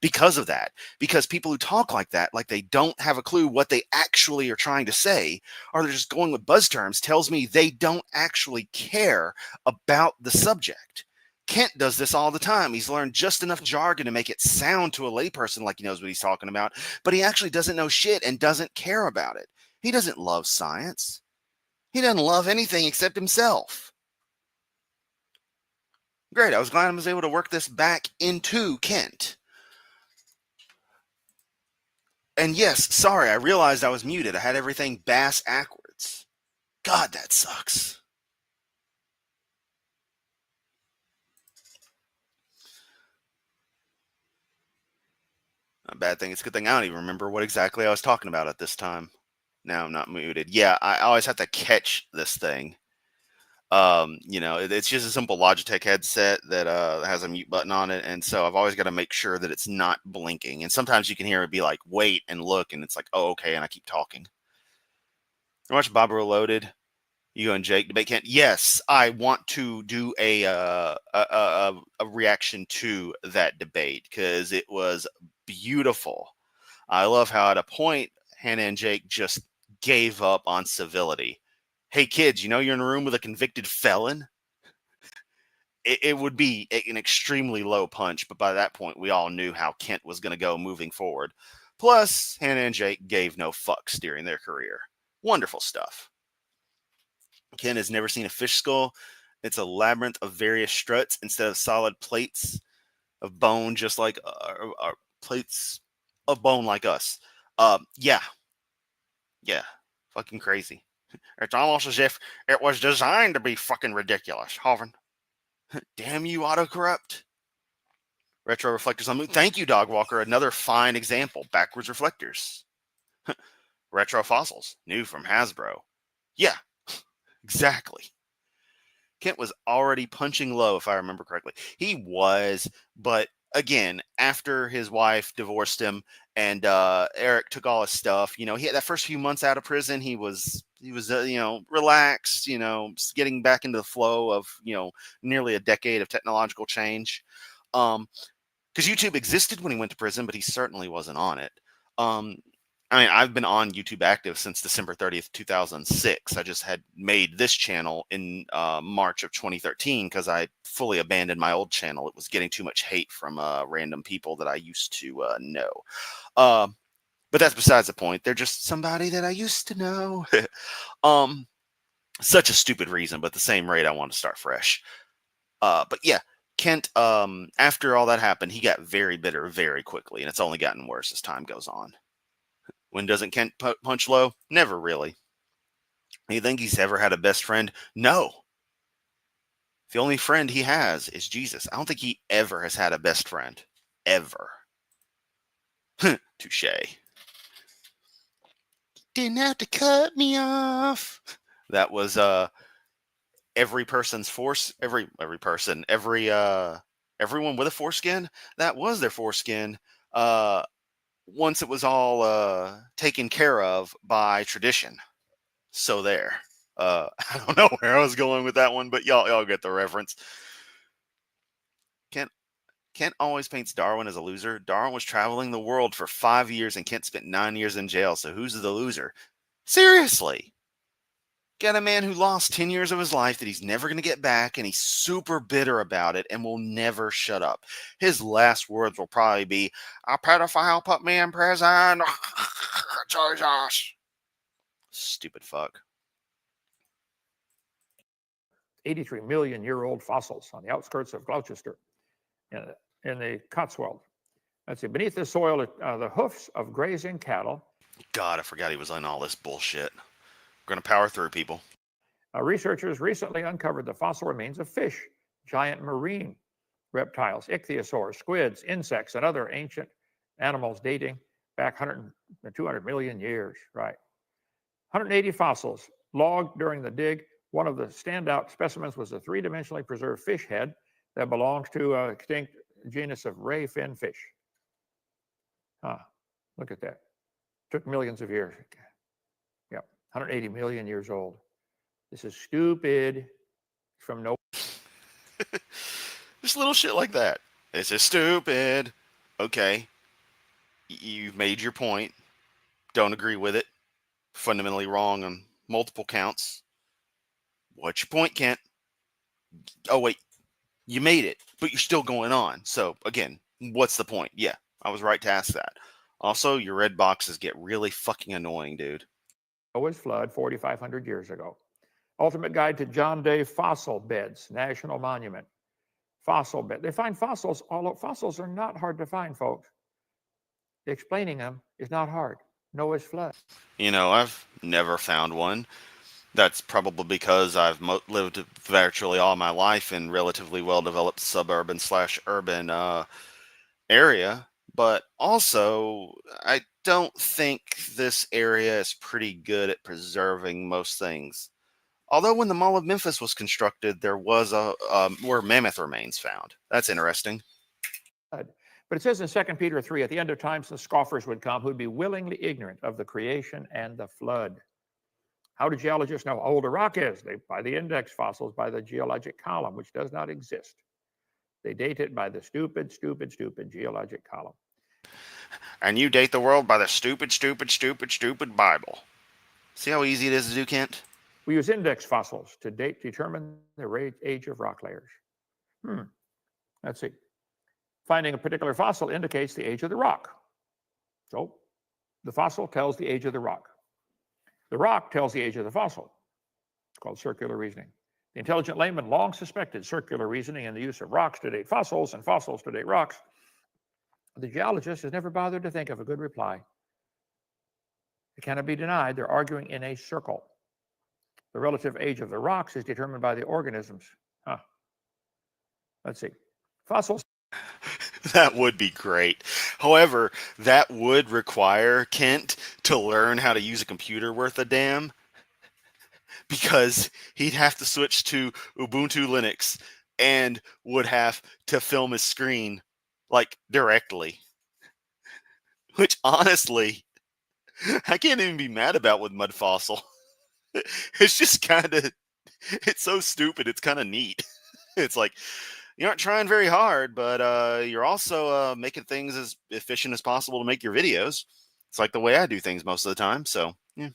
Because of that, because people who talk like that, like they don't have a clue what they actually are trying to say, or they're just going with buzz terms, tells me they don't actually care about the subject. Kent does this all the time. He's learned just enough jargon to make it sound to a layperson like he knows what he's talking about, but he actually doesn't know shit and doesn't care about it. He doesn't love science. He doesn't love anything except himself. Great. I was glad I was able to work this back into Kent. And yes, sorry, I realized I was muted. I had everything bass backwards. God, that sucks. A bad thing. It's a good thing I don't even remember what exactly I was talking about at this time. Now I'm not muted. Yeah, I always have to catch this thing. It's just a simple Logitech headset that has a mute button on it, and so I've always got to make sure that it's not blinking. And sometimes you can hear it be like, wait and look, and it's like, oh, okay, and I keep talking. watch Bob Reloaded? You and Jake debate Kent? Yes, I want to do a reaction to that debate because it was beautiful. I love how at a point Hannah and Jake just gave up on civility. Hey kids, you know you're in a room with a convicted felon? It would be an extremely low punch, but by that point we all knew how Kent was going to go moving forward. Plus, Hannah and Jake gave no fucks during their career. Wonderful stuff. Ken has never seen a fish skull. It's a labyrinth of various struts instead of solid plates of bone, just like plates of bone like us. Yeah, fucking crazy. It's almost as if it was designed to be fucking ridiculous, Hovind. Damn you, autocorrupt. Retro reflectors on the moon. Thank you, Dogwalker. Another fine example. Backwards reflectors. Retro fossils. New from Hasbro. Yeah, exactly. Kent was already punching low, if I remember correctly. He was, but again, after his wife divorced him and Eric took all his stuff, he had that first few months out of prison, he was relaxed, getting back into the flow of, nearly a decade of technological change. Because YouTube existed when he went to prison, but he certainly wasn't on it. I've been on YouTube active since December 30th, 2006. I just had made this channel in March of 2013 because I fully abandoned my old channel. It was getting too much hate from random people that I used to know. But that's besides the point. They're just somebody that I used to know. Such a stupid reason, but the same rate I want to start fresh. But yeah, Kent, after all that happened, he got very bitter very quickly, and it's only gotten worse as time goes on. When doesn't Kent punch low? Never really. You think he's ever had a best friend? No. The only friend he has is Jesus. I don't think he ever has had a best friend. Ever. Touche. Didn't have to cut me off. That was every person's force. Everyone with a foreskin. That was their foreskin. Once it was all taken care of by tradition. So there. I don't know where I was going with that one, but y'all get the reference. Kent always paints Darwin as a loser. Darwin was traveling the world for 5 years and Kent spent 9 years in jail. So who's the loser? Seriously. Got a man who lost 10 years of his life that he's never going to get back, and he's super bitter about it and will never shut up. His last words will probably be, "A pedophile put me in prison." Jesus. Stupid fuck. 83 million year old fossils on the outskirts of Gloucester in the Cotswold. Let's see, beneath the soil, the hoofs of grazing cattle. God, I forgot he was on all this bullshit. We're going to power through, people. Researchers recently uncovered the fossil remains of fish, giant marine reptiles, ichthyosaurs, squids, insects, and other ancient animals dating back 200 million years. Right. 180 fossils logged during the dig. One of the standout specimens was a three-dimensionally preserved fish head that belongs to an extinct genus of ray fin fish. Look at that. Took millions of years. Yep, 180 million years old. This is stupid from no. Just little shit like that. This is stupid. Okay. You've made your point. Don't agree with it. Fundamentally wrong on multiple counts. What's your point, Kent? Oh, wait. You made it, but you're still going on. So, again, what's the point? Yeah, I was right to ask that. Also, your red boxes get really fucking annoying, dude. Noah's flood 4,500 years ago. Ultimate Guide to John Day Fossil Beds, National Monument. Fossil bed. They find fossils. Fossils are not hard to find, folks. Explaining them is not hard. Noah's flood. I've never found one. That's probably because I've lived virtually all my life in relatively well-developed suburban/urban area. But also, I don't think this area is pretty good at preserving most things. Although when the Mall of Memphis was constructed, there was were mammoth remains found. That's interesting. But it says in 2 Peter 3, at the end of times, the scoffers would come who'd be willingly ignorant of the creation and the flood. How do geologists know how old a rock is? By the index fossils, by the geologic column, which does not exist. They date it by the stupid geologic column. And you date the world by the stupid Bible. See how easy it is to do, Kent? We use index fossils to determine the age of rock layers. Let's see. Finding a particular fossil indicates the age of the rock. So the fossil tells the age of the rock. The rock tells the age of the fossil. It's called circular reasoning. The intelligent layman long suspected circular reasoning in the use of rocks to date fossils and fossils to date rocks. The geologist has never bothered to think of a good reply. It cannot be denied they're arguing in a circle. The relative age of the rocks is determined by the organisms. Let's see. Fossils. That would be great. However, that would require Kent to learn how to use a computer worth a damn, because he'd have to switch to Ubuntu Linux and would have to film his screen like directly. Which honestly, I can't even be mad about with Mud Fossil. It's just kind of, it's so stupid, it's kind of neat. It's like, you aren't trying very hard, but you're also making things as efficient as possible to make your videos. It's like the way I do things most of the time, so yeah.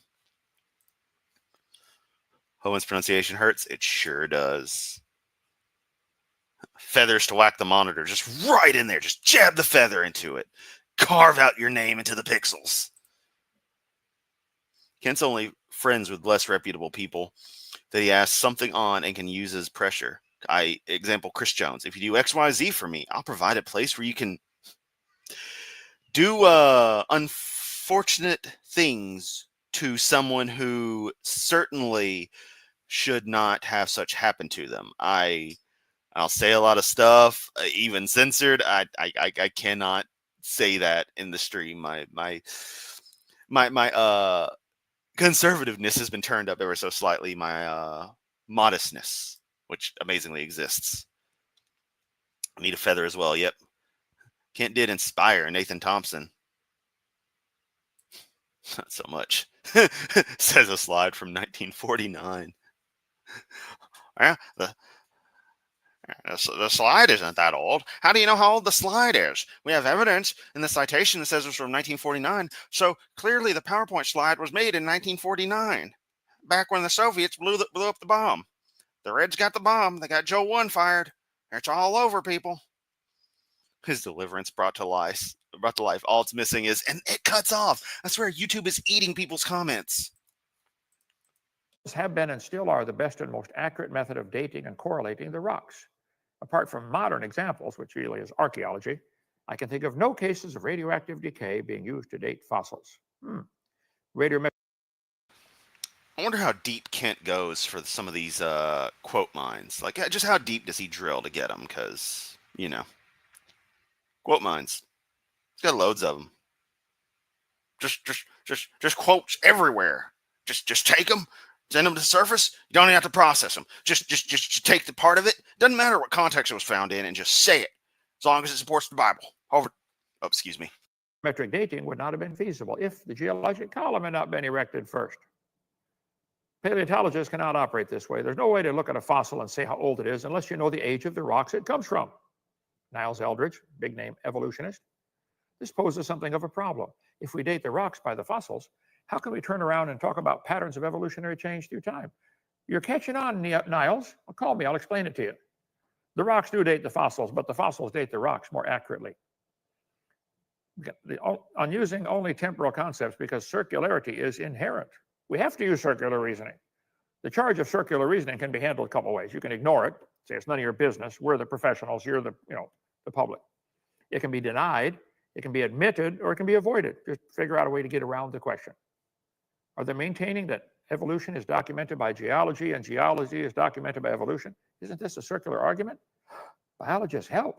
Hovind's pronunciation hurts? It sure does. Feathers to whack the monitor, just right in there, just jab the feather into it. Carve out your name into the pixels. Kent's only friends with less reputable people that he asks something on and can use as pressure. Example, Chris Jones. If you do XYZ for me, I'll provide a place where you can do unfortunate things to someone who certainly should not have such happen to them. I'll say a lot of stuff, even censored. I cannot say that in the stream. My conservativeness has been turned up ever so slightly. My modestness, which amazingly exists. I need a feather as well. Yep. Kent did inspire Nathan Thompson. Not so much. Says a slide from 1949. Yeah, the slide isn't that old. How do you know how old the slide is? We have evidence in the citation that says it's from 1949. So clearly the PowerPoint slide was made in 1949, back when the Soviets blew up the bomb. The Reds got the bomb. They got Joe 1 fired. It's all over, people. His deliverance brought to life. All it's missing is, and it cuts off. I swear YouTube is eating people's comments. Have been and still are the best and most accurate method of dating and correlating the rocks. Apart from modern examples, which really is archaeology, I can think of no cases of radioactive decay being used to date fossils. I wonder how deep Kent goes for some of these quote mines. Like, just how deep does he drill to get them? Because, you know, quote mines. He's got loads of them. Just quotes everywhere. Just take them, send them to the surface. You don't even have to process them. Just take the part of it. Doesn't matter what context it was found in, and just say it, as long as it supports the Bible. Oh, excuse me. Metric dating would not have been feasible if the geologic column had not been erected first. Paleontologists cannot operate this way. There's no way to look at a fossil and say how old it is unless you know the age of the rocks it comes from. Niles Eldredge, big name evolutionist. This poses something of a problem. If we date the rocks by the fossils, how can we turn around and talk about patterns of evolutionary change through time? You're catching on, Niles. Well, call me. I'll explain it to you. The rocks do date the fossils, but the fossils date the rocks more accurately. On using only temporal concepts because circularity is inherent. We have to use circular reasoning. The charge of circular reasoning can be handled a couple ways. You can ignore it, say it's none of your business. We're the professionals. You're the public. It can be denied. It can be admitted, or it can be avoided. Just figure out a way to get around the question. Are they maintaining that evolution is documented by geology and geology is documented by evolution? Isn't this a circular argument? Biologists help.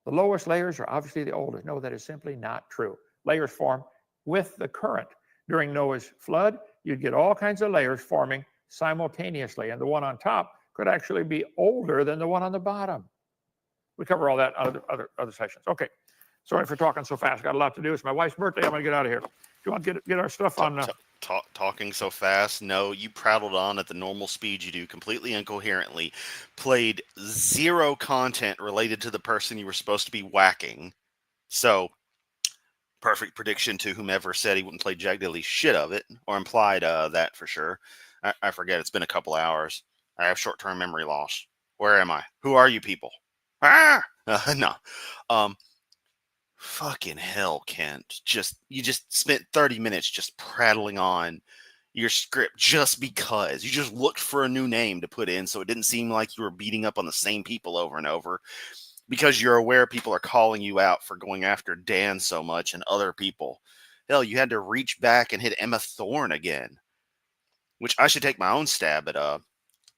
The lowest layers are obviously the oldest. No, that is simply not true. Layers form with the current. During Noah's flood, you'd get all kinds of layers forming simultaneously, and the one on top could actually be older than the one on the bottom. We cover all that other sessions. Okay, sorry for talking so fast. Got a lot to do. It's my wife's birthday. I'm going to get out of here. Do you want to get our stuff on? talking so fast. No, you prattled on at the normal speed you do, completely incoherently, played zero content related to the person you were supposed to be whacking. So, perfect prediction to whomever said he wouldn't play Jack Dilly's shit of it, or implied that for sure. I forget, it's been a couple hours. I have short-term memory loss. Where am I? Who are you people? Ah! No. Um, Fucking hell, Kent. You just spent 30 minutes just prattling on your script just because. You just looked for a new name to put in so it didn't seem like you were beating up on the same people over and over, because you're aware people are calling you out for going after Dan so much and other people. Hell, you had to reach back and hit Emma Thorne again, which I should take my own stab at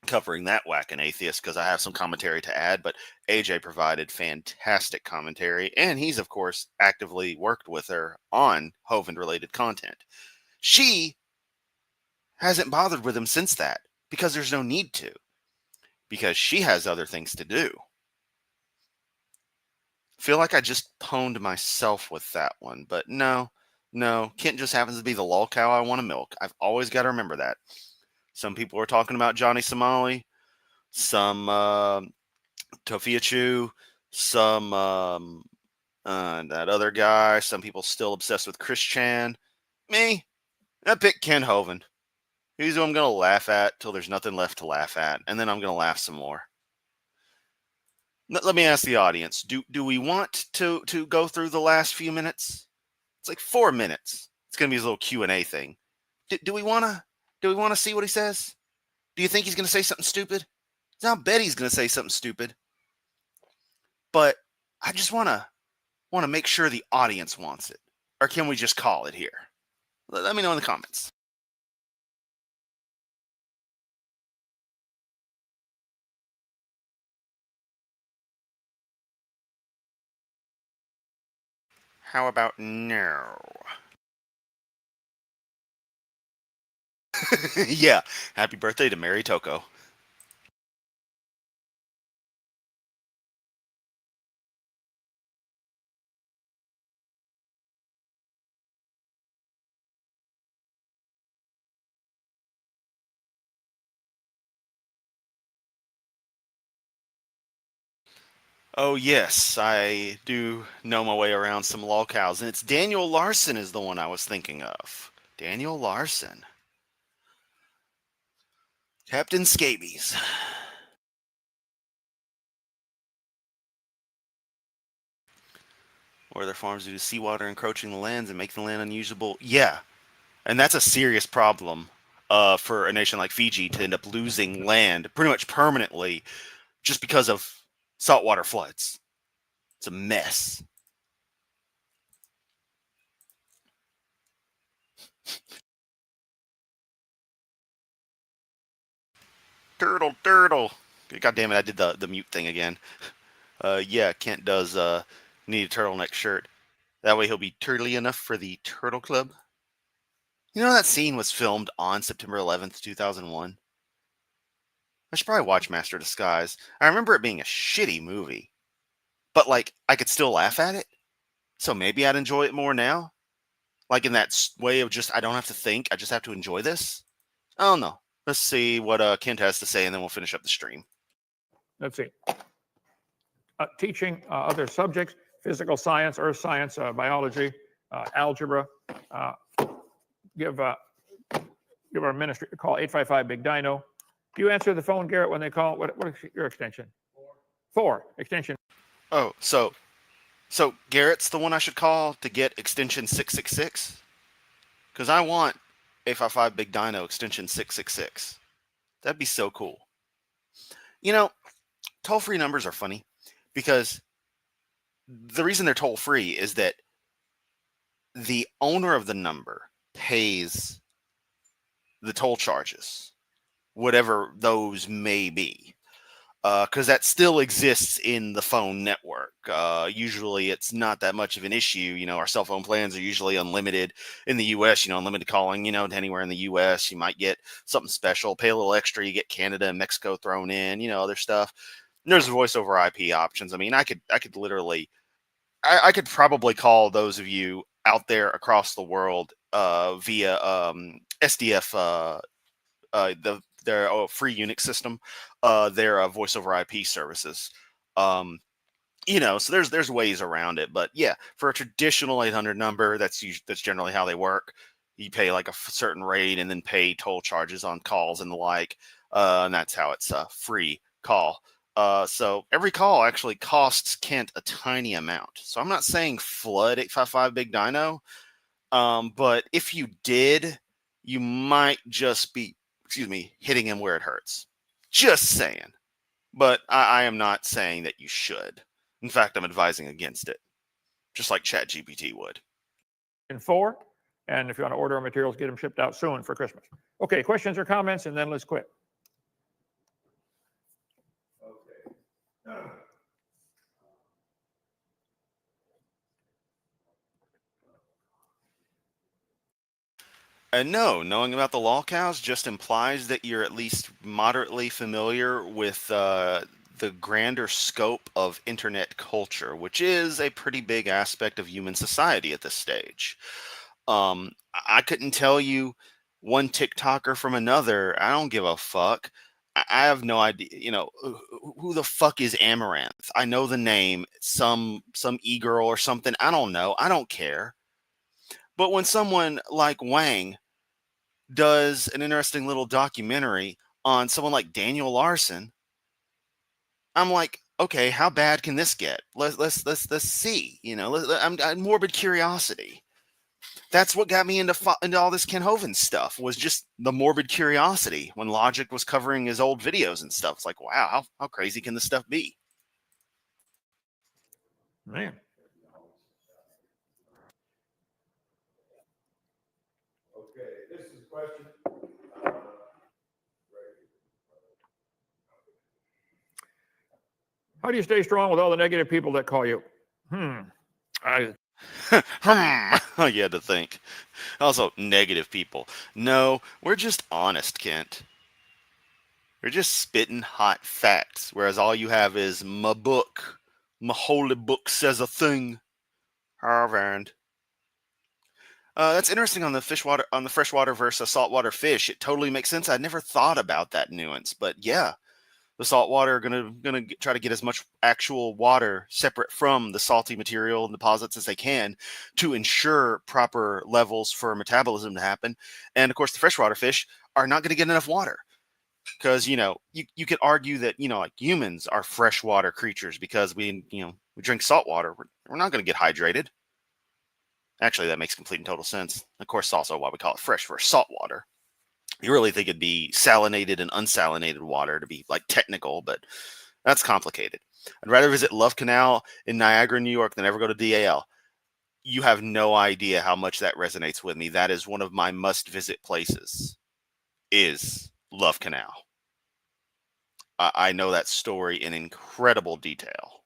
covering that whacking atheist, because I have some commentary to add, but AJ provided fantastic commentary, and he's, of course, actively worked with her on Hovind related content. She hasn't bothered with him since that, because there's no need to, because she has other things to do. Feel like I just pwned myself with that one, but no, Kent just happens to be the lol cow I want to milk. I've always got to remember that. Some people are talking about Johnny Somali, some Tofia Chu, some that other guy. Some people still obsessed with Chris Chan. Me, I pick Ken Hovind. He's who I'm gonna laugh at till there's nothing left to laugh at, and then I'm gonna laugh some more. Let me ask the audience: Do we want to go through the last few minutes? It's like 4 minutes. It's gonna be his little Q&A thing. Do we wanna see what he says? Do you think he's gonna say something stupid? I'll bet he's gonna say something stupid. But I just wanna make sure the audience wants it, or can we just call it here? Let me know in the comments. How about no? Yeah. Happy birthday to Mary Toko. Oh yes, I do know my way around some lolcows, and it's Daniel Larson is the one I was thinking of. Daniel Larson. Captain Scabies. Or their farms due to seawater encroaching the lands and making the land unusable. Yeah, and that's a serious problem for a nation like Fiji to end up losing land pretty much permanently just because of saltwater floods. It's a mess. Turtle, turtle. God damn it, I did the mute thing again. Yeah, Kent does need a turtleneck shirt. That way he'll be turtly enough for the Turtle Club. You know that scene was filmed on September 11th, 2001? I should probably watch Master of Disguise. I remember it being a shitty movie, but like I could still laugh at it. So maybe I'd enjoy it more now. Like in that way of just I don't have to think, I just have to enjoy this. I don't know. Let's see what Kent has to say, and then we'll finish up the stream. Let's see. Teaching other subjects, physical science, earth science, biology, algebra. Give our ministry a call, 855 Big Dino. Do you answer the phone, Garrett, when they call? What is your extension? 4 extension. Oh, so Garrett's the one I should call to get extension 666? Because I want 855 Big Dino extension 666. That'd be so cool. You know, toll-free numbers are funny because the reason they're toll-free is that the owner of the number pays the toll charges, whatever those may be, because that still exists in the phone network. Usually it's not that much of an issue. You know, our cell phone plans are usually unlimited in the US, unlimited calling, to anywhere in the US. You might get something special, pay a little extra, you get Canada and Mexico thrown in, other stuff. And there's voice over IP options. I mean, I could literally, I could probably call those of you out there across the world via SDF, their free Unix system, their voice over IP services. So there's ways around it, but yeah, for a traditional 800 number, that's generally how they work. You pay like a certain rate and then pay toll charges on calls and the like, and that's how it's a free call. So every call actually costs Kent a tiny amount. So I'm not saying flood 855 Big Dino, but if you did, you might just be, hitting him where it hurts. Just saying. But I am not saying that you should. In fact, I'm advising against it, just like ChatGPT would. In 4. And if you want to order our materials, get them shipped out soon for Christmas. Okay, questions or comments, and then let's quit. Okay. And no, knowing about the lolcows just implies that you're at least moderately familiar with the grander scope of internet culture, which is a pretty big aspect of human society at this stage. I couldn't tell you one TikToker from another. I don't give a fuck. I have no idea. Who the fuck is Amaranth? I know the name. Some e-girl or something. I don't know. I don't care. But when someone like Wang does an interesting little documentary on someone like Daniel Larson, I'm like, okay, how bad can this get? Let's see. I'm morbid curiosity. That's what got me into all this Ken Hovind stuff, was just the morbid curiosity when Logic was covering his old videos and stuff. It's like, wow, how crazy can this stuff be? Man. Okay, this is a question. How do you stay strong with all the negative people that call you? You had to think. Also, negative people. No, we're just honest, Kent. We're just spitting hot facts, whereas all you have is my book. My holy book says a thing. Hovind. That's interesting on the freshwater versus saltwater fish. It totally makes sense. I never thought about that nuance, but yeah, the saltwater are gonna try to get as much actual water separate from the salty material and deposits as they can to ensure proper levels for metabolism to happen. And of course, the freshwater fish are not going to get enough water because you could argue that like humans are freshwater creatures because we drink salt water. We're not going to get hydrated. Actually, that makes complete and total sense. Of course, it's also why we call it fresh versus salt water. You really think it'd be salinated and unsalinated water to be like technical, but that's complicated. I'd rather visit Love Canal in Niagara, New York than ever go to DAL. You have no idea how much that resonates with me. That is one of my must-visit places, is Love Canal. I know that story in incredible detail.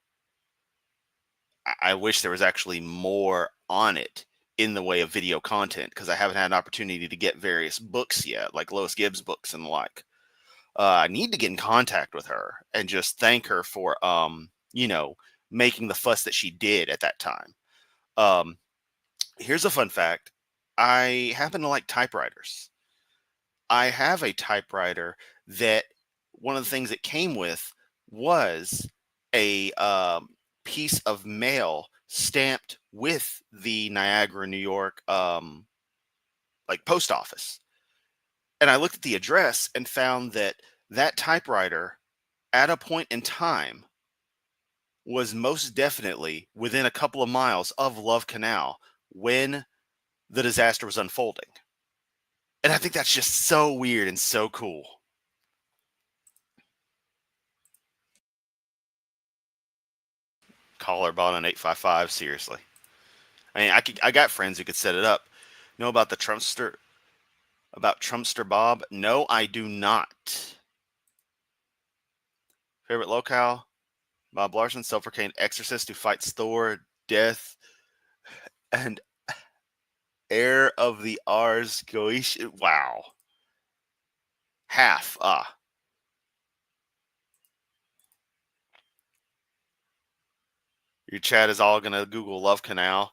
I wish there was actually more on it in the way of video content, because I haven't had an opportunity to get various books yet, like Lois Gibbs books and the like. I need to get in contact with her and just thank her for, making the fuss that she did at that time. Here's a fun fact. I happen to like typewriters. I have a typewriter that one of the things it came with was a piece of mail stamped with the Niagara, New York, like post office. And I looked at the address and found that that typewriter at a point in time was most definitely within a couple of miles of Love Canal when the disaster was unfolding. And I think that's just so weird and so cool. Caller bought an 855, seriously. I mean, I got friends who could set it up. Know about the Trumpster Bob? No, I do not. Favorite locale? Bob Larson, self-proclaimed exorcist who fights Thor, death, and heir of the Ars Goetia. Wow. Half. Your chat is all gonna Google Love Canal.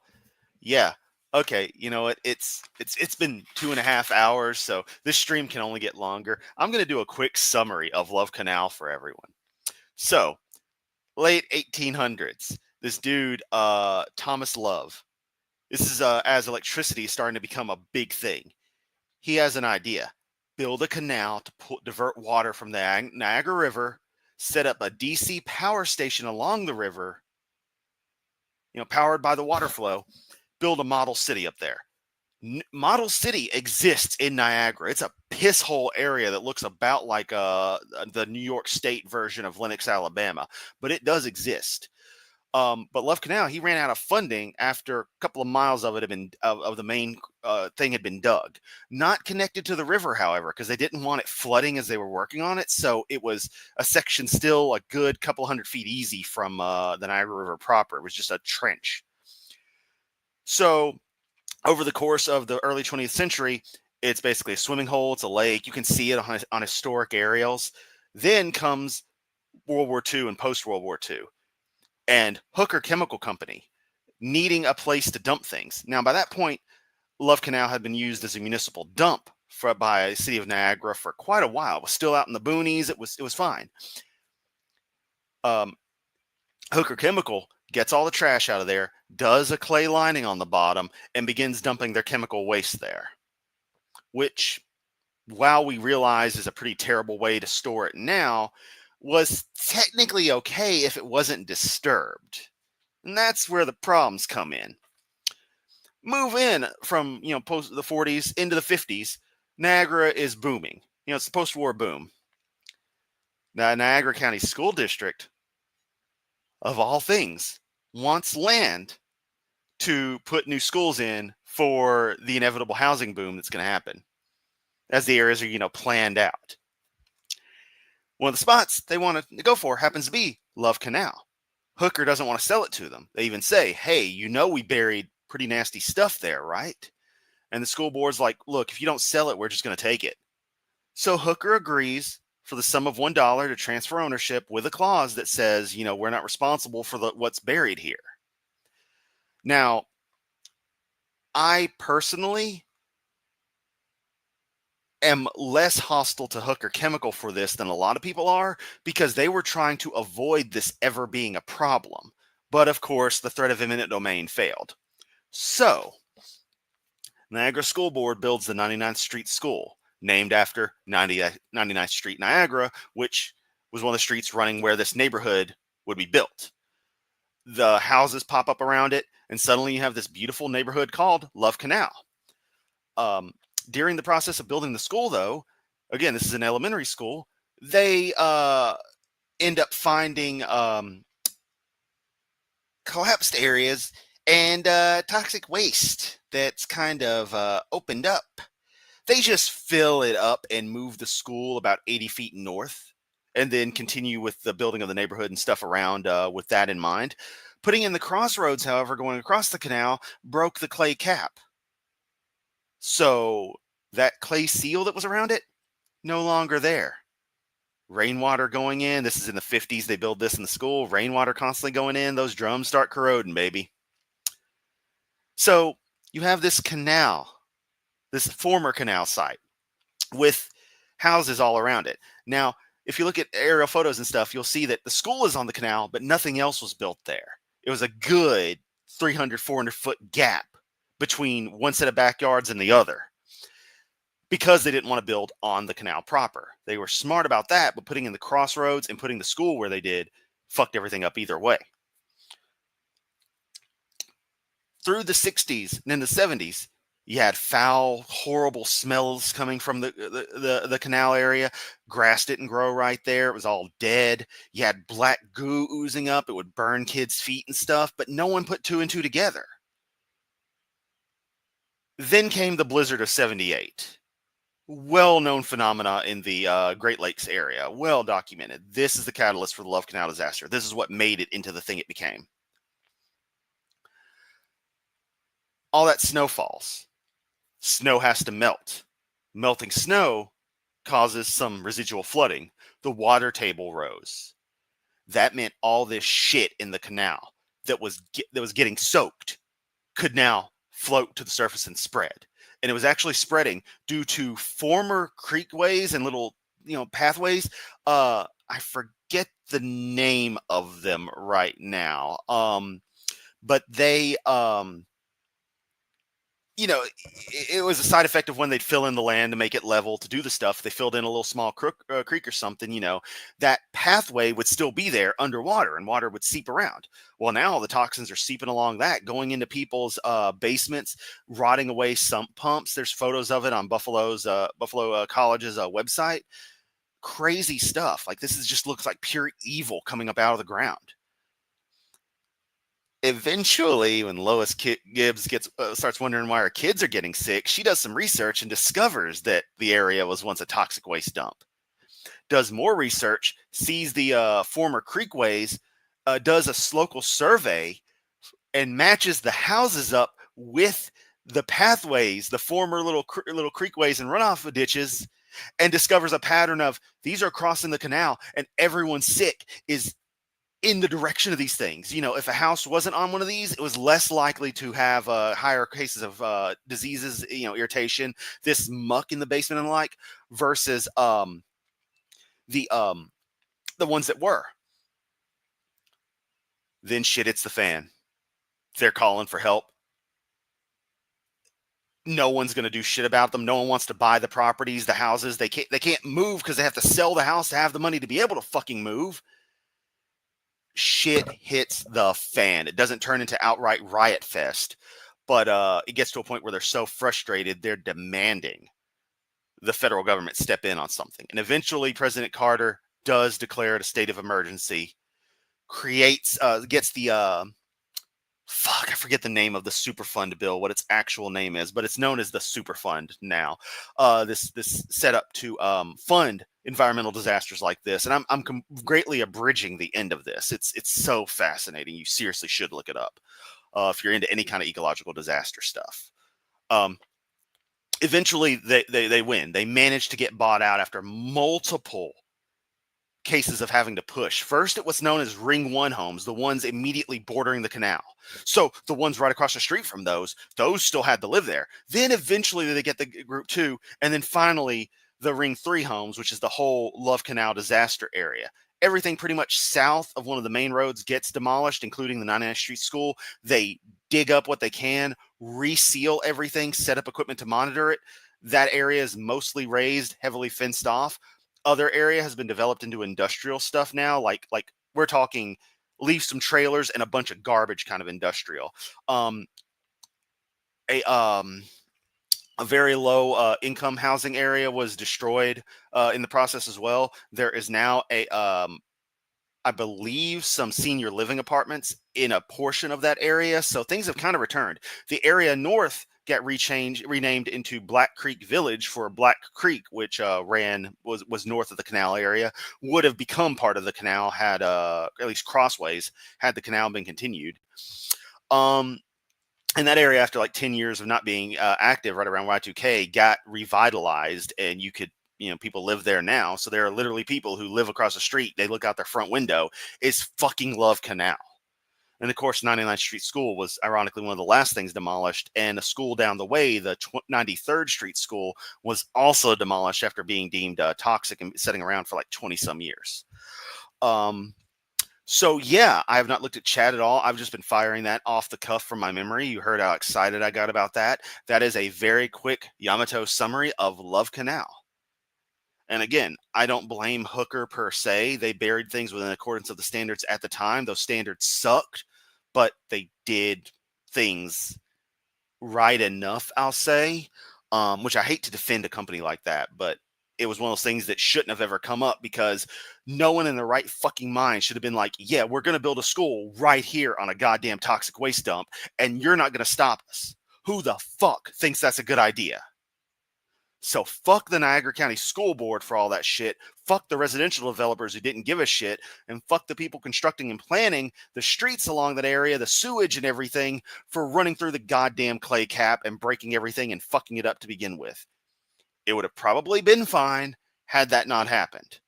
Yeah. okay, you know what? It's been 2.5 hours, so this stream can only get longer. I'm gonna do a quick summary of Love Canal for everyone. So, late 1800s, this dude, Thomas Love. This is as electricity is starting to become a big thing. He has an idea: build a canal to divert water from the Niagara River, set up a DC power station along the river, powered by the water flow, build a model city up there. Model City exists in Niagara. It's a piss hole area that looks about like the New York State version of Lenox, Alabama, but it does exist. But Love Canal, he ran out of funding after a couple of miles of it had been of the main thing had been dug. Not connected to the river, however, because they didn't want it flooding as they were working on it. So it was a section still a good couple hundred feet easy from the Niagara River proper. It was just a trench. So over the course of the early 20th century, it's basically a swimming hole. It's a lake. You can see it on historic aerials. Then comes World War II and post-World War II. And Hooker Chemical Company needing a place to dump things. Now, by that point, Love Canal had been used as a municipal dump by the city of Niagara for quite a while. It was still out in the boonies. It was fine. Hooker Chemical gets all the trash out of there, does a clay lining on the bottom, and begins dumping their chemical waste there, which, while we realize is a pretty terrible way to store it now, was technically okay if it wasn't disturbed. And that's where the problems come in. Move in from, post the 40s into the 50s, Niagara is booming. It's the post-war boom. The Niagara County School District, of all things, wants land to put new schools in for the inevitable housing boom that's going to happen as the areas are, planned out. One of the spots they want to go for happens to be Love Canal. Hooker doesn't want to sell it to them. They even say, hey, we buried pretty nasty stuff there, right? And the school board's like, look, if you don't sell it, we're just going to take it. So Hooker agrees for the sum of $1 to transfer ownership with a clause that says, we're not responsible for what's buried here. Now, I personally am less hostile to Hooker Chemical for this than a lot of people are, because they were trying to avoid this ever being a problem. But of course, the threat of eminent domain failed. So, Niagara School Board builds the 99th Street School, named after 99th Street, Niagara, which was one of the streets running where this neighborhood would be built. The houses pop up around it, and suddenly you have this beautiful neighborhood called Love Canal. During the process of building the school, though, again, this is an elementary school, they end up finding collapsed areas and toxic waste that's kind of opened up. They just fill it up and move the school about 80 feet north, and then continue with the building of the neighborhood and stuff around with that in mind. Putting in the crossroads, however, going across the canal, broke the clay cap. So that clay seal that was around it, no longer there. Rainwater going in. This is in the 50s. They build this in the school. Rainwater constantly going in. Those drums start corroding, baby. So you have this canal, this former canal site with houses all around it. Now, if you look at aerial photos and stuff, you'll see that the school is on the canal, but nothing else was built there. It was a good 300, 400 foot gap between one set of backyards and the other, because they didn't want to build on the canal proper. They were smart about that, but putting in the crossroads and putting the school where they did fucked everything up either way. Through the 60s and in the 70s, you had foul, horrible smells coming from the canal area. Grass didn't grow right there. It was all dead. You had black goo oozing up. It would burn kids' feet and stuff, but no one put two and two together. Then came the blizzard of 78. Well-known phenomena in the Great Lakes area. Well documented. This is the catalyst for the Love Canal disaster. This is what made it into the thing it became. All that snow falls. Snow has to melt. Melting snow causes some residual flooding. The water table rose. That meant all this shit in the canal that was getting soaked could now float to the surface and spread. And it was actually spreading due to former creekways and little, pathways. I forget the name of them right now. But they, it was a side effect of when they'd fill in the land to make it level to do the stuff. They filled in a little small creek or something, that pathway would still be there underwater and water would seep around. Well, now the toxins are seeping along that, going into people's basements, rotting away sump pumps. There's photos of it on Buffalo College's website. Crazy stuff. Like, this just looks like pure evil coming up out of the ground. Eventually, when Lois Gibbs starts wondering why her kids are getting sick, she does some research and discovers that the area was once a toxic waste dump. Does more research, sees the former creekways, does a local survey, and matches the houses up with the pathways, the former little creekways and runoff ditches, and discovers a pattern of these are crossing the canal, and everyone sick is in the direction of these things. If a house wasn't on one of these, it was less likely to have higher cases of diseases, irritation, this muck in the basement and the like, versus the ones that were. Then shit hits the fan. They're calling for help. No one's going to do shit about them. No one wants to buy the properties, the houses. They can't move because they have to sell the house to have the money to be able to fucking move. Shit hits the fan. It doesn't turn into outright riot fest, but it gets to a point where they're so frustrated, they're demanding the federal government step in on something. And eventually President Carter does declare it a state of emergency, gets the, I forget the name of the Superfund bill, what its actual name is, but it's known as the Superfund now. This set up to fund environmental disasters like this, and I'm greatly abridging the end of this. It's so fascinating. You seriously should look it up if you're into any kind of ecological disaster stuff. Eventually, they win. They manage to get bought out after multiple cases of having to push. First, it was known as Ring 1 homes, the ones immediately bordering the canal. So the ones right across the street from those still had to live there. Then eventually they get the Group 2, and then finally the Ring 3 homes, which is the whole Love Canal disaster area. Everything pretty much south of one of the main roads gets demolished, including the 99th Street School. They dig up what they can, reseal everything, set up equipment to monitor it. That area is mostly raised, heavily fenced off. Other area has been developed into industrial stuff now, like we're talking leave some trailers and a bunch of garbage kind of industrial. A very low income housing area was destroyed in the process as well. There is now I believe some senior living apartments in a portion of that area. So things have kind of returned. The area north got renamed into Black Creek Village for Black Creek, which was north of the canal area, would have become part of the canal had at least crossways had the canal been continued. And that area, after like 10 years of not being active right around Y2K, got revitalized, and you could, people live there now. So there are literally people who live across the street. They look out their front window. It's fucking Love Canal. And of course, 99th Street School was ironically one of the last things demolished. And a school down the way, the 93rd Street School, was also demolished after being deemed toxic and sitting around for like 20 some years. So yeah, I have not looked at chat at all. I've just been firing that off the cuff from my memory. You heard how excited I got about that. That is a very quick Yamato summary of Love Canal. And again, I don't blame Hooker per se. They buried things within accordance of the standards at the time. Those standards sucked, but they did things right enough, I'll say, which I hate to defend a company like that, but it was one of those things that shouldn't have ever come up, because no one in their right fucking mind should have been like, yeah, we're going to build a school right here on a goddamn toxic waste dump, and you're not going to stop us. Who the fuck thinks that's a good idea? So fuck the Niagara County School Board for all that shit. Fuck the residential developers who didn't give a shit. And fuck the people constructing and planning the streets along that area, the sewage and everything, for running through the goddamn clay cap and breaking everything and fucking it up to begin with. It would have probably been fine had that not happened.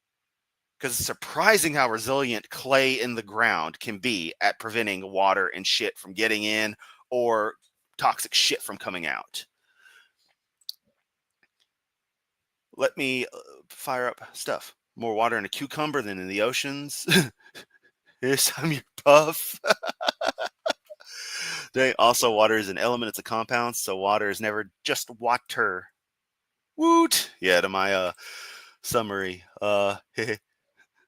Because it's surprising how resilient clay in the ground can be at preventing water and shit from getting in or toxic shit from coming out. Let me fire up stuff. More water in a cucumber than in the oceans. Here's some your puff. Also, water is an element. It's a compound, so water is never just water. Woot! Yeah, to my summary.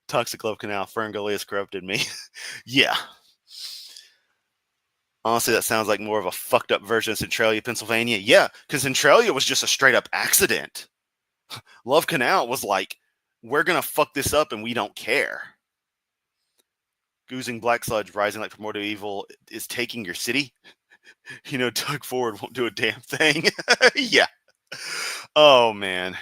Toxic love canal. Ferngully has corrupted me. Yeah. Honestly, that sounds like more of a fucked up version of Centralia, Pennsylvania. Yeah, because Centralia was just a straight up accident. Love Canal was like, we're going to fuck this up and we don't care. Goozing black sludge rising like primordial evil is taking your city. Doug Ford won't do a damn thing. Yeah. Oh, man.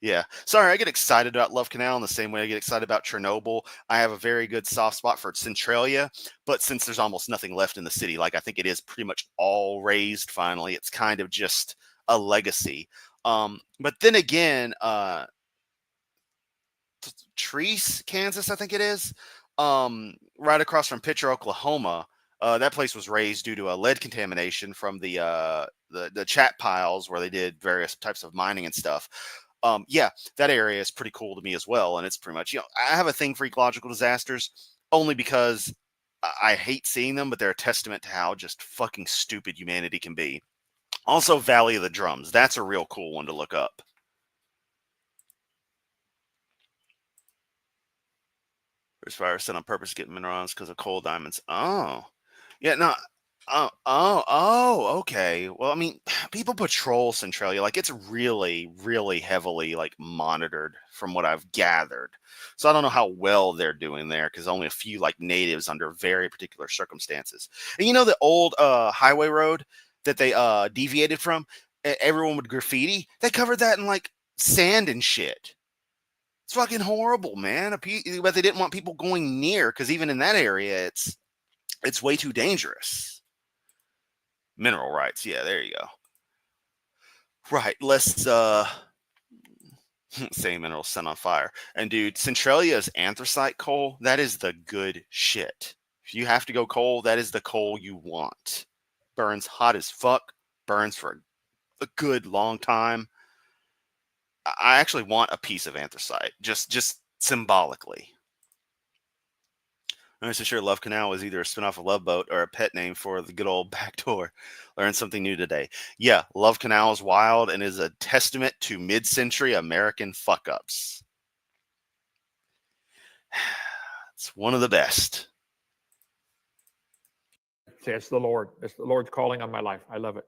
Yeah. Sorry, I get excited about Love Canal in the same way I get excited about Chernobyl. I have a very good soft spot for Centralia, but since there's almost nothing left in the city, like I think it is pretty much all raised finally, it's kind of just a legacy. But then again, Treese, Kansas, I think it is, right across from Pitcher, Oklahoma, that place was raised due to a lead contamination from the chat piles where they did various types of mining and stuff. Yeah, that area is pretty cool to me as well. And it's pretty much, I have a thing for ecological disasters only because I hate seeing them, but they're a testament to how just fucking stupid humanity can be. Also, Valley of the Drums. That's a real cool one to look up. There's fire set on purpose to get minerals because of coal diamonds. Oh. Yeah, no. Okay. Well, I mean, people patrol Centralia. Like, it's really, really heavily, like, monitored from what I've gathered. So I don't know how well they're doing there because only a few, like, natives under very particular circumstances. And the old highway road that they deviated from? Everyone would graffiti. They covered that in, like, sand and shit. It's fucking horrible, man. But they didn't want people going near because even in that area, it's way too dangerous. Mineral rights. Yeah, there you go. Right. Let's say minerals set on fire. And dude, Centralia's anthracite coal, that is the good shit. If you have to go coal, that is the coal you want. Burns hot as fuck. Burns for a good long time. I actually want a piece of anthracite, just symbolically. I'm so sure Love Canal was either a spinoff of Love Boat or a pet name for the good old backdoor. Learned something new today. Yeah, Love Canal is wild and is a testament to mid-century American fuck-ups. It's one of the best. Say, it's the Lord. It's the Lord's calling on my life. I love it.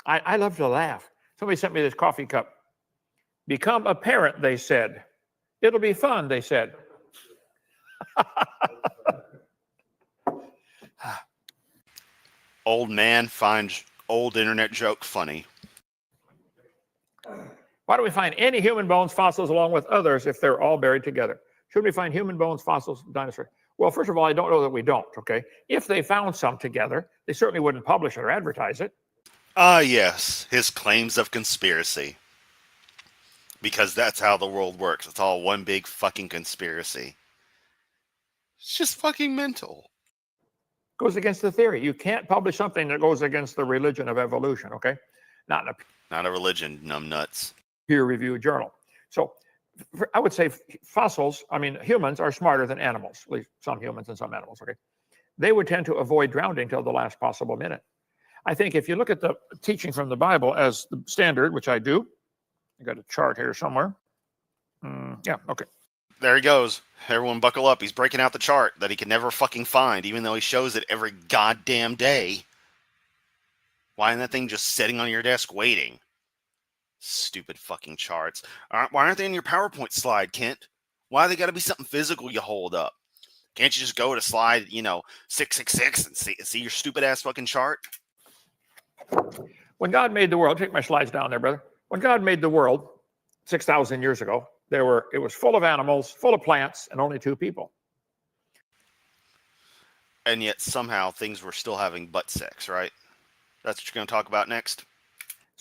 I love to laugh. Somebody sent me this coffee cup. Become a parent, they said. It'll be fun, they said. Old man finds old internet joke funny. Why do we find any human bones, fossils, along with others if they're all buried together? Should we find human bones, fossils, dinosaurs? Well, first of all, I don't know that we don't, okay? If they found some together, they certainly wouldn't publish it or advertise it. Ah, yes, his claims of conspiracy. Because that's how the world works. It's all one big fucking conspiracy. It's just fucking mental. Goes against the theory. You can't publish something that goes against the religion of evolution, okay? Not Peer-reviewed journal. So I would say fossils, humans are smarter than animals, at least some humans and some animals, okay? They would tend to avoid drowning till the last possible minute. I think if you look at the teaching from the Bible as the standard, which I do, I got a chart here somewhere. Yeah, okay. There he goes. Everyone buckle up. He's breaking out the chart that he can never fucking find, even though he shows it every goddamn day. Why isn't that thing just sitting on your desk waiting? Stupid fucking charts. Why aren't they in your PowerPoint slide, Kent? Why they got to be something physical you hold up? Can't you just go to slide, 666 and see your stupid ass fucking chart? When God made the world, take my slides down there, brother. When God made the world 6,000 years ago, it was full of animals, full of plants, and only 2 people. And yet somehow things were still having butt sex, right? That's what you're going to talk about next?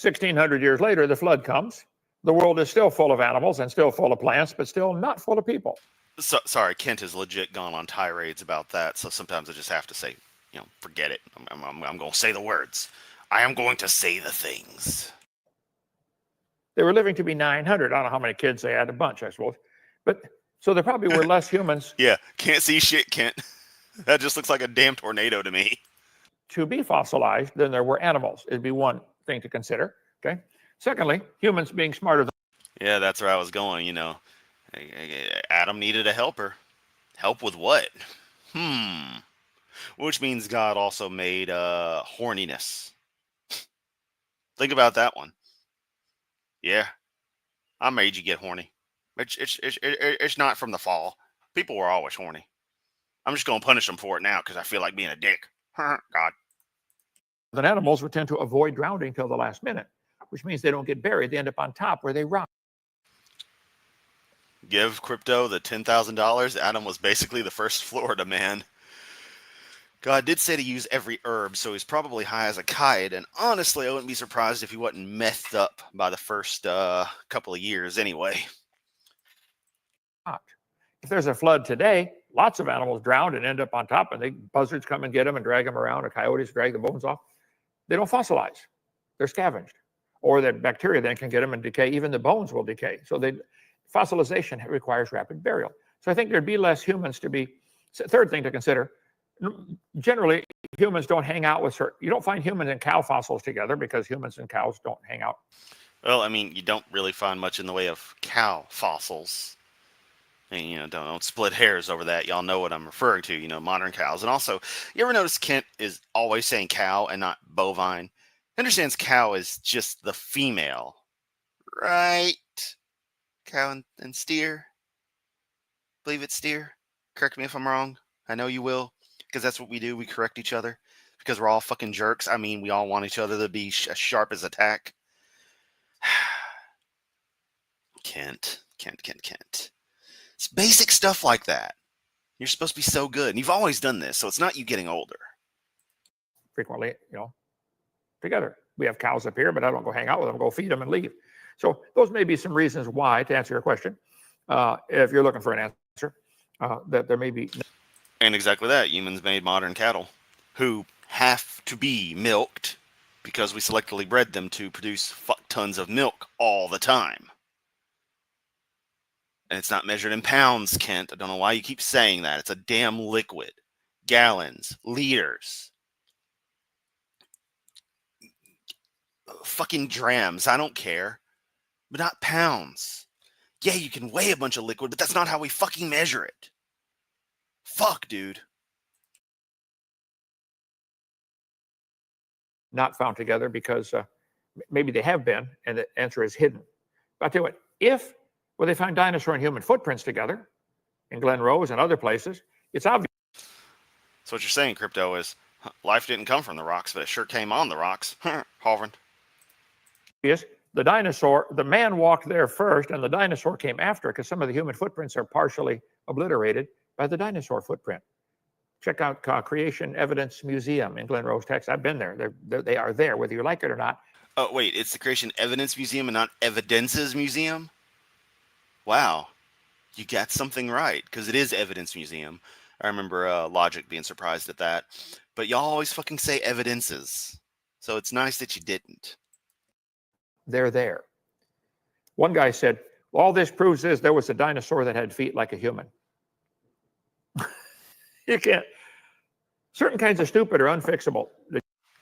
1,600 years later, the flood comes. The world is still full of animals and still full of plants, but still not full of people. Sorry, Kent has legit gone on tirades about that, so sometimes I just have to say, forget it. I'm going to say the words. I am going to say the things. They were living to be 900. I don't know how many kids they had, a bunch, I suppose. But so there probably were less humans. Yeah, can't see shit, Kent. That just looks like a damn tornado to me. To be fossilized than there were animals. It'd be one thing to consider. Okay. Secondly, humans being smarter than. Yeah, that's where I was going. Adam needed a helper. Help with what? Which means God also made horniness. Think about that one. Yeah, I made you get horny. It's not from the fall. People were always horny. I'm just going to punish them for it now because I feel like being a dick. God. Than animals would tend to avoid drowning till the last minute, which means they don't get buried. They end up on top where they rot. Give crypto the $10,000. Adam was basically the first Florida man. God did say to use every herb, so he's probably high as a kite, and honestly, I wouldn't be surprised if he wasn't methed up by the first couple of years anyway. If there's a flood today, lots of animals drown and end up on top, and buzzards come and get them and drag them around, or coyotes drag the bones off. They don't fossilize. They're scavenged. Or that bacteria then can get them and decay. Even the bones will decay. So fossilization requires rapid burial. So I think there'd be less humans to be. Third thing to consider, generally, humans don't hang out with certain. You don't find humans and cow fossils together because humans and cows don't hang out. Well, I mean, you don't really find much in the way of cow fossils. And, don't split hairs over that. Y'all know what I'm referring to, modern cows. And also, you ever notice Kent is always saying cow and not bovine? He understands cow is just the female, right? Cow and steer. Believe it's steer. Correct me if I'm wrong. I know you will, because that's what we do. We correct each other because we're all fucking jerks. I mean, we all want each other to be as sharp as a tack. Kent. It's basic stuff like that. You're supposed to be so good. And you've always done this, so it's not you getting older. Frequently, together. We have cows up here, but I don't go hang out with them, go feed them and leave. So those may be some reasons why, to answer your question, if you're looking for an answer, that there may be. And exactly that. Humans made modern cattle who have to be milked because we selectively bred them to produce fuck tons of milk all the time. And it's not measured in pounds, Kent. I don't know why you keep saying that. It's a damn liquid. Gallons, liters, fucking drams. I don't care. But not pounds. Yeah, you can weigh a bunch of liquid, but that's not how we fucking measure it. Fuck, dude. Not found together because maybe they have been, and the answer is hidden. But I'll tell you what, they find dinosaur and human footprints together in Glen Rose and other places, it's obvious. So what you're saying, crypto, is life didn't come from the rocks, but it sure came on the rocks. Hovind. The man walked there first, and the dinosaur came after, because some of the human footprints are partially obliterated by the dinosaur footprint. Check out Creation Evidence Museum in Glen Rose, Texas. I've been there. They are there, whether you like it or not. Oh, wait, it's the Creation Evidence Museum and not Evidences Museum? Wow, you got something right, because it is Evidence Museum. I remember Logic being surprised at that. But y'all always fucking say evidences. So it's nice that you didn't. They're there. One guy said, all this proves is there was a dinosaur that had feet like a human. You can't. Certain kinds of stupid are unfixable.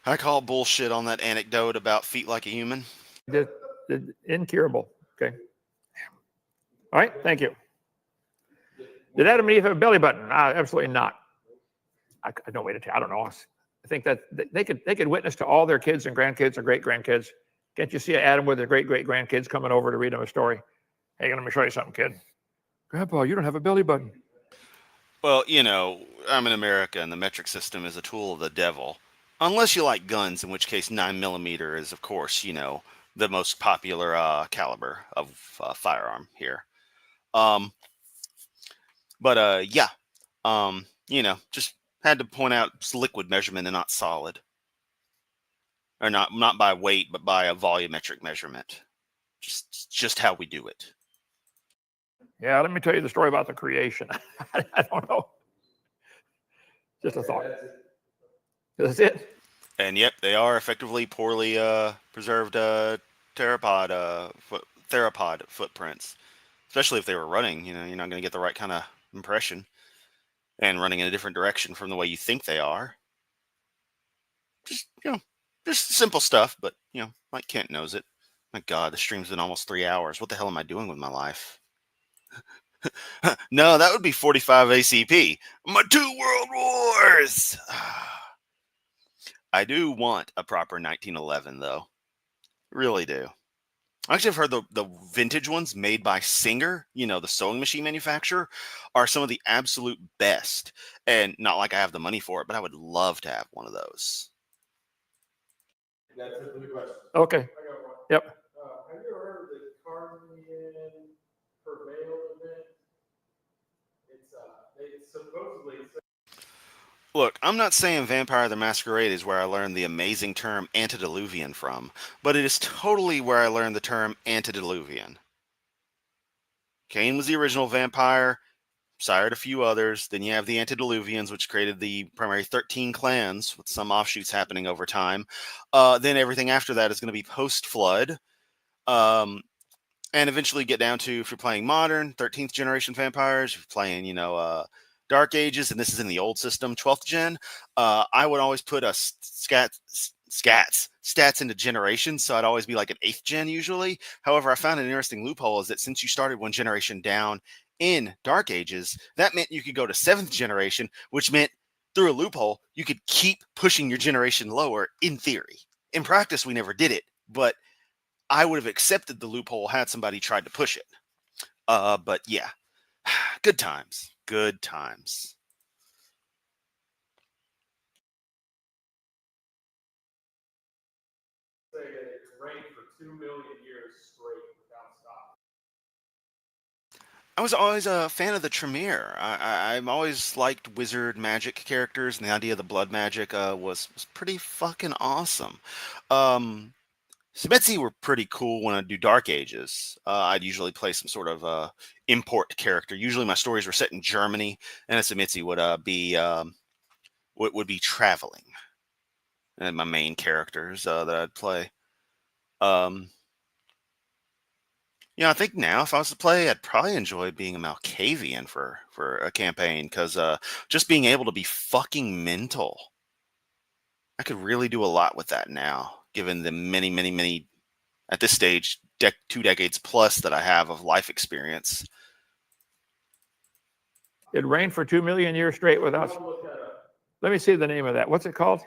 I call bullshit on that anecdote about feet like a human. Incurable. Okay. All right. Thank you. Did Adam and Eve have a belly button? Absolutely not. I no way to tell. I don't know. I think that they could witness to all their kids and grandkids and great grandkids. Can't you see Adam with his great great grandkids coming over to read him a story? Hey, let me show you something, kid. Grandpa, you don't have a belly button. Well, I'm in America, and the metric system is a tool of the devil. Unless you like guns, in which case 9mm is, of course, the most popular caliber of firearm here. Just had to point out it's liquid measurement and not solid. Or not by weight, but by a volumetric measurement. Just how we do it. Yeah, let me tell you the story about the creation. I don't know. Just a thought. That's it. And yep, they are effectively poorly preserved theropod footprints. Especially if they were running, you're not going to get the right kind of impression. And running in a different direction from the way you think they are. Just, just simple stuff, but, like Kent knows it. My God, the stream's been almost 3 hours. What the hell am I doing with my life? No, that would be 45 ACP. My 2 world wars! I do want a proper 1911, though. Really do. Actually, I've heard the vintage ones made by Singer, the sewing machine manufacturer, are some of the absolute best. And not like I have the money for it, but I would love to have one of those. That's it for the question. Okay. I got one. Yep. Have you ever heard of the Carnian Prevail event? It's supposedly. Look, I'm not saying Vampire the Masquerade is where I learned the amazing term antediluvian from, but it is totally where I learned the term antediluvian. Cain was the original vampire, sired a few others. Then you have the antediluvians, which created the primary 13 clans with some offshoots happening over time. Then everything after that is going to be post-flood. And eventually get down to, if you're playing modern, 13th generation vampires, if you're playing, Dark Ages, and this is in the old system, 12th gen, I would always put a stats into generations, so I'd always be like an 8th gen usually. However, I found an interesting loophole is that since you started one generation down in Dark Ages, that meant you could go to 7th generation, which meant through a loophole, you could keep pushing your generation lower in theory. In practice, we never did it, but I would have accepted the loophole had somebody tried to push it. But yeah, good times. Good times. Say that it rained for 2 million years straight without stopping. I was always a fan of the Tremere. I've always liked wizard magic characters, and the idea of the blood magic was pretty fucking awesome. Smetzi were pretty cool when I do Dark Ages. I'd usually play some sort of import character. Usually my stories were set in Germany, and a Smetzi would be traveling. And my main characters that I'd play. I think now if I was to play, I'd probably enjoy being a Malkavian for a campaign, because just being able to be fucking mental. I could really do a lot with that now, given the many, many, many, at this stage, 2 decades plus that I have of life experience. It rained for 2 million years straight without. Let me see the name of that. What's it called?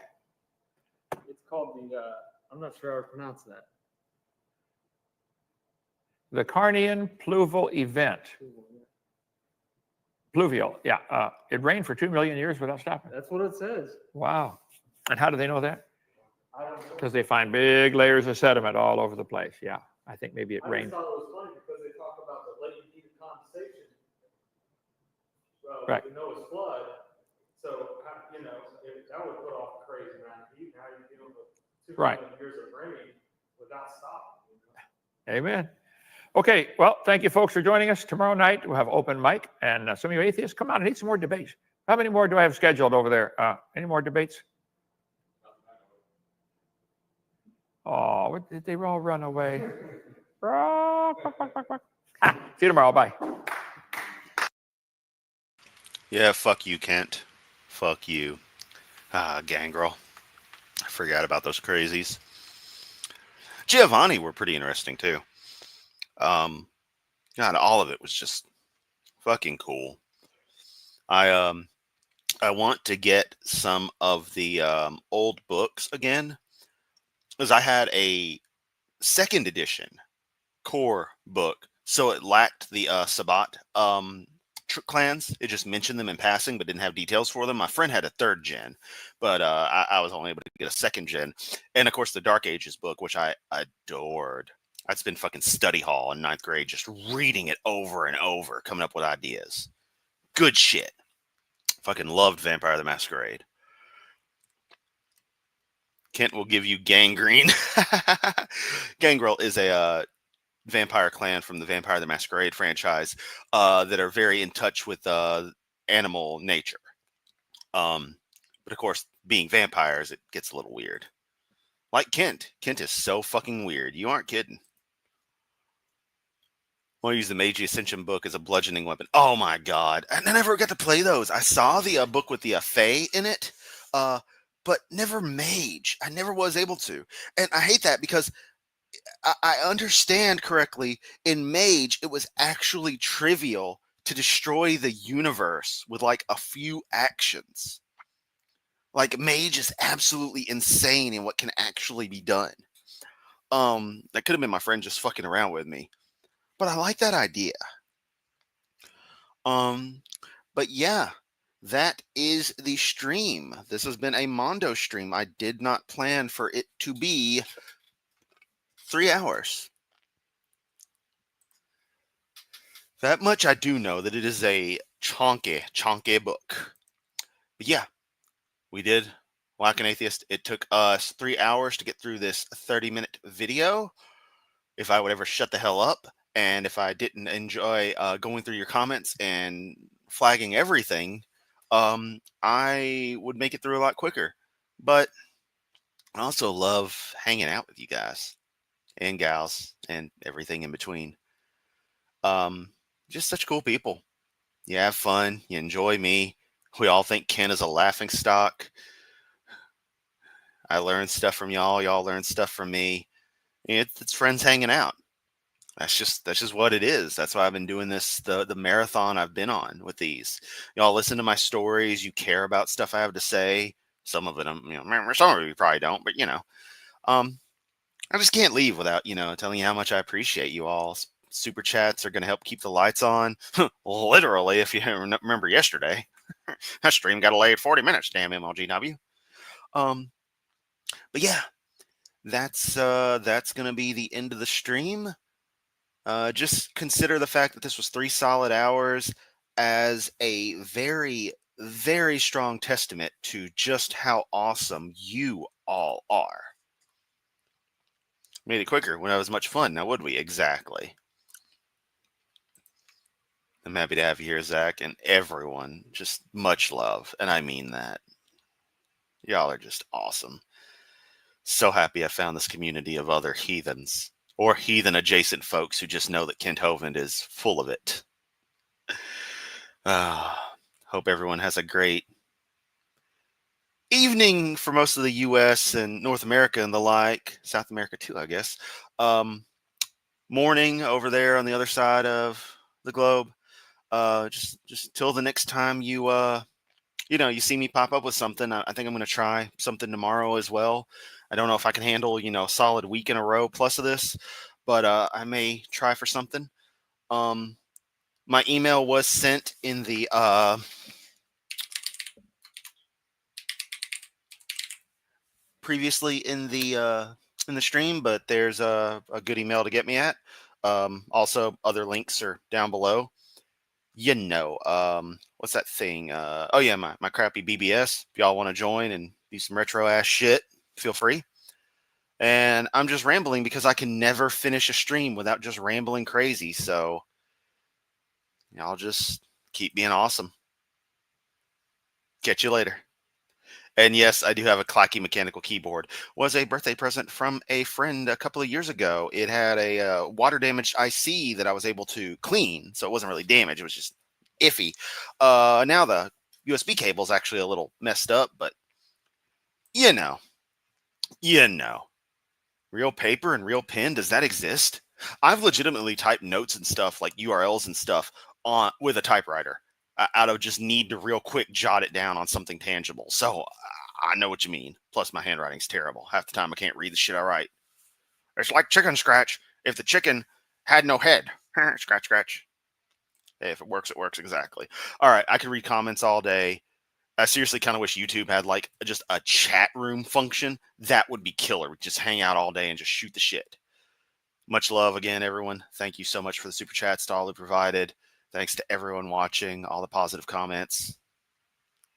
It's called the. I'm not sure how to pronounce that. The Carnian Pluvial Event. Pluvial, yeah. It rained for 2 million years without stopping. That's what it says. Wow. And how do they know that? I don't know. Because they find big layers of sediment all over the place. Yeah, I think maybe it I rained. just thought it was funny because they talk about the late heat of condensation. Right. We know it's flood. So, that would put off a crazy amount of heat. Now you're dealing with 2 Right. million years of rain without stopping. Amen. Okay, well, thank you folks for joining us. Tomorrow night we'll have open mic, and some of you atheists, come out. I need some more debates. How many more do I have scheduled over there? Any more debates? Oh, did they all run away? See you tomorrow. Bye. Yeah, fuck you, Kent. Fuck you. Gangrel. I forgot about those crazies. Giovanni were pretty interesting too. God, all of it was just fucking cool. I want to get some of the old books again, because I had a 2nd edition core book, so it lacked the Sabbat clans. It just mentioned them in passing, but didn't have details for them. My friend had a 3rd gen, but I was only able to get a 2nd gen, and of course the Dark Ages book, which I adored. I'd spend fucking study hall in 9th grade just reading it over and over, coming up with ideas. Good shit. Fucking loved Vampire the Masquerade. Kent will give you Gangrene. Gangrel is a vampire clan from the Vampire the Masquerade franchise that are very in touch with animal nature. But of course, being vampires, it gets a little weird. Like Kent. Kent is so fucking weird. You aren't kidding. I want to use the Meiji Ascension book as a bludgeoning weapon. Oh my god. And I never got to play those. I saw the book with the Fae in it, but never Mage. I never was able to. And I hate that because I understand correctly. In Mage, it was actually trivial to destroy the universe with like a few actions. Like Mage is absolutely insane in what can actually be done. That could have been my friend just fucking around with me. But I like that idea. But yeah, that is the stream. This has been a Mondo stream. I did not plan for it to be 3 hours. That much I do know, that it is a chonky book. But yeah, we did Like an Atheist. It took us 3 hours to get through this 30-minute video. If I would ever shut the hell up, and if I didn't enjoy going through your comments and flagging everything, I would make it through a lot quicker. But I also love hanging out with you guys and gals and everything in between. Just such cool people. You have fun. You enjoy me. We all think Ken is a laughing stock. I learn stuff from y'all. Y'all learn stuff from me. It's friends hanging out. That's just what it is. That's why I've been doing this, the marathon I've been on with these. Y'all listen to my stories. You care about stuff I have to say. Some of it, some of you probably don't, but I just can't leave without, telling you how much I appreciate you all. Super chats are going to help keep the lights on. Literally, if you remember yesterday, that stream got delayed 40 minutes. Damn MLGW. But yeah, that's going to be the end of the stream. Just consider the fact that this was 3 solid hours as a very, very strong testament to just how awesome you all are. Made it quicker when I was much fun. Now, would we? Exactly. I'm happy to have you here, Zach, and everyone. Just much love, and I mean that. Y'all are just awesome. So happy I found this community of other heathens. Or heathen-adjacent folks who just know that Kent Hovind is full of it. Hope everyone has a great evening for most of the U.S. and North America and the like. South America too, I guess. Morning over there on the other side of the globe. Just till the next time you see me pop up with something. I think I'm going to try something tomorrow as well. I don't know if I can handle, a solid week in a row plus of this, but I may try for something. My email was sent in the previously in the stream, but there's a good email to get me at. Also, other links are down below. What's that thing? Oh yeah, my crappy BBS. If y'all want to join and do some retro ass shit, feel free. And I'm just rambling because I can never finish a stream without just rambling crazy. So y'all just keep being awesome. Catch you later. And yes, I do have a clacky mechanical keyboard. Was a birthday present from a friend a couple of years ago. It had a water damaged IC that I was able to clean, so it wasn't really damaged. It was just iffy. Now the USB cable is actually a little messed up, but you know, real paper and real pen. Does that exist? I've legitimately typed notes and stuff like URLs and stuff on with a typewriter. Out of just need to real quick jot it down on something tangible. So I know what you mean. Plus my handwriting's terrible. Half the time I can't read the shit I write. It's like chicken scratch. If the chicken had no head. Scratch, scratch. Hey, if it works, it works. Exactly. All right. I could read comments all day. I seriously kind of wish YouTube had like just a chat room function. That would be killer. We'd just hang out all day and just shoot the shit. Much love again, everyone. Thank you so much for the super chats to all who provided. Thanks to everyone watching, all the positive comments.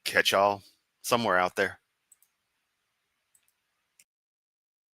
Catch y'all somewhere out there.